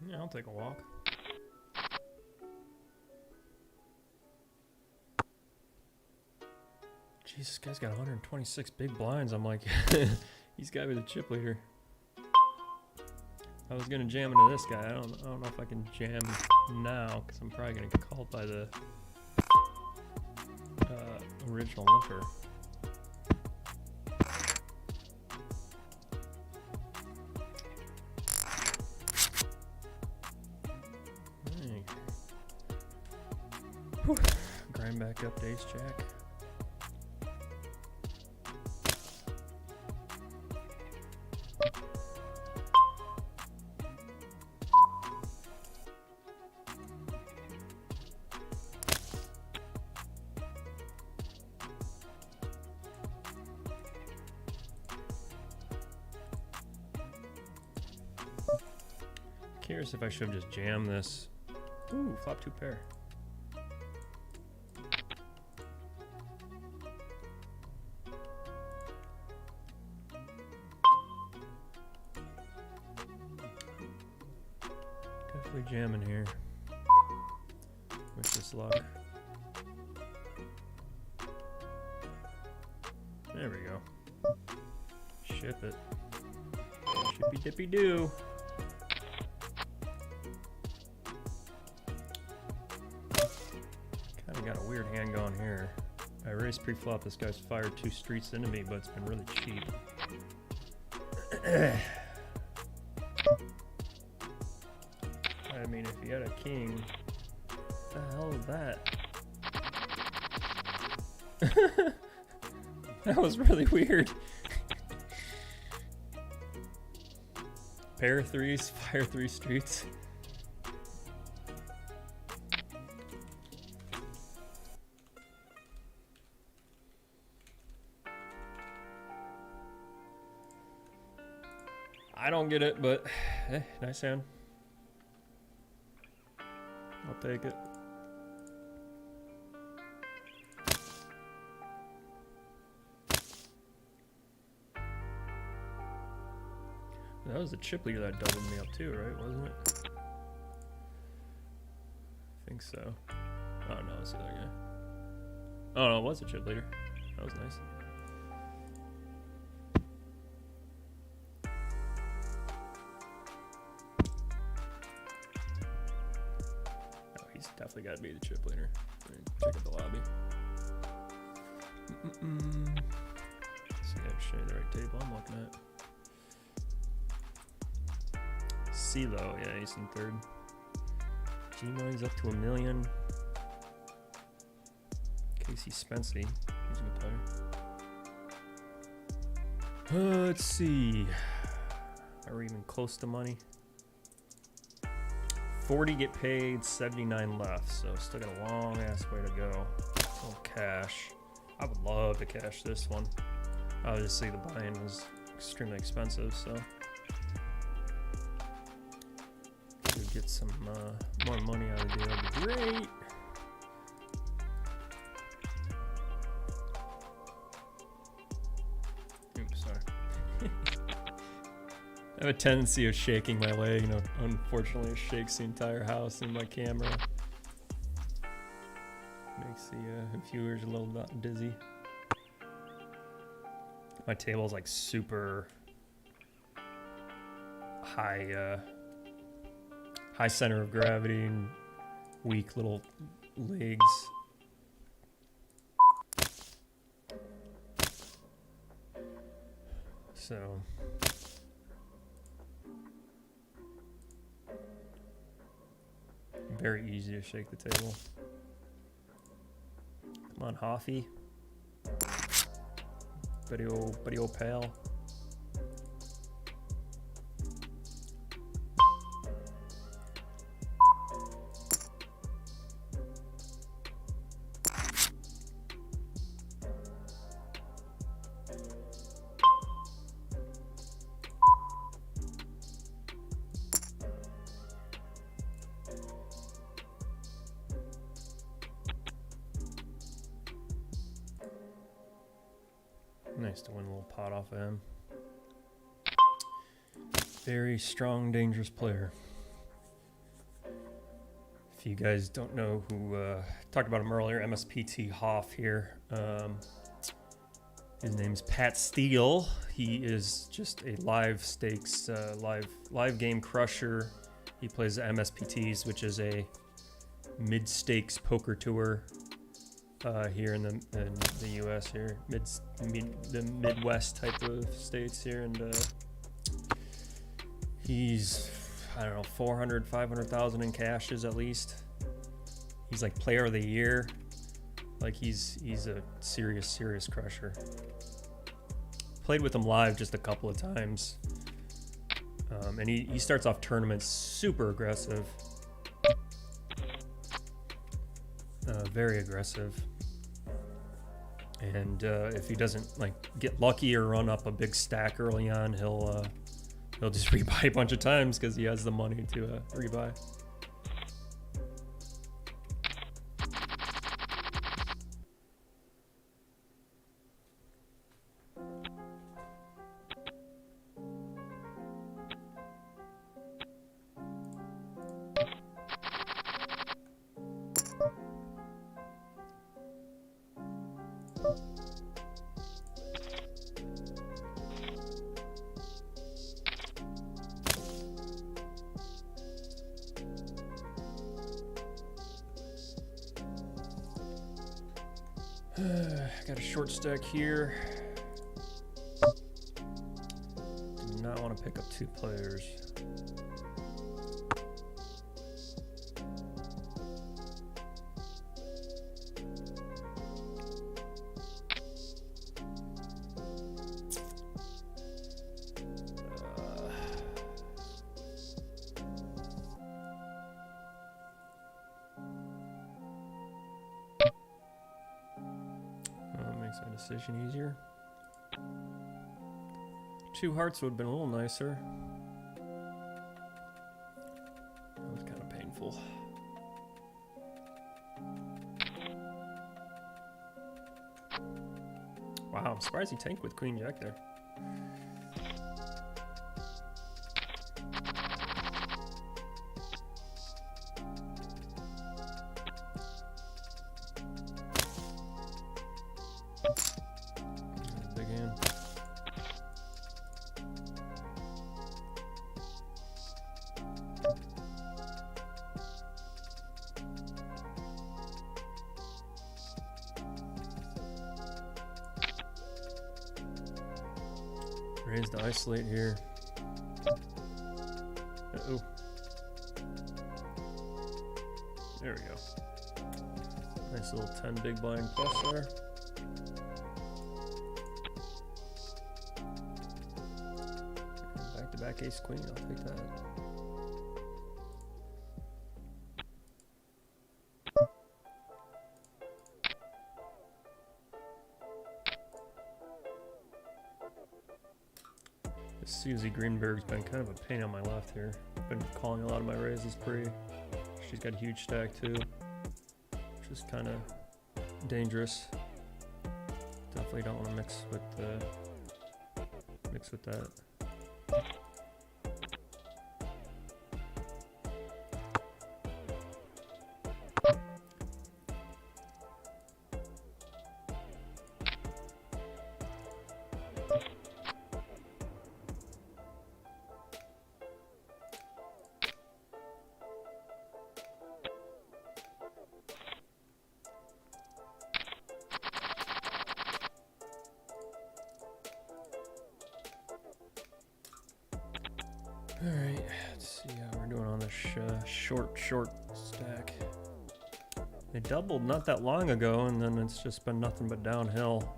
Yeah, I'll take a walk. Jeez, this guy's got 126 big blinds. I'm like, he's got to be the chip leader. I was gonna jam into this guy. I don't know if I can jam now because I'm probably gonna get called by the original limper. Grind back up to ace jack. Curious if I should have just jammed this. Ooh, flop two pair. Definitely jamming here. Wish us luck. There we go. Ship it. Shippy dippy doo. Kinda got a weird hand going here. I raised pre-flop, this guy's fired 2 streets into me, but it's been really cheap. I mean, if you had a king, what the hell is that? That was really weird. Pair of 3s, fire 3 streets. I don't get it, but hey, nice hand. I'll take it. That was the chip leader that doubled me up too, right? Wasn't it? I think so. Oh no, it's the other guy. Oh no, it was a chip leader. That was nice. Oh, he's definitely got to be the chip leader. Check out the lobby. See, I show you the right table I'm looking at. CeeLo, yeah, he's in 3rd. G-Money's up to $1 million. Casey Spency, he's a good player. Let's see. Are we even close to money? 40 get paid, 79 left, so still got a long ass way to go. Oh, cash. I would love to cash this one. Obviously, the buy-in was extremely expensive, so. Get some more money out of the deal would be great. Oops, sorry. I have a tendency of shaking my leg, unfortunately it shakes the entire house in my camera. Makes the viewers a little dizzy. My table is like super high high center of gravity and weak little legs. So very easy to shake the table. Come on, Hoffy. Buddy old pal. Nice to win a little pot off of him. Very strong, dangerous player. If you guys don't know who, talked about him earlier, MSPT Hoff here. His name's Pat Steele. He is just a live stakes, live game crusher. He plays the MSPTs, which is a mid-stakes poker tour. Here in the U.S. here, the Midwest type of states here, and he's, I don't know, 400, 500,000 in cashes at least. He's like player of the year. Like he's a serious crusher. Played with him live just a couple of times, and he starts off tournaments super aggressive. Very aggressive, and if he doesn't get lucky or run up a big stack early on, he'll just rebuy a bunch of times because he has the money to rebuy. Got a short stack here. Do not want to pick up 2 players. Makes that decision easier. 2 hearts would have been a little nicer. That was kind of painful. Wow, I'm surprised he tanked with Queen Jack there. Big hand. Raise to isolate here. Uh-oh. There we go. Nice little 10 big blind plus there. Back ace queen, I'll take that. This Susie Greenberg's been kind of a pain on my left here. Been calling a lot of my raises pre. She's got a huge stack too, which is kind of dangerous. Definitely don't want to mix with that. Alright, let's see how we're doing on this short stack. They doubled not that long ago, and then it's just been nothing but downhill.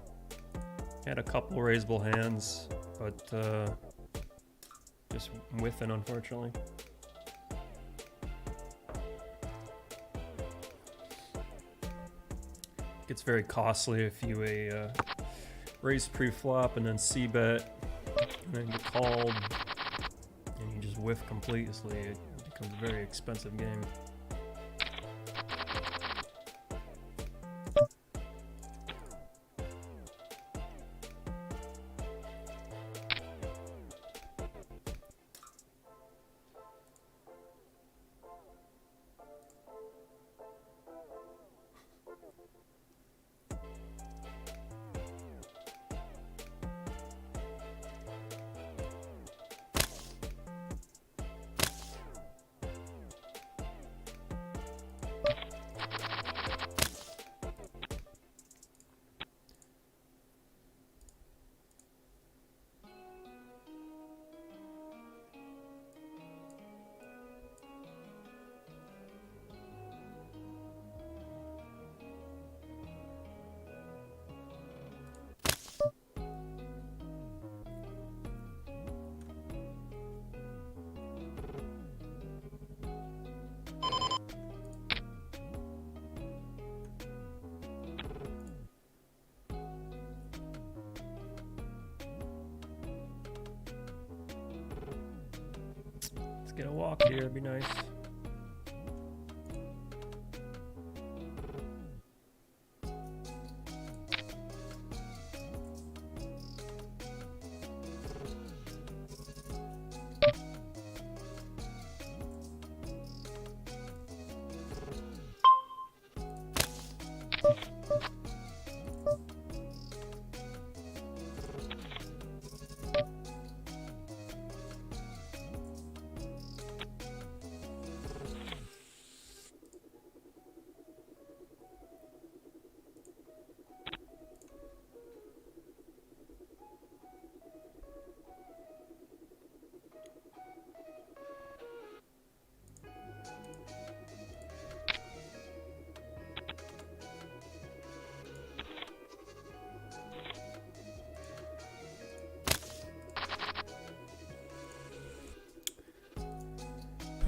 Had a couple raisable hands, but just whiffing, unfortunately. Gets very costly if you raise pre-flop and then c-bet, and then get called. And you just whiff completely, it becomes a very expensive game. Let's get a walk here, it'd be nice.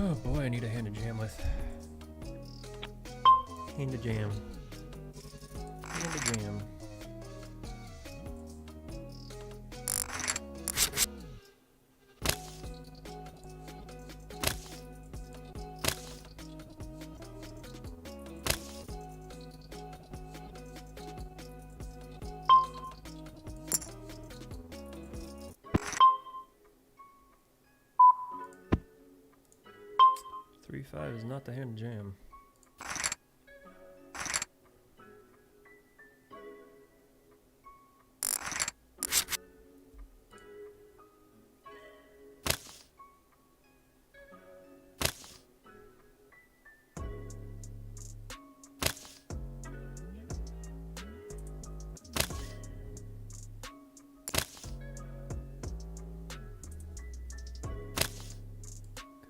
Oh boy, I need a hand to jam with. Hand to jam. Hand to jam. Five is not the hand to jam.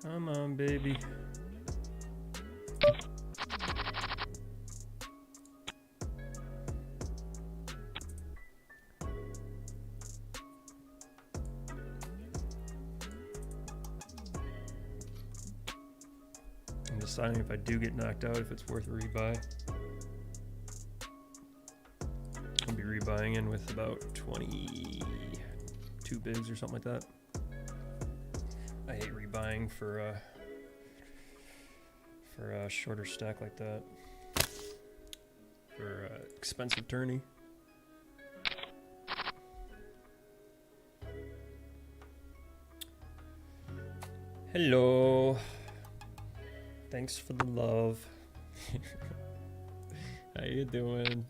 Come on, baby. I'm deciding if I do get knocked out, if it's worth a rebuy. I'll be rebuying in with about 22 bigs or something like that. I hate rebuying for a shorter stack like that. For expensive tourney. Hello. Thanks for the love. How you doing?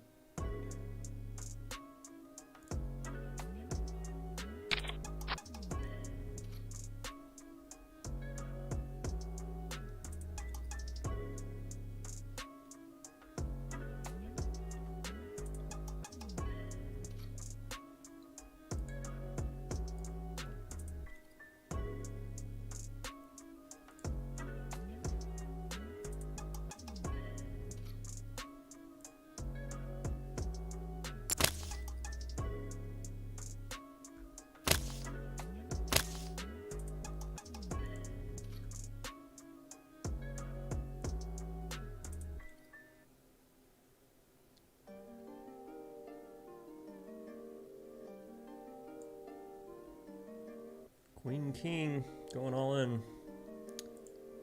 Queen King going all in.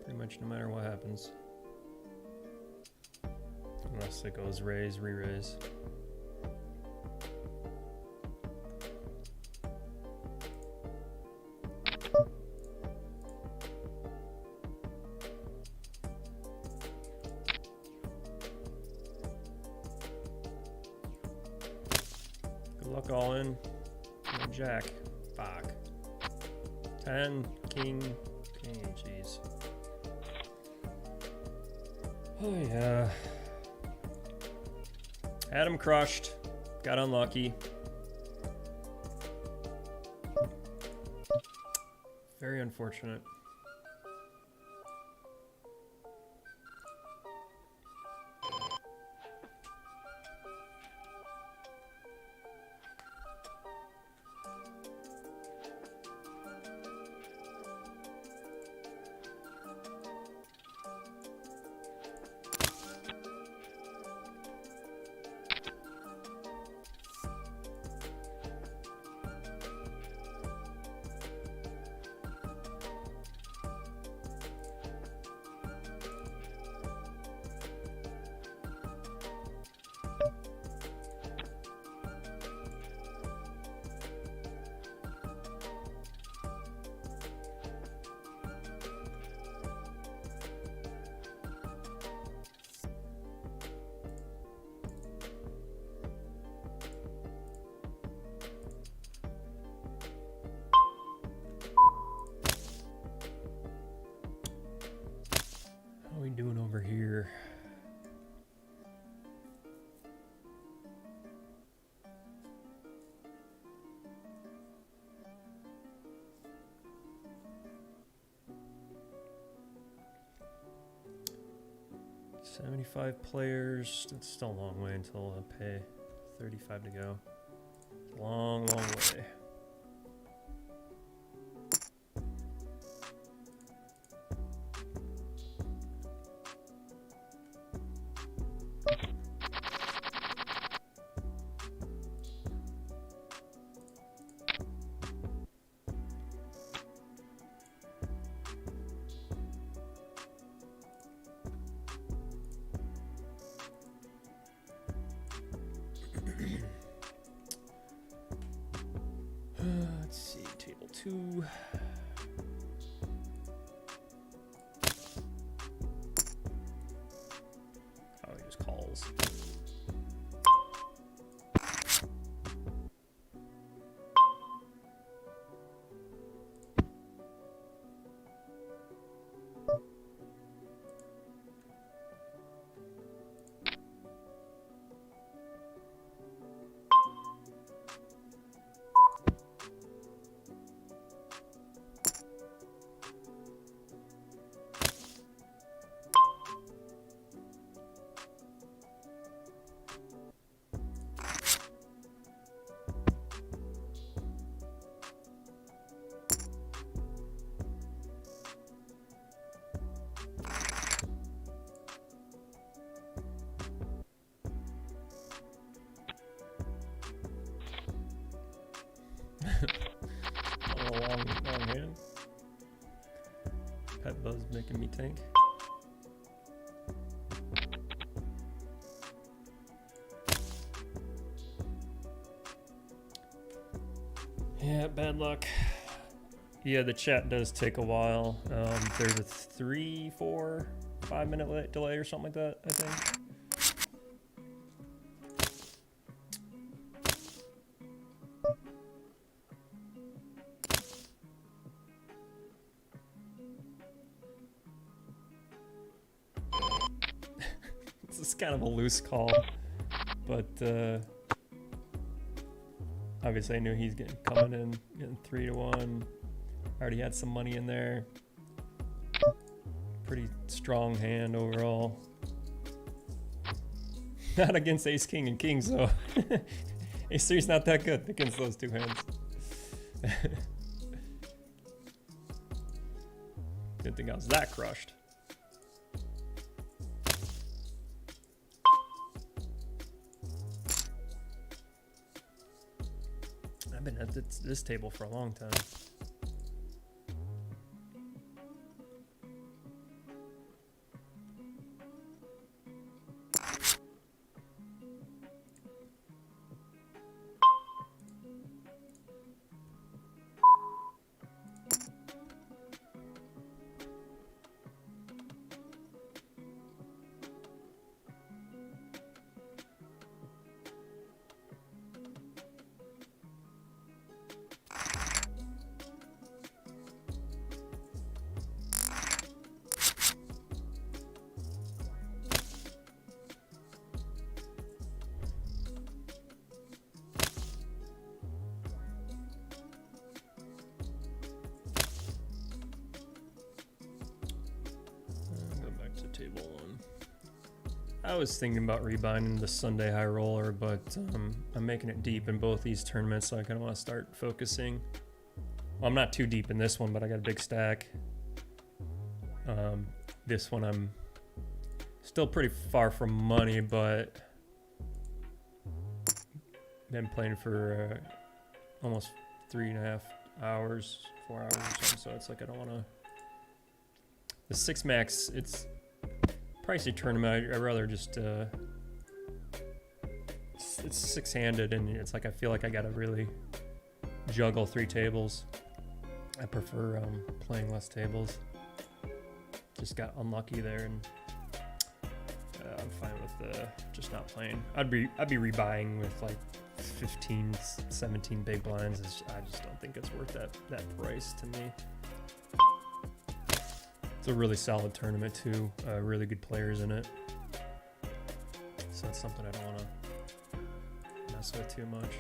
Pretty much no matter what happens. Unless it goes raise, re-raise. Good luck all in. No jack. Fuck. 10, king, jeez. Oh yeah. Had him crushed. Got unlucky. Very unfortunate. How are we doing over here? $75 players. It's still a long way until I pay. 35 to go. Long, long way. Let's see, table 2. Oh, he just calls. Long hand. Pet buzz making me tank. Yeah, bad luck. Yeah, the chat does take a while. There's a 3, 4, 5 minute delay or something like that, I think. This is kind of a loose call, but obviously I knew he's coming in, getting 3-1. Already had some money in there. Pretty strong hand overall. Not against ace, king, and kings though. Ace 3's not that good against those two hands. Didn't think I was that crushed. I've been at this table for a long time. Table 1. I was thinking about rebinding the Sunday high roller, but I'm making it deep in both these tournaments, so I kind of want to start focusing. Well, I'm not too deep in this one, but I got a big stack. This one I'm still pretty far from money, but been playing for almost 3.5 hours, 4 hours or something, so it's like I don't want to. The 6 max, it's pricey tournament. I'd rather just it's six-handed, and it's like I feel like I gotta really juggle 3 tables. I prefer playing less tables. Just got unlucky there, and I'm fine with just not playing. I'd be rebuying with like 15, 17 big blinds. I just don't think it's worth that price to me. It's a really solid tournament too. Really good players in it. So that's something I don't want to mess with too much.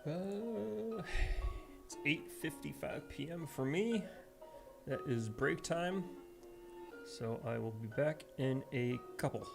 It's 8:55 p.m. for me. That is break time. So I will be back in a couple.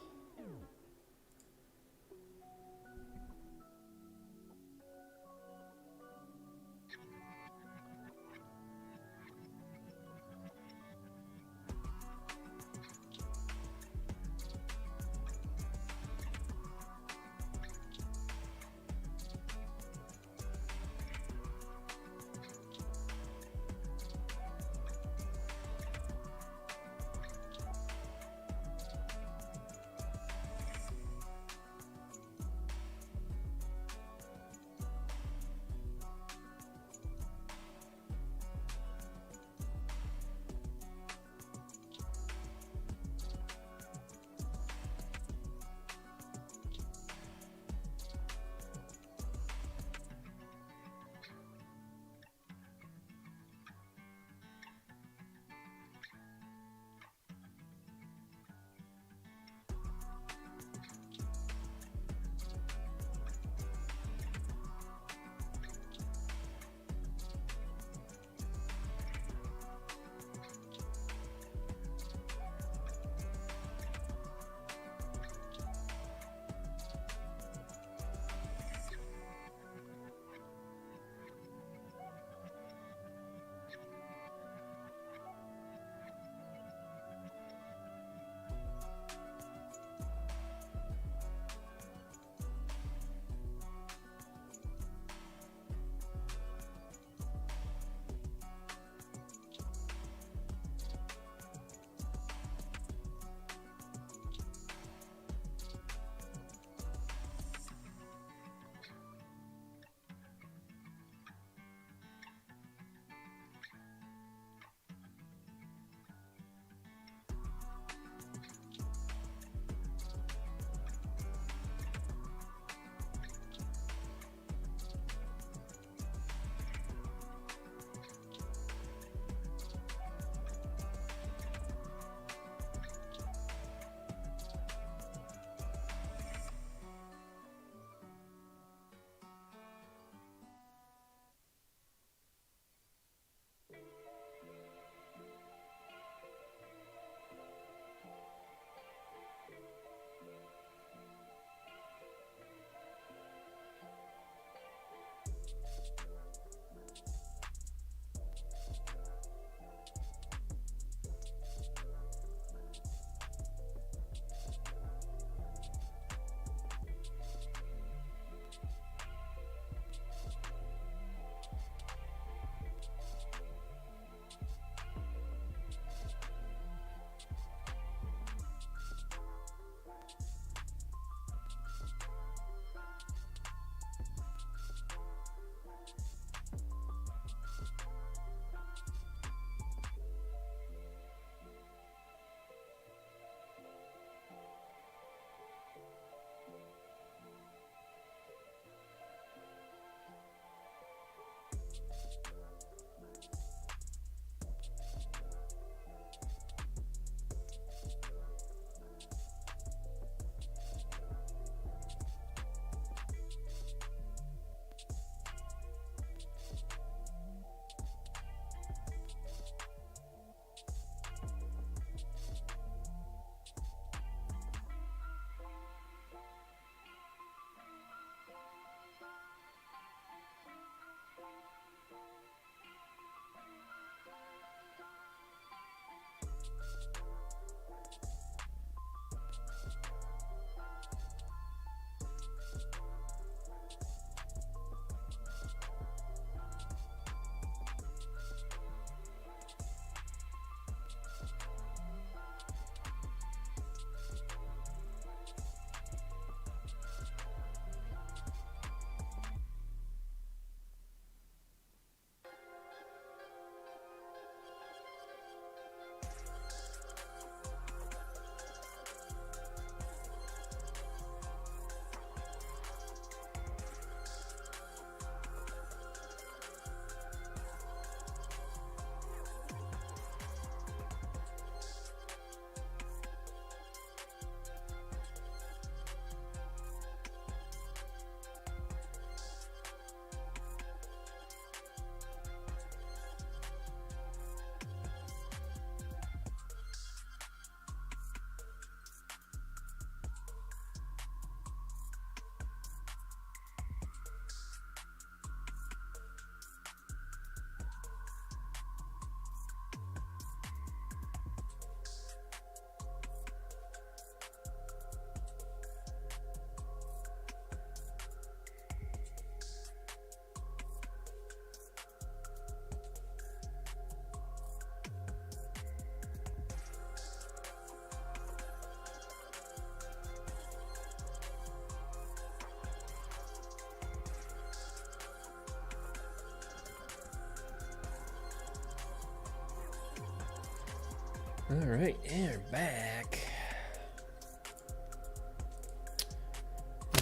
All right, and we're back.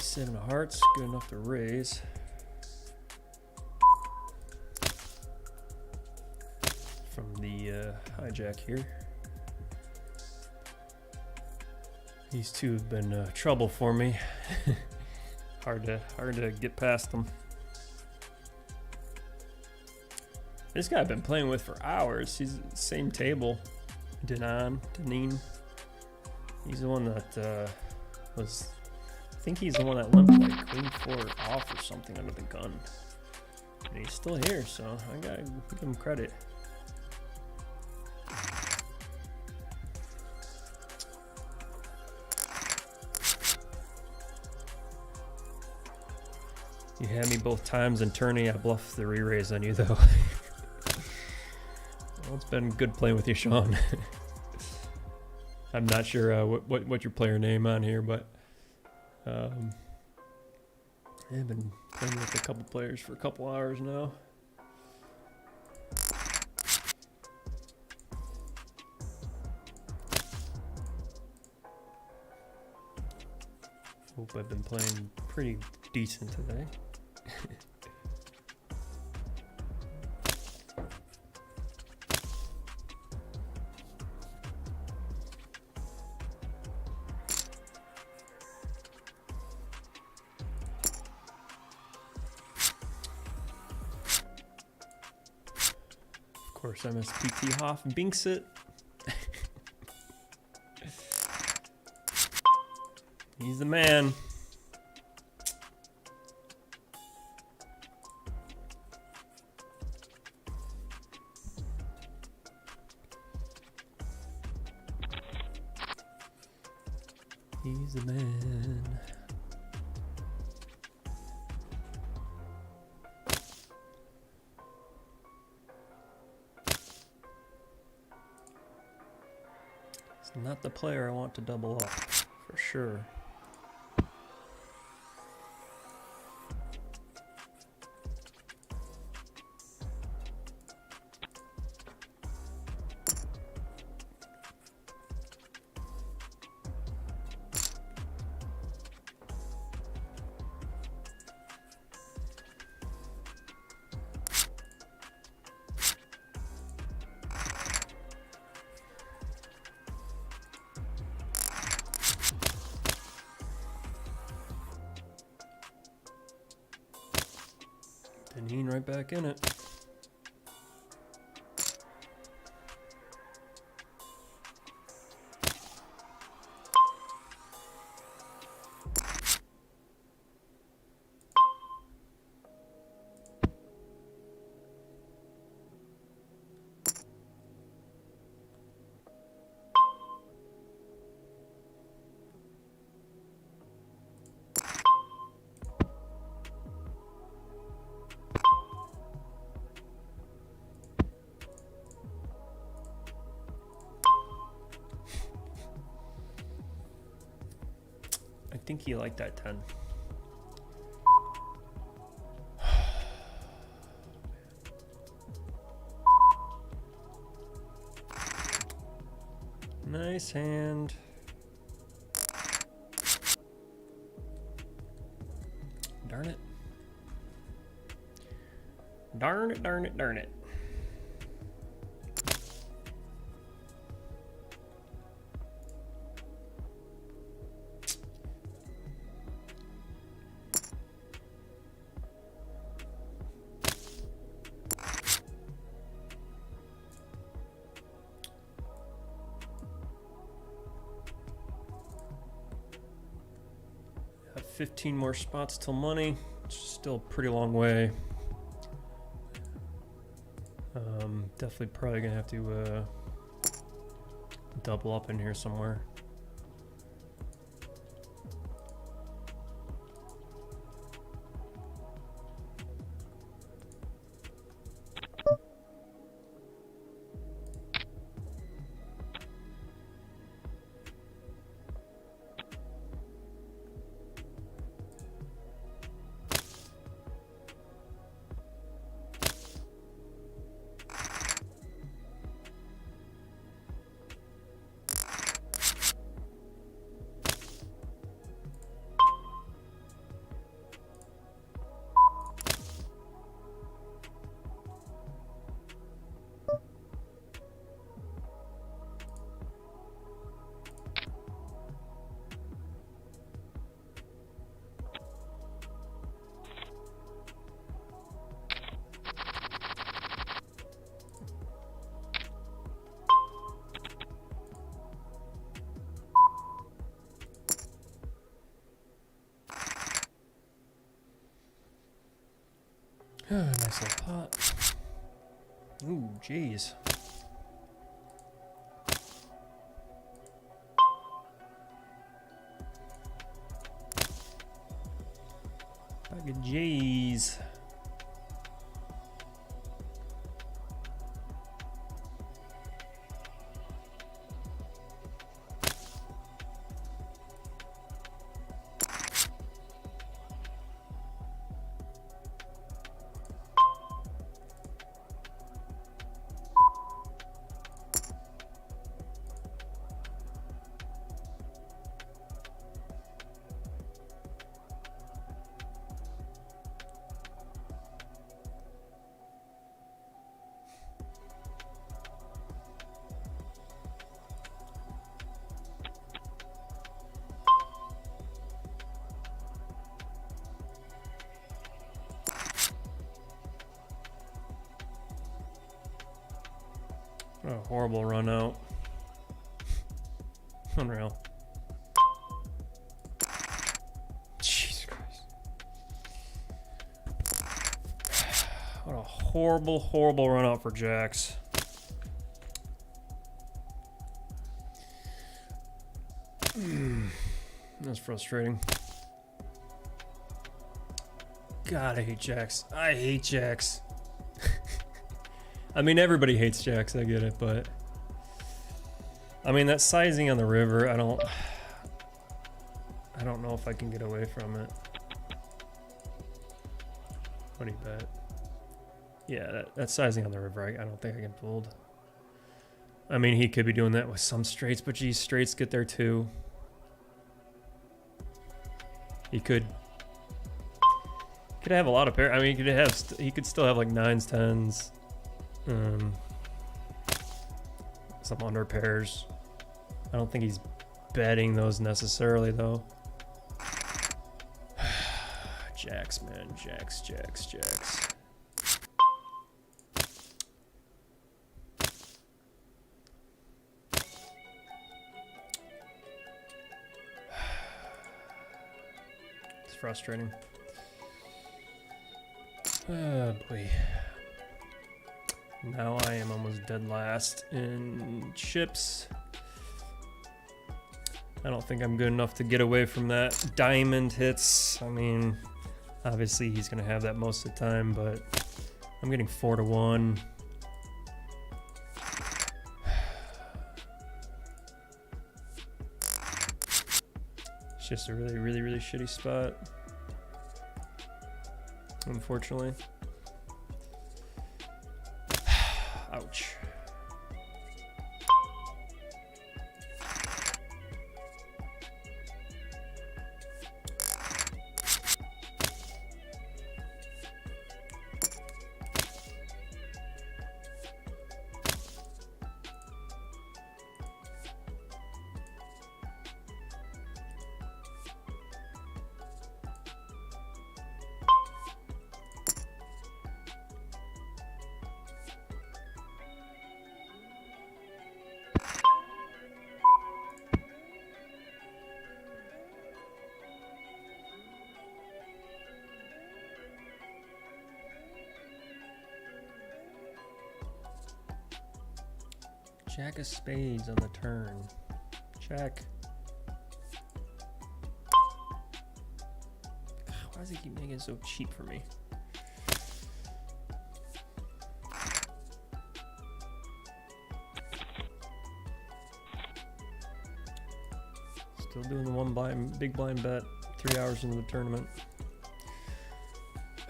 7 of hearts, good enough to raise. From the hijack here. These two have been trouble for me. hard to get past them. This guy I've been playing with for hours. He's the same table. Deneen. He's the one that was. I think he's the one that limped like queen 4 off or something under the gun. And he's still here, so I gotta give him credit. You had me both times in tourney. I bluffed the re-raise on you though. Well, it's been good playing with you, Sean. I'm not sure what your player name on here, but I've been playing with a couple players for a couple hours now. Hope I've been playing pretty decent today. Of course, MSPT Hoff binks it. He's the man. He's the man. It's not the player I want to double up, for sure. Deneen right back in it. I think he liked that 10. Nice hand. Darn it. Darn it, darn it, darn it. Have 15 more spots till money. It's still a pretty long way. Definitely probably gonna have to double up in here somewhere. Nice little pot. Ooh, jeez. Bag of J's. What a horrible run out. Unreal. Jesus Christ. What a horrible, horrible run out for Jacks. That's frustrating. God, I hate Jacks. I hate Jacks. I mean, everybody hates Jacks, I get it, but I mean, that sizing on the river, I don't know if I can get away from it. What do you bet? Yeah, that sizing on the river, I don't think I can fold. I mean, he could be doing that with some straights, but geez, straights get there too. He could have a lot of pair. I mean, he could still have like 9s, 10s. Some under pairs. I don't think he's betting those necessarily though. Jacks, man. Jacks. It's frustrating. Oh boy. Now I am almost dead last in chips. I don't think I'm good enough to get away from that. Diamond hits. I mean, obviously he's going to have that most of the time, but I'm getting 4-1. It's just a really shitty spot, unfortunately. Ouch. Jack of spades on the turn. Check. Why does he keep making it so cheap for me? Still doing the big blind bet 3 hours into the tournament.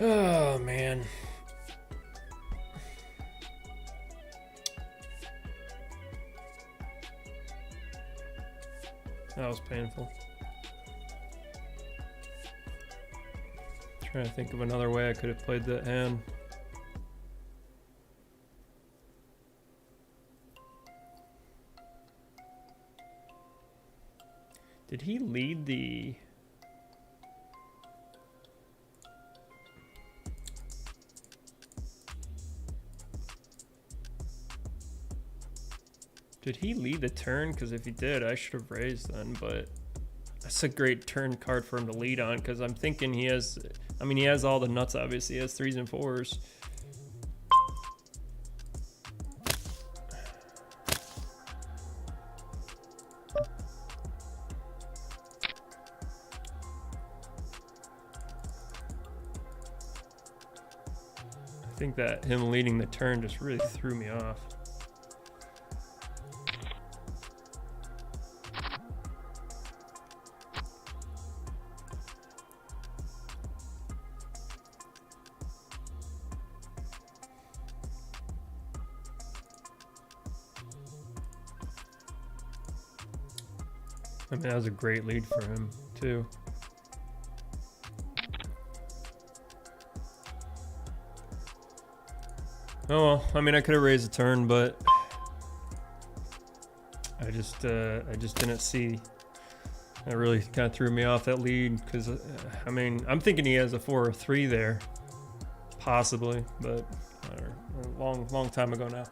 Oh man. That was painful. Trying to think of another way I could have played that hand. Did he lead the... Did he lead the turn? Because if he did, I should have raised then, but that's a great turn card for him to lead on, because I'm thinking he has I mean, he has all the nuts, obviously. He has 3s and 4s. I think that him leading the turn just really threw me off. I mean, that was a great lead for him, too. Oh well, I mean, I could have raised a turn, but I just didn't see. That really kind of threw me off that lead because, I mean, I'm thinking he has a 4 or 3 there, possibly, but I don't know, a long time ago now.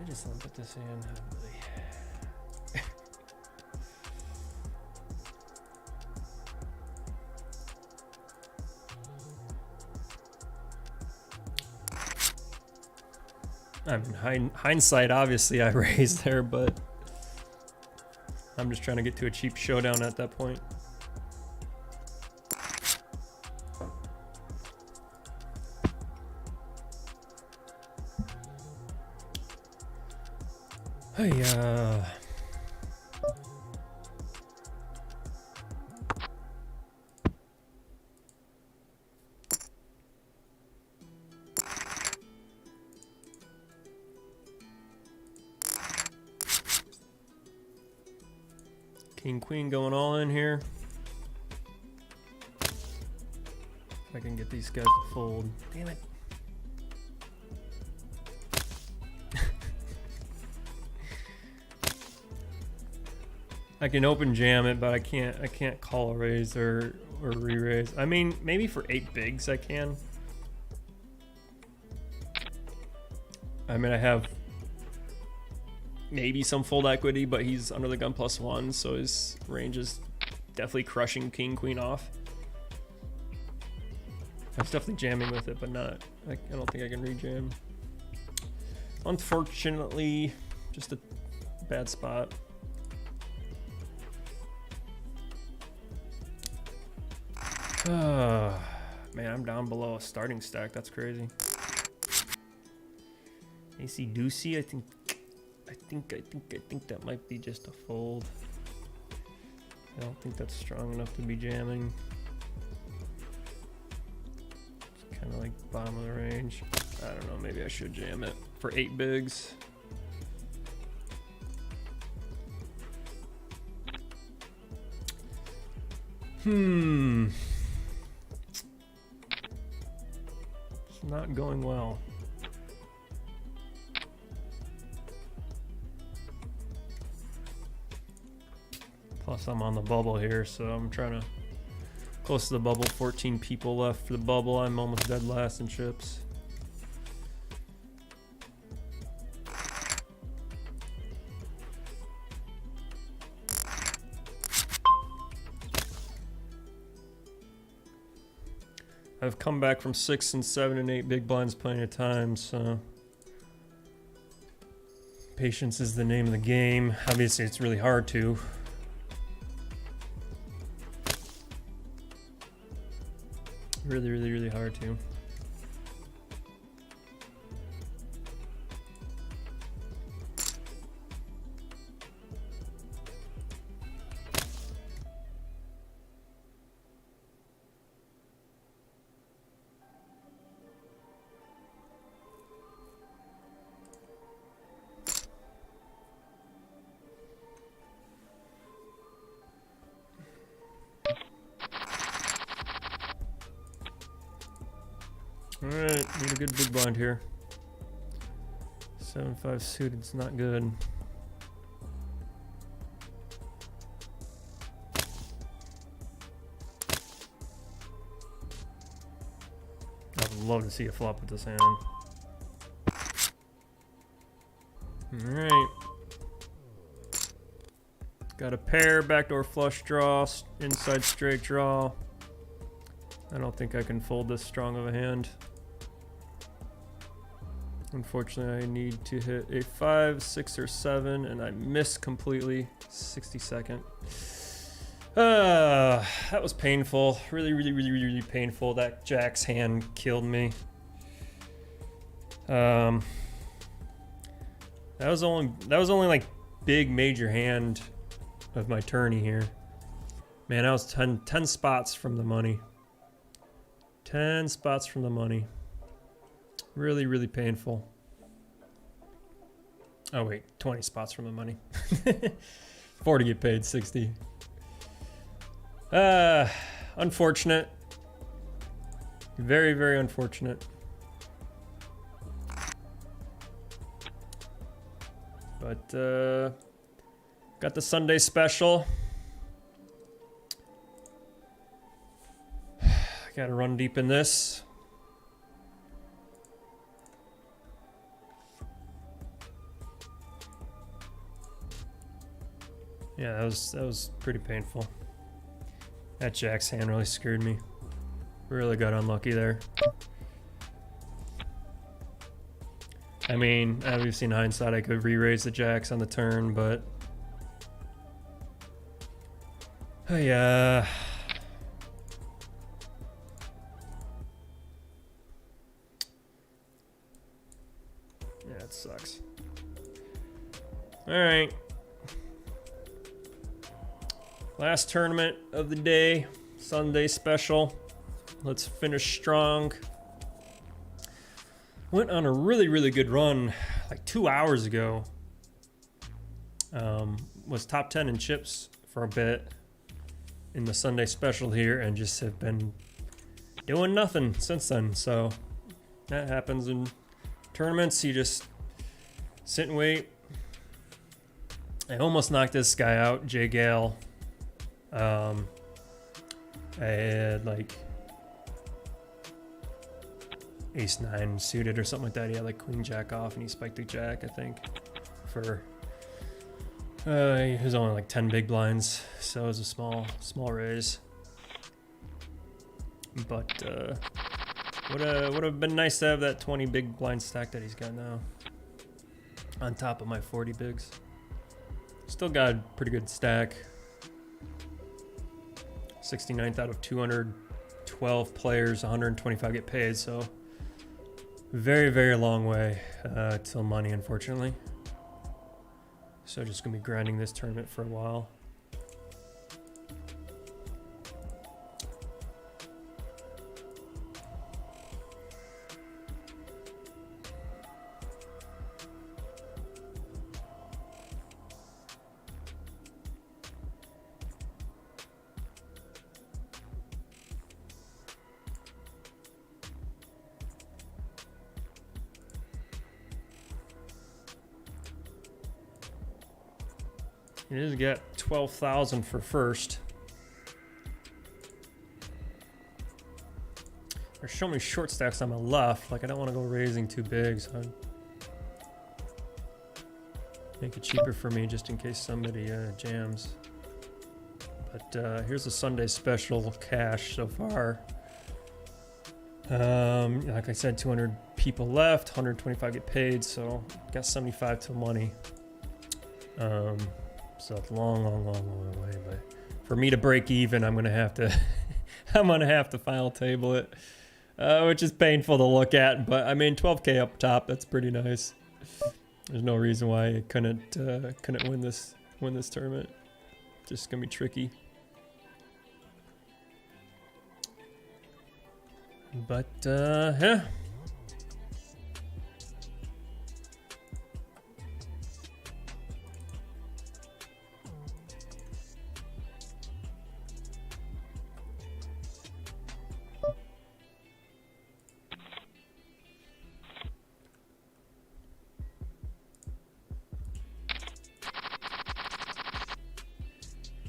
I just want to put this in. I mean, hindsight, obviously I raised there, but I'm just trying to get to a cheap showdown at that point. Hey, King Queen going all in here. If I can get these guys to fold. Damn it. I can open jam it, but I can't call a raise or re-raise. I mean, maybe for 8 bigs I can. I mean, I have maybe some fold equity, but he's under the gun +1, so his range is definitely crushing King Queen off. I was definitely jamming with it, but not. I don't think I can re-jam. Unfortunately, just a bad spot. Man, I'm down below a starting stack. That's crazy. AC Deucey, I think that might be just a fold. I don't think that's strong enough to be jamming. It's kind of like bottom of the range. I don't know, maybe I should jam it for 8 bigs. It's not going well. Plus I'm on the bubble here, so I'm trying to close to the bubble. 14 people left for the bubble. I'm almost dead last in chips. I've come back from 6 and 7 and 8 big blinds plenty of times, so patience is the name of the game. Obviously, it's really hard to. Really hard to. Alright, need a good big blind here. 7-5 suited's not good. I would love to see a flop with this hand. Alright. Got a pair, backdoor flush draw, inside straight draw. I don't think I can fold this strong of a hand. Unfortunately, I need to hit a 5, 6, or 7, and I miss completely. 62nd. That was painful. Really painful. That jack's hand killed me. That was only like big major hand of my tourney here. Man, I was 10 spots from the money. 10 spots from the money. Really painful. Oh wait, 20 spots from the money. 40 get paid, 60. Unfortunate. Very unfortunate. But got the Sunday special. Gotta run deep in this. Yeah, that was pretty painful. That jack's hand really screwed me. Really got unlucky there. I mean, obviously in hindsight I could re-raise the jacks on the turn, but yeah. Yeah, it sucks. All right. Last tournament of the day, Sunday special. Let's finish strong. Went on a really good run like 2 hours ago. Was top 10 in chips for a bit in the Sunday special here, and just have been doing nothing since then. So that happens in tournaments. You just sit and wait. I almost knocked this guy out, Jay Gale. I had like ace 9 suited or something like that. He had like queen jack off and he spiked the jack, I think, for he was only like 10 big blinds, so it was a small raise. But would have been nice to have that 20 big blind stack that he's got now on top of my 40 bigs. Still got a pretty good stack. 69th out of 212 players, 125 get paid, so very long way till money, unfortunately. So just gonna be grinding this tournament for a while. It is get 12,000 for first. There's so many short stacks on my left. Like I don't want to go raising too big, so I'd make it cheaper for me just in case somebody jams. But here's the Sunday special cash so far. Like I said, 200 people left, 125 get paid, so got 75 till money. So it's a long way, but for me to break even, I'm gonna have to final table it, which is painful to look at. But I mean, 12K up top, that's pretty nice. There's no reason why I couldn't win this tournament. Just gonna be tricky. But yeah.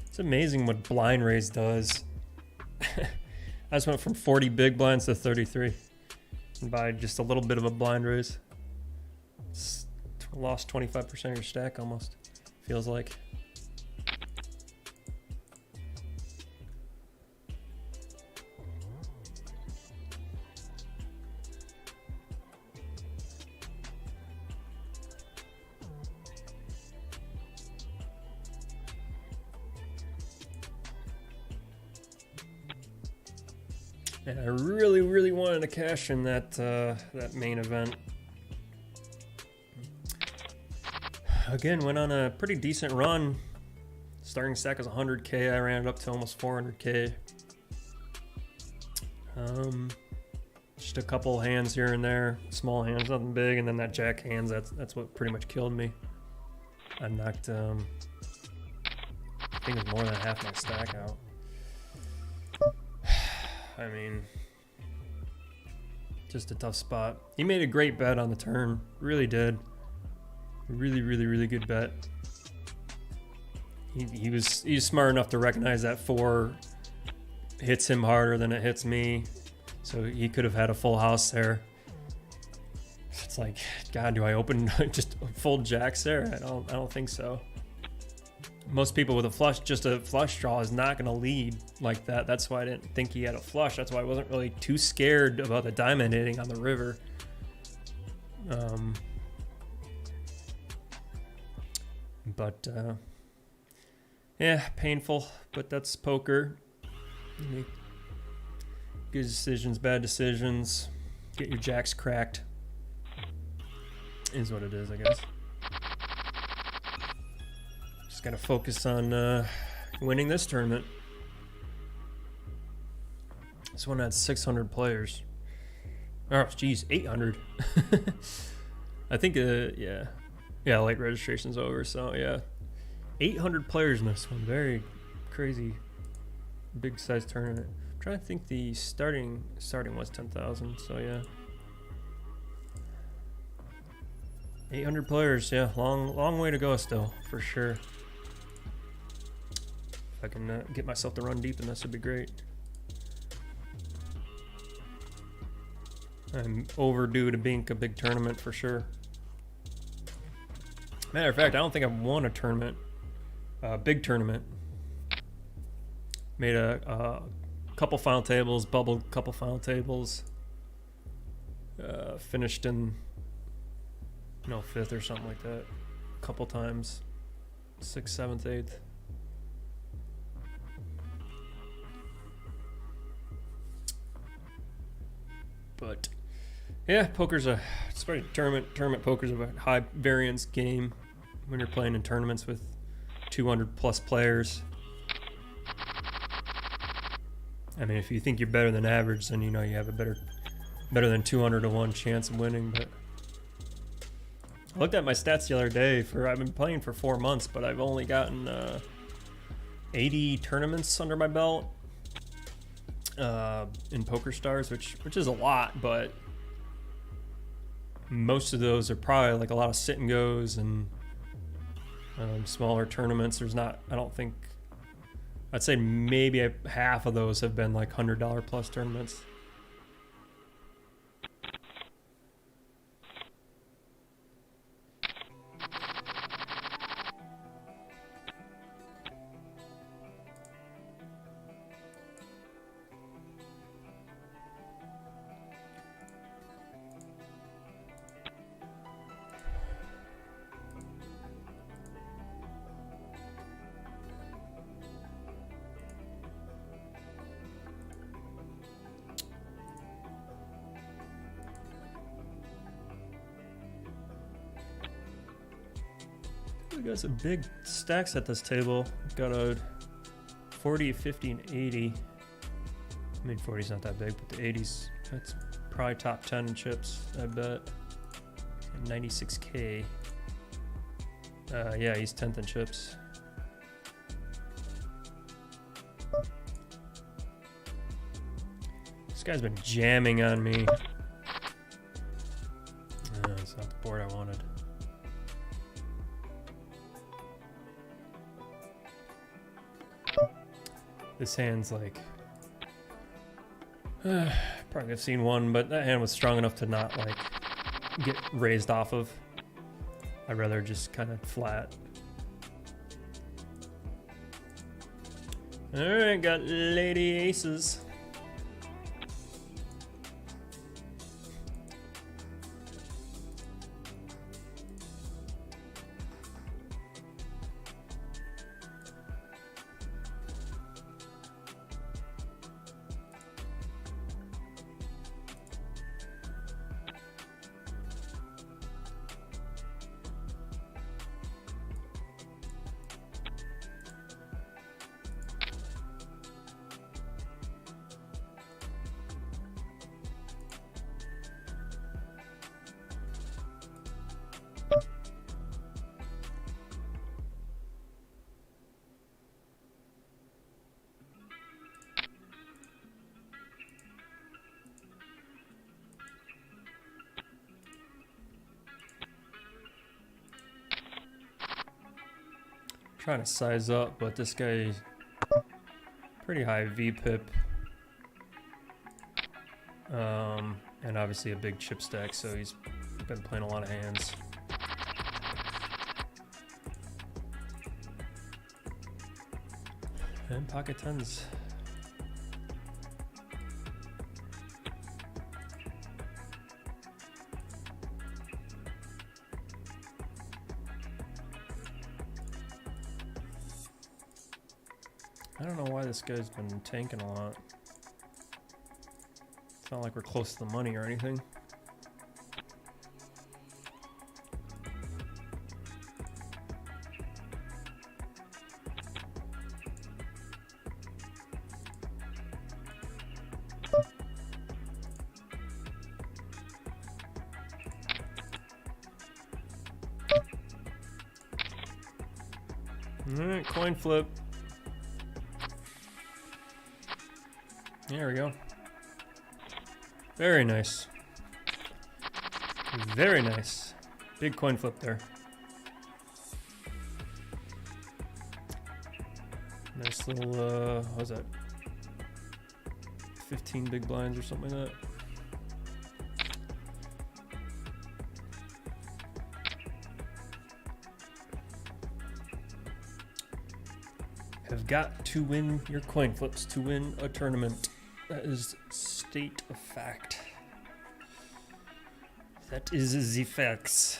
It's amazing what blind raise does. I just went from 40 big blinds to 33 and by just a little bit of a blind raise. It's lost 25% of your stack almost, feels like. And I really, really wanted to cash in that main event. Again, went on a pretty decent run. Starting stack was 100K. I ran it up to almost 400K. Just a couple hands here and there, small hands, nothing big, and then that jack hands. That's what pretty much killed me. I knocked, I think it was more than half my stack out. I mean, just a tough spot. He made a great bet on the turn, really did. Really, really, really good bet. He was smart enough to recognize that 4 hits him harder than it hits me, so he could have had a full house there. It's like, God, do I open just full jacks there? I don't think so. Most people with a flush, just a flush draw, is not going to lead like that. That's why I didn't think he had a flush. That's why I wasn't really too scared about the diamond hitting on the river. Yeah, painful, but that's poker. You make good decisions, bad decisions, get your jacks cracked. Is what it is, I guess. Just gotta focus on winning this tournament. This one had 600 players. Oh, geez, 800. I think, yeah, late registration's over, so yeah. 800 players in this one. Very crazy, big size tournament. I'm trying to think the starting was 10,000, so yeah. 800 players, yeah, long way to go still, for sure. If I can get myself to run deep in this, would be great. I'm overdue to bink a big tournament for sure. Matter of fact, I don't think I've won a tournament, big tournament. Made a couple final tables, bubbled a couple final tables. Finished in, 5th or something like that. A couple times, 6th, 7th, 8th. But yeah, poker's it's very tournament poker's a high variance game when you're playing in tournaments with 200 plus players. I mean, if you think you're better than average, then you have a better than 200 to 1 chance of winning. But I looked at my stats the other day. I've been playing for 4 months, but I've only gotten 80 tournaments under my belt in Poker Stars, which is a lot, but most of those are probably like a lot of sit and goes and smaller tournaments. I'd say maybe half of those have been like $100 plus tournaments. We got some big stacks at this table. We've got a 40, 50, and 80. I mean, 40's not that big, but the 80's, that's probably top 10 in chips, I bet. And 96K. Yeah, he's 10th in chips. This guy's been jamming on me. It's not the board I wanted. This hand's like, probably have seen one, but that hand was strong enough to not like get raised off of. I'd rather just kind of flat. All right, got lady aces. trying to size up, but this guy pretty high VPIP. And obviously a big chip stack, so he's been playing a lot of hands. And pocket tens. I don't know why this guy's been tanking a lot. It's not like we're close to the money or anything. Alright, coin flip. There we go. Very nice. Very nice. Big coin flip there. Nice little, what was that? 15 big blinds or something like that. Have got to win your coin flips to win a tournament. That is state of fact. That is the facts.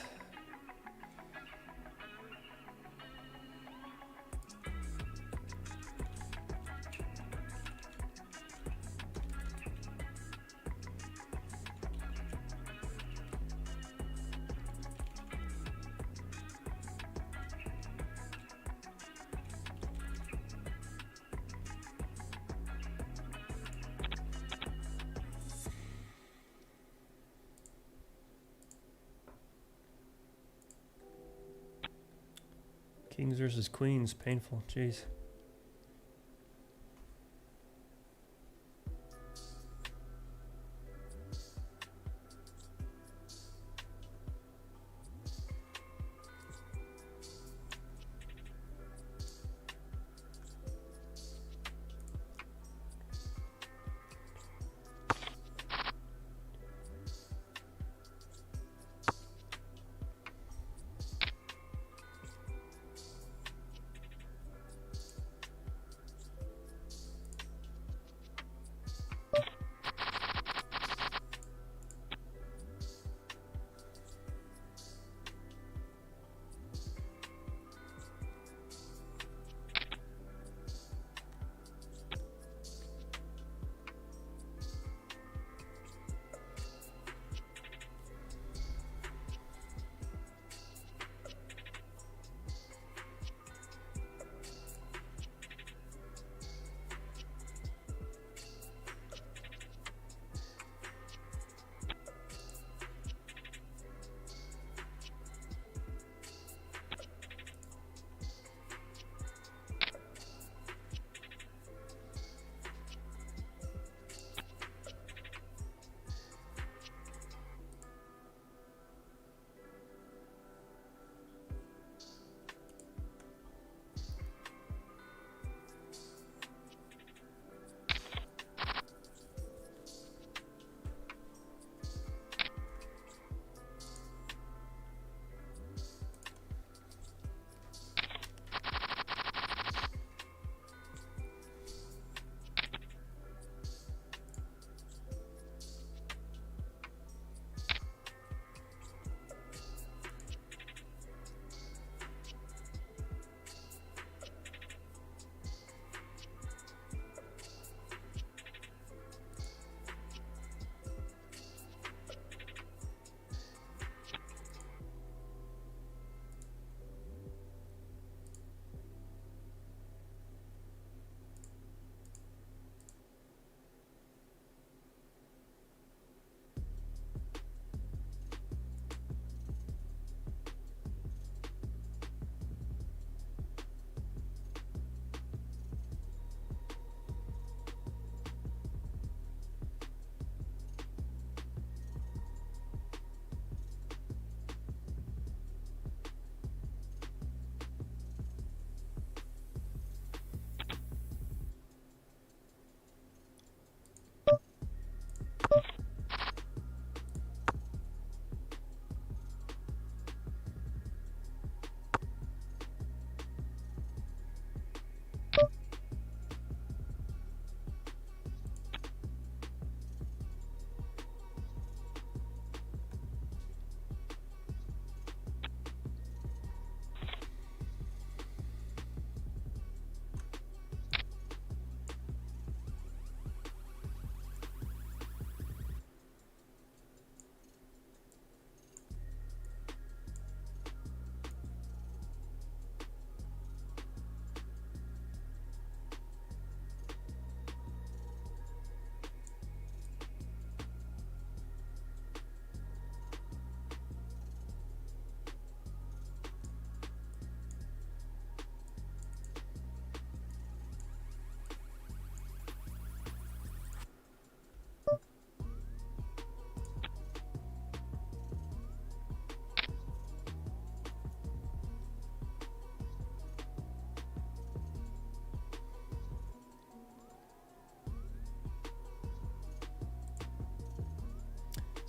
Kings versus queens, painful, jeez.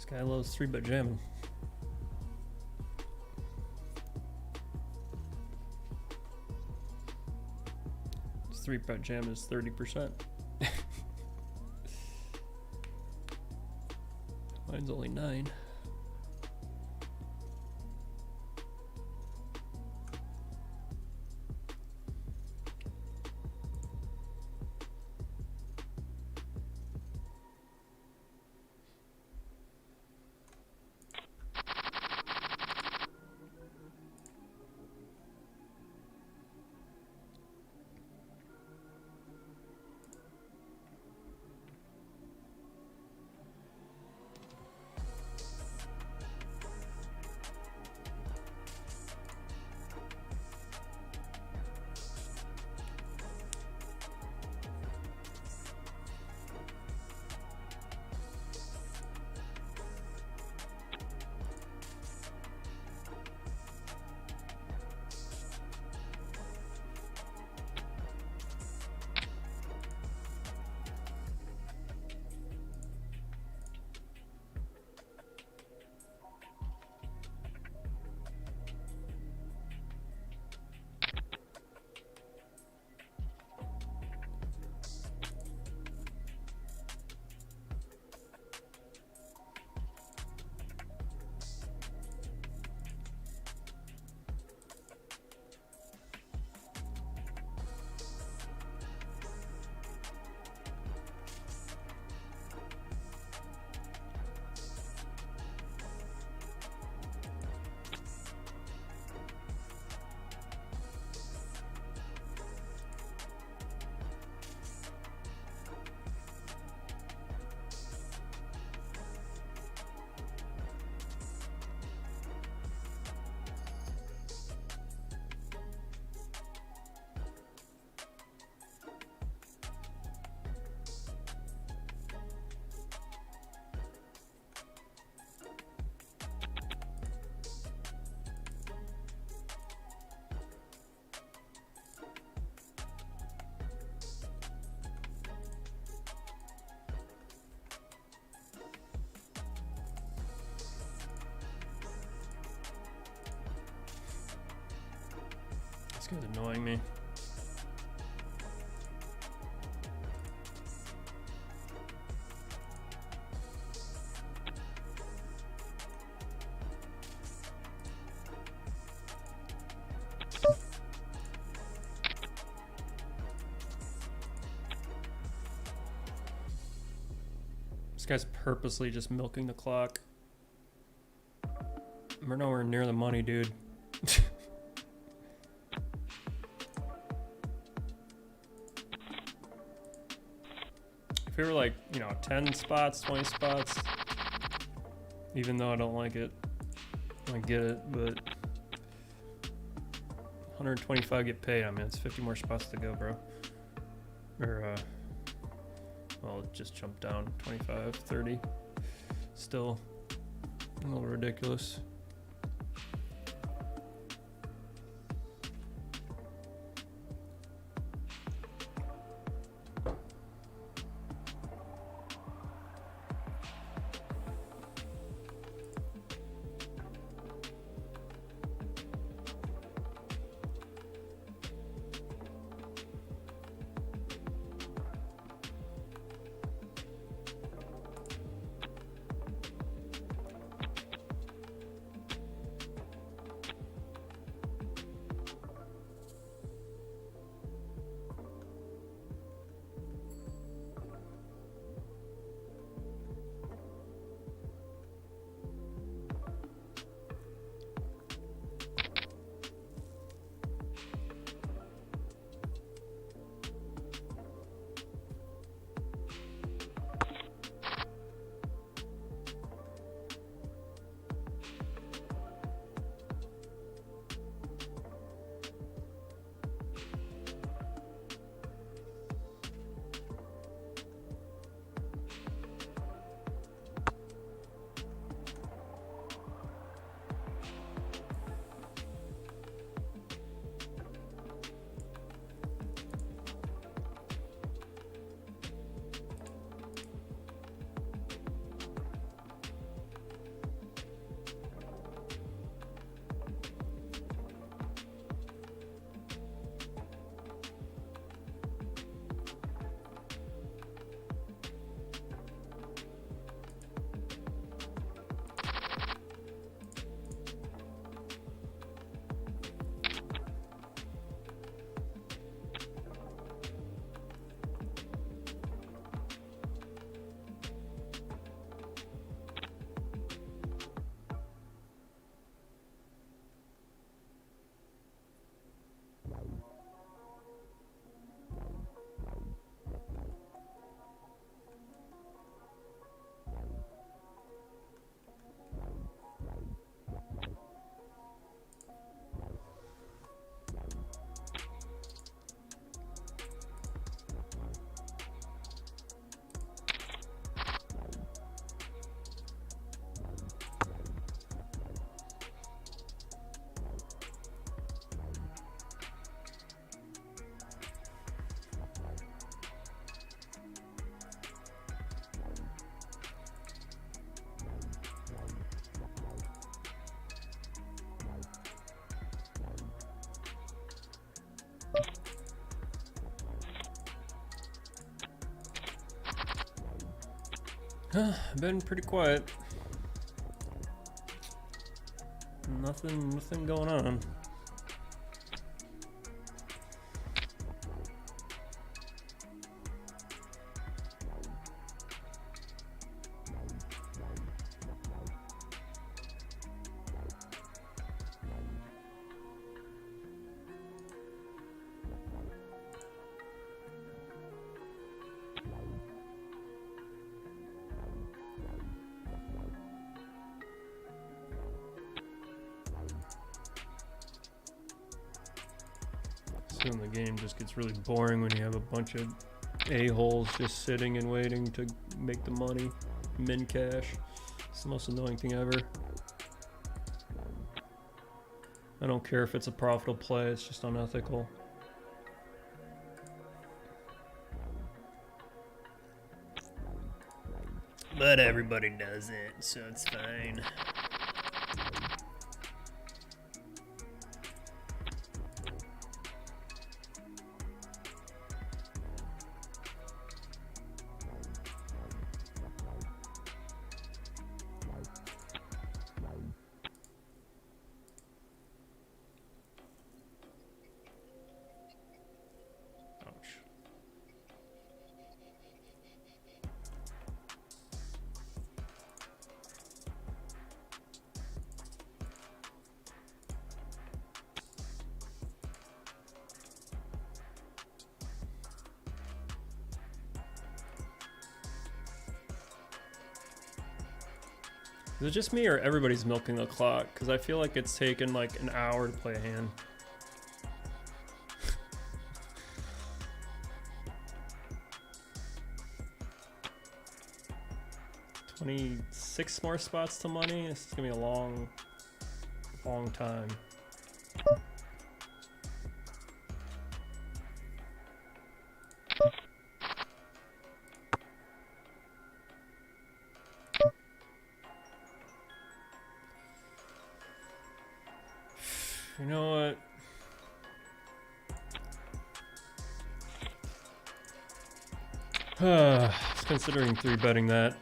This guy loves 3-bet jamming. This 3-bet jam is 30%. Mine's only 9. This guy's annoying me. This guy's purposely just milking the clock. We're nowhere near the money, dude. If we were like, 10 spots, 20 spots, even though I don't like it, I get it, but 125 get paid. I mean, it's 50 more spots to go, bro. Or, well, it just jumped down 25, 30. Still a little ridiculous. Been pretty quiet. Nothing going on. Soon the game just gets really boring when you have a bunch of a-holes just sitting and waiting to make the money, min cash. It's the most annoying thing ever. I don't care if it's a profitable play, it's just unethical. But everybody does it, so it's fine. Is it just me or everybody's milking the clock? Because I feel like it's taken like an hour to play a hand. $26 more spots to money? This is gonna be a long time. You know what? I was considering 3-betting that.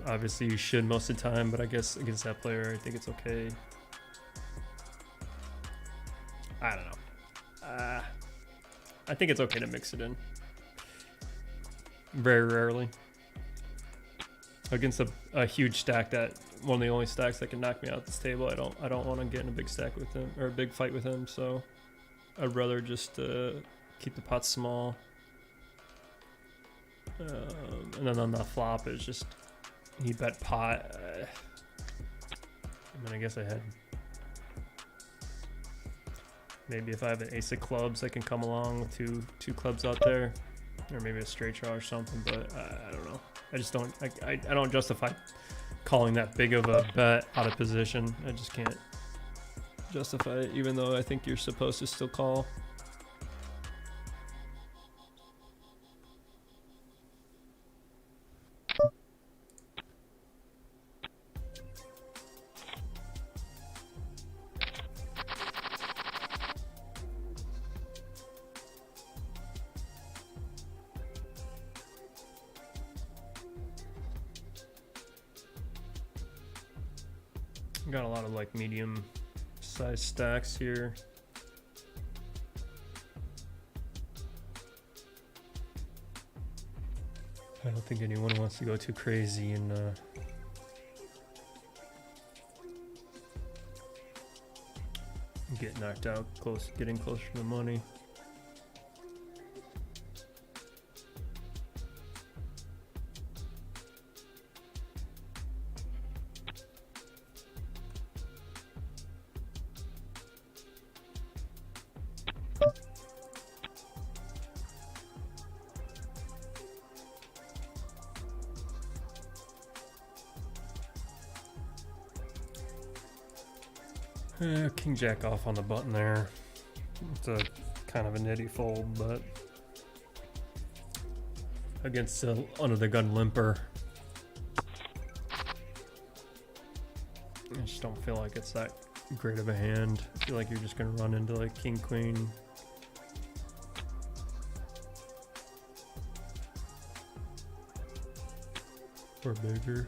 Obviously you should most of the time, but I guess against that player, I think it's okay. I don't know. I think it's okay to mix it in. Very rarely. Against a huge stack, that one of the only stacks that can knock me out this table, I don't want to get in a big stack with him or a big fight with him, so I'd rather just keep the pot small. And then on the flop it's just he bet pot. I mean, I guess I had maybe if I have an ace of clubs I can come along with two clubs out there, or maybe a straight draw or something, but I don't know. I just don't I don't justify calling that big of a bet out of position. I just can't justify it, even though I think you're supposed to still call. Got a lot of like medium size stacks here. I don't think anyone wants to go too crazy and get knocked out getting closer to the money. King jack off on the button there. It's a kind of a nitty fold, but against under the gun limper, I just don't feel like it's that great of a hand. I feel like you're just gonna run into like king queen. or bigger.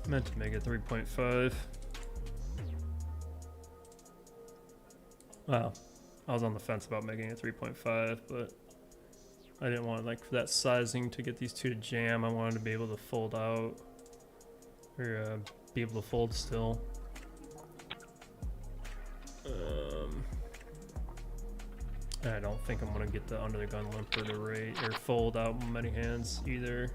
Meant to make it 3.5. Wow. I was on the fence about making it 3.5, but I didn't want like for that sizing to get these two to jam. I wanted to be able to fold out or be able to fold still. I don't think I'm gonna get the under the gun limper to rate or fold out many hands either.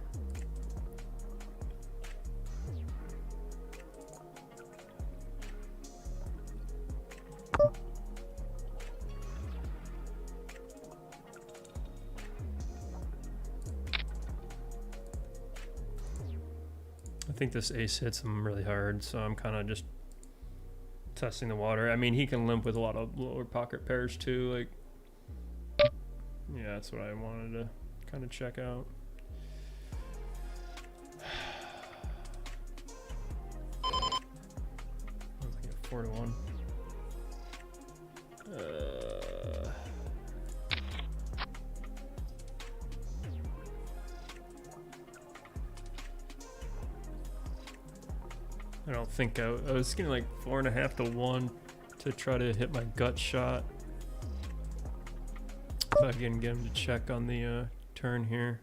I think this ace hits him really hard, so I'm kind of just testing the water. I mean, he can limp with a lot of lower pocket pairs too. Like, yeah, that's what I wanted to kind of check out. I think 4-1. I don't think I was getting like 4.5 to 1 to try to hit my gut shot. If I can get him to check on the turn here.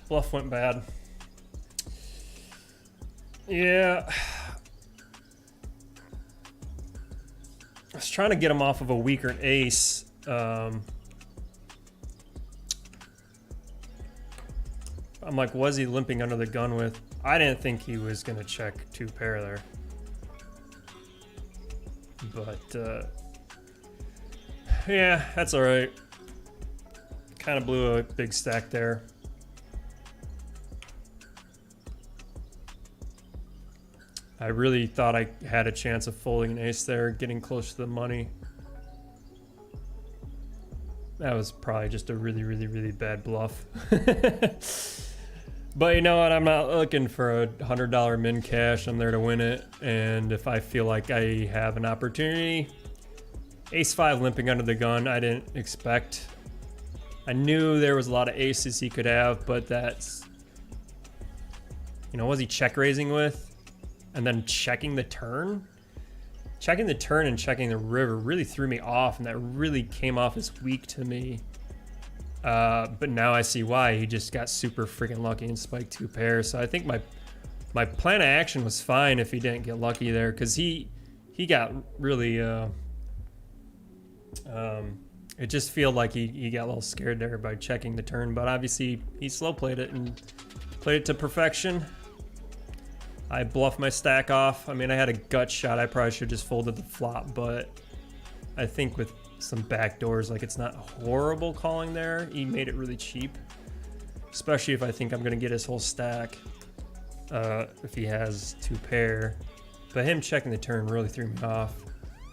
Bluff went bad. Yeah. I was trying to get him off of a weaker ace. I'm like, was he limping under the gun with? I didn't think he was going to check 2 pair there. But, yeah, that's all right. Kind of blew a big stack there. I really thought I had a chance of folding an ace there, getting close to the money. That was probably just a really, really, really bad bluff. But you know what? I'm not looking for a $100 min cash. I'm there to win it. And if I feel like I have an opportunity, ace 5 limping under the gun, I didn't expect. I knew there was a lot of aces he could have, but that's, you know, was he check raising with? And then checking the turn? Checking the turn and checking the river really threw me off, and that really came off as weak to me. But now I see why. He just got super freaking lucky and spiked 2 pairs. So I think my plan of action was fine if he didn't get lucky there, because he got really it just felt like he got a little scared there by checking the turn, but obviously he slow played it and played it to perfection. I bluffed my stack off. I mean, I had a gut shot. I probably should have just folded the flop, but I think with some back doors. Like, it's not horrible calling there. He made it really cheap, especially if I think I'm gonna get his whole stack. If he has 2 pair, but him checking the turn really threw me off,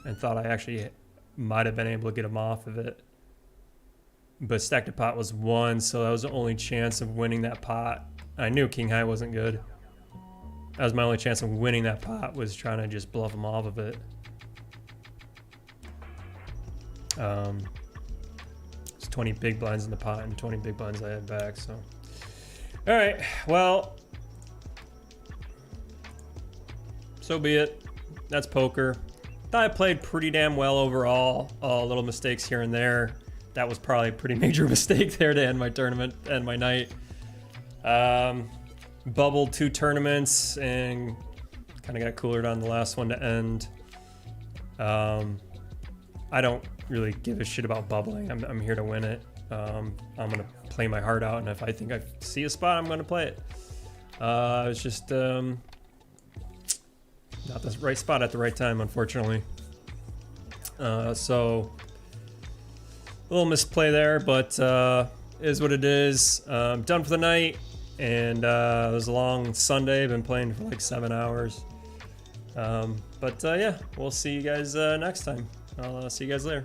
and thought I actually might have been able to get him off of it. But stack to pot was 1, so that was the only chance of winning that pot. I knew king high wasn't good. That was my only chance of winning that pot, was trying to just bluff him off of it. It's 20 big blinds in the pot and 20 big blinds I had back, so. All right, well, so be it. That's poker. Thought I played pretty damn well overall. Little mistakes here and there. That was probably a pretty major mistake there to end my tournament, end my night. Bubbled 2 tournaments and kind of got coolered on the last one to end. I don't really give a shit about bubbling. I'm here to win it. I'm gonna play my heart out, and if I think I see a spot, I'm gonna play it. It's just not the right spot at the right time, unfortunately. So a little misplay there, but is what it is. Done for the night, and it was a long Sunday. Been playing for like 7 hours. But yeah, we'll see you guys next time. I'll see you guys later.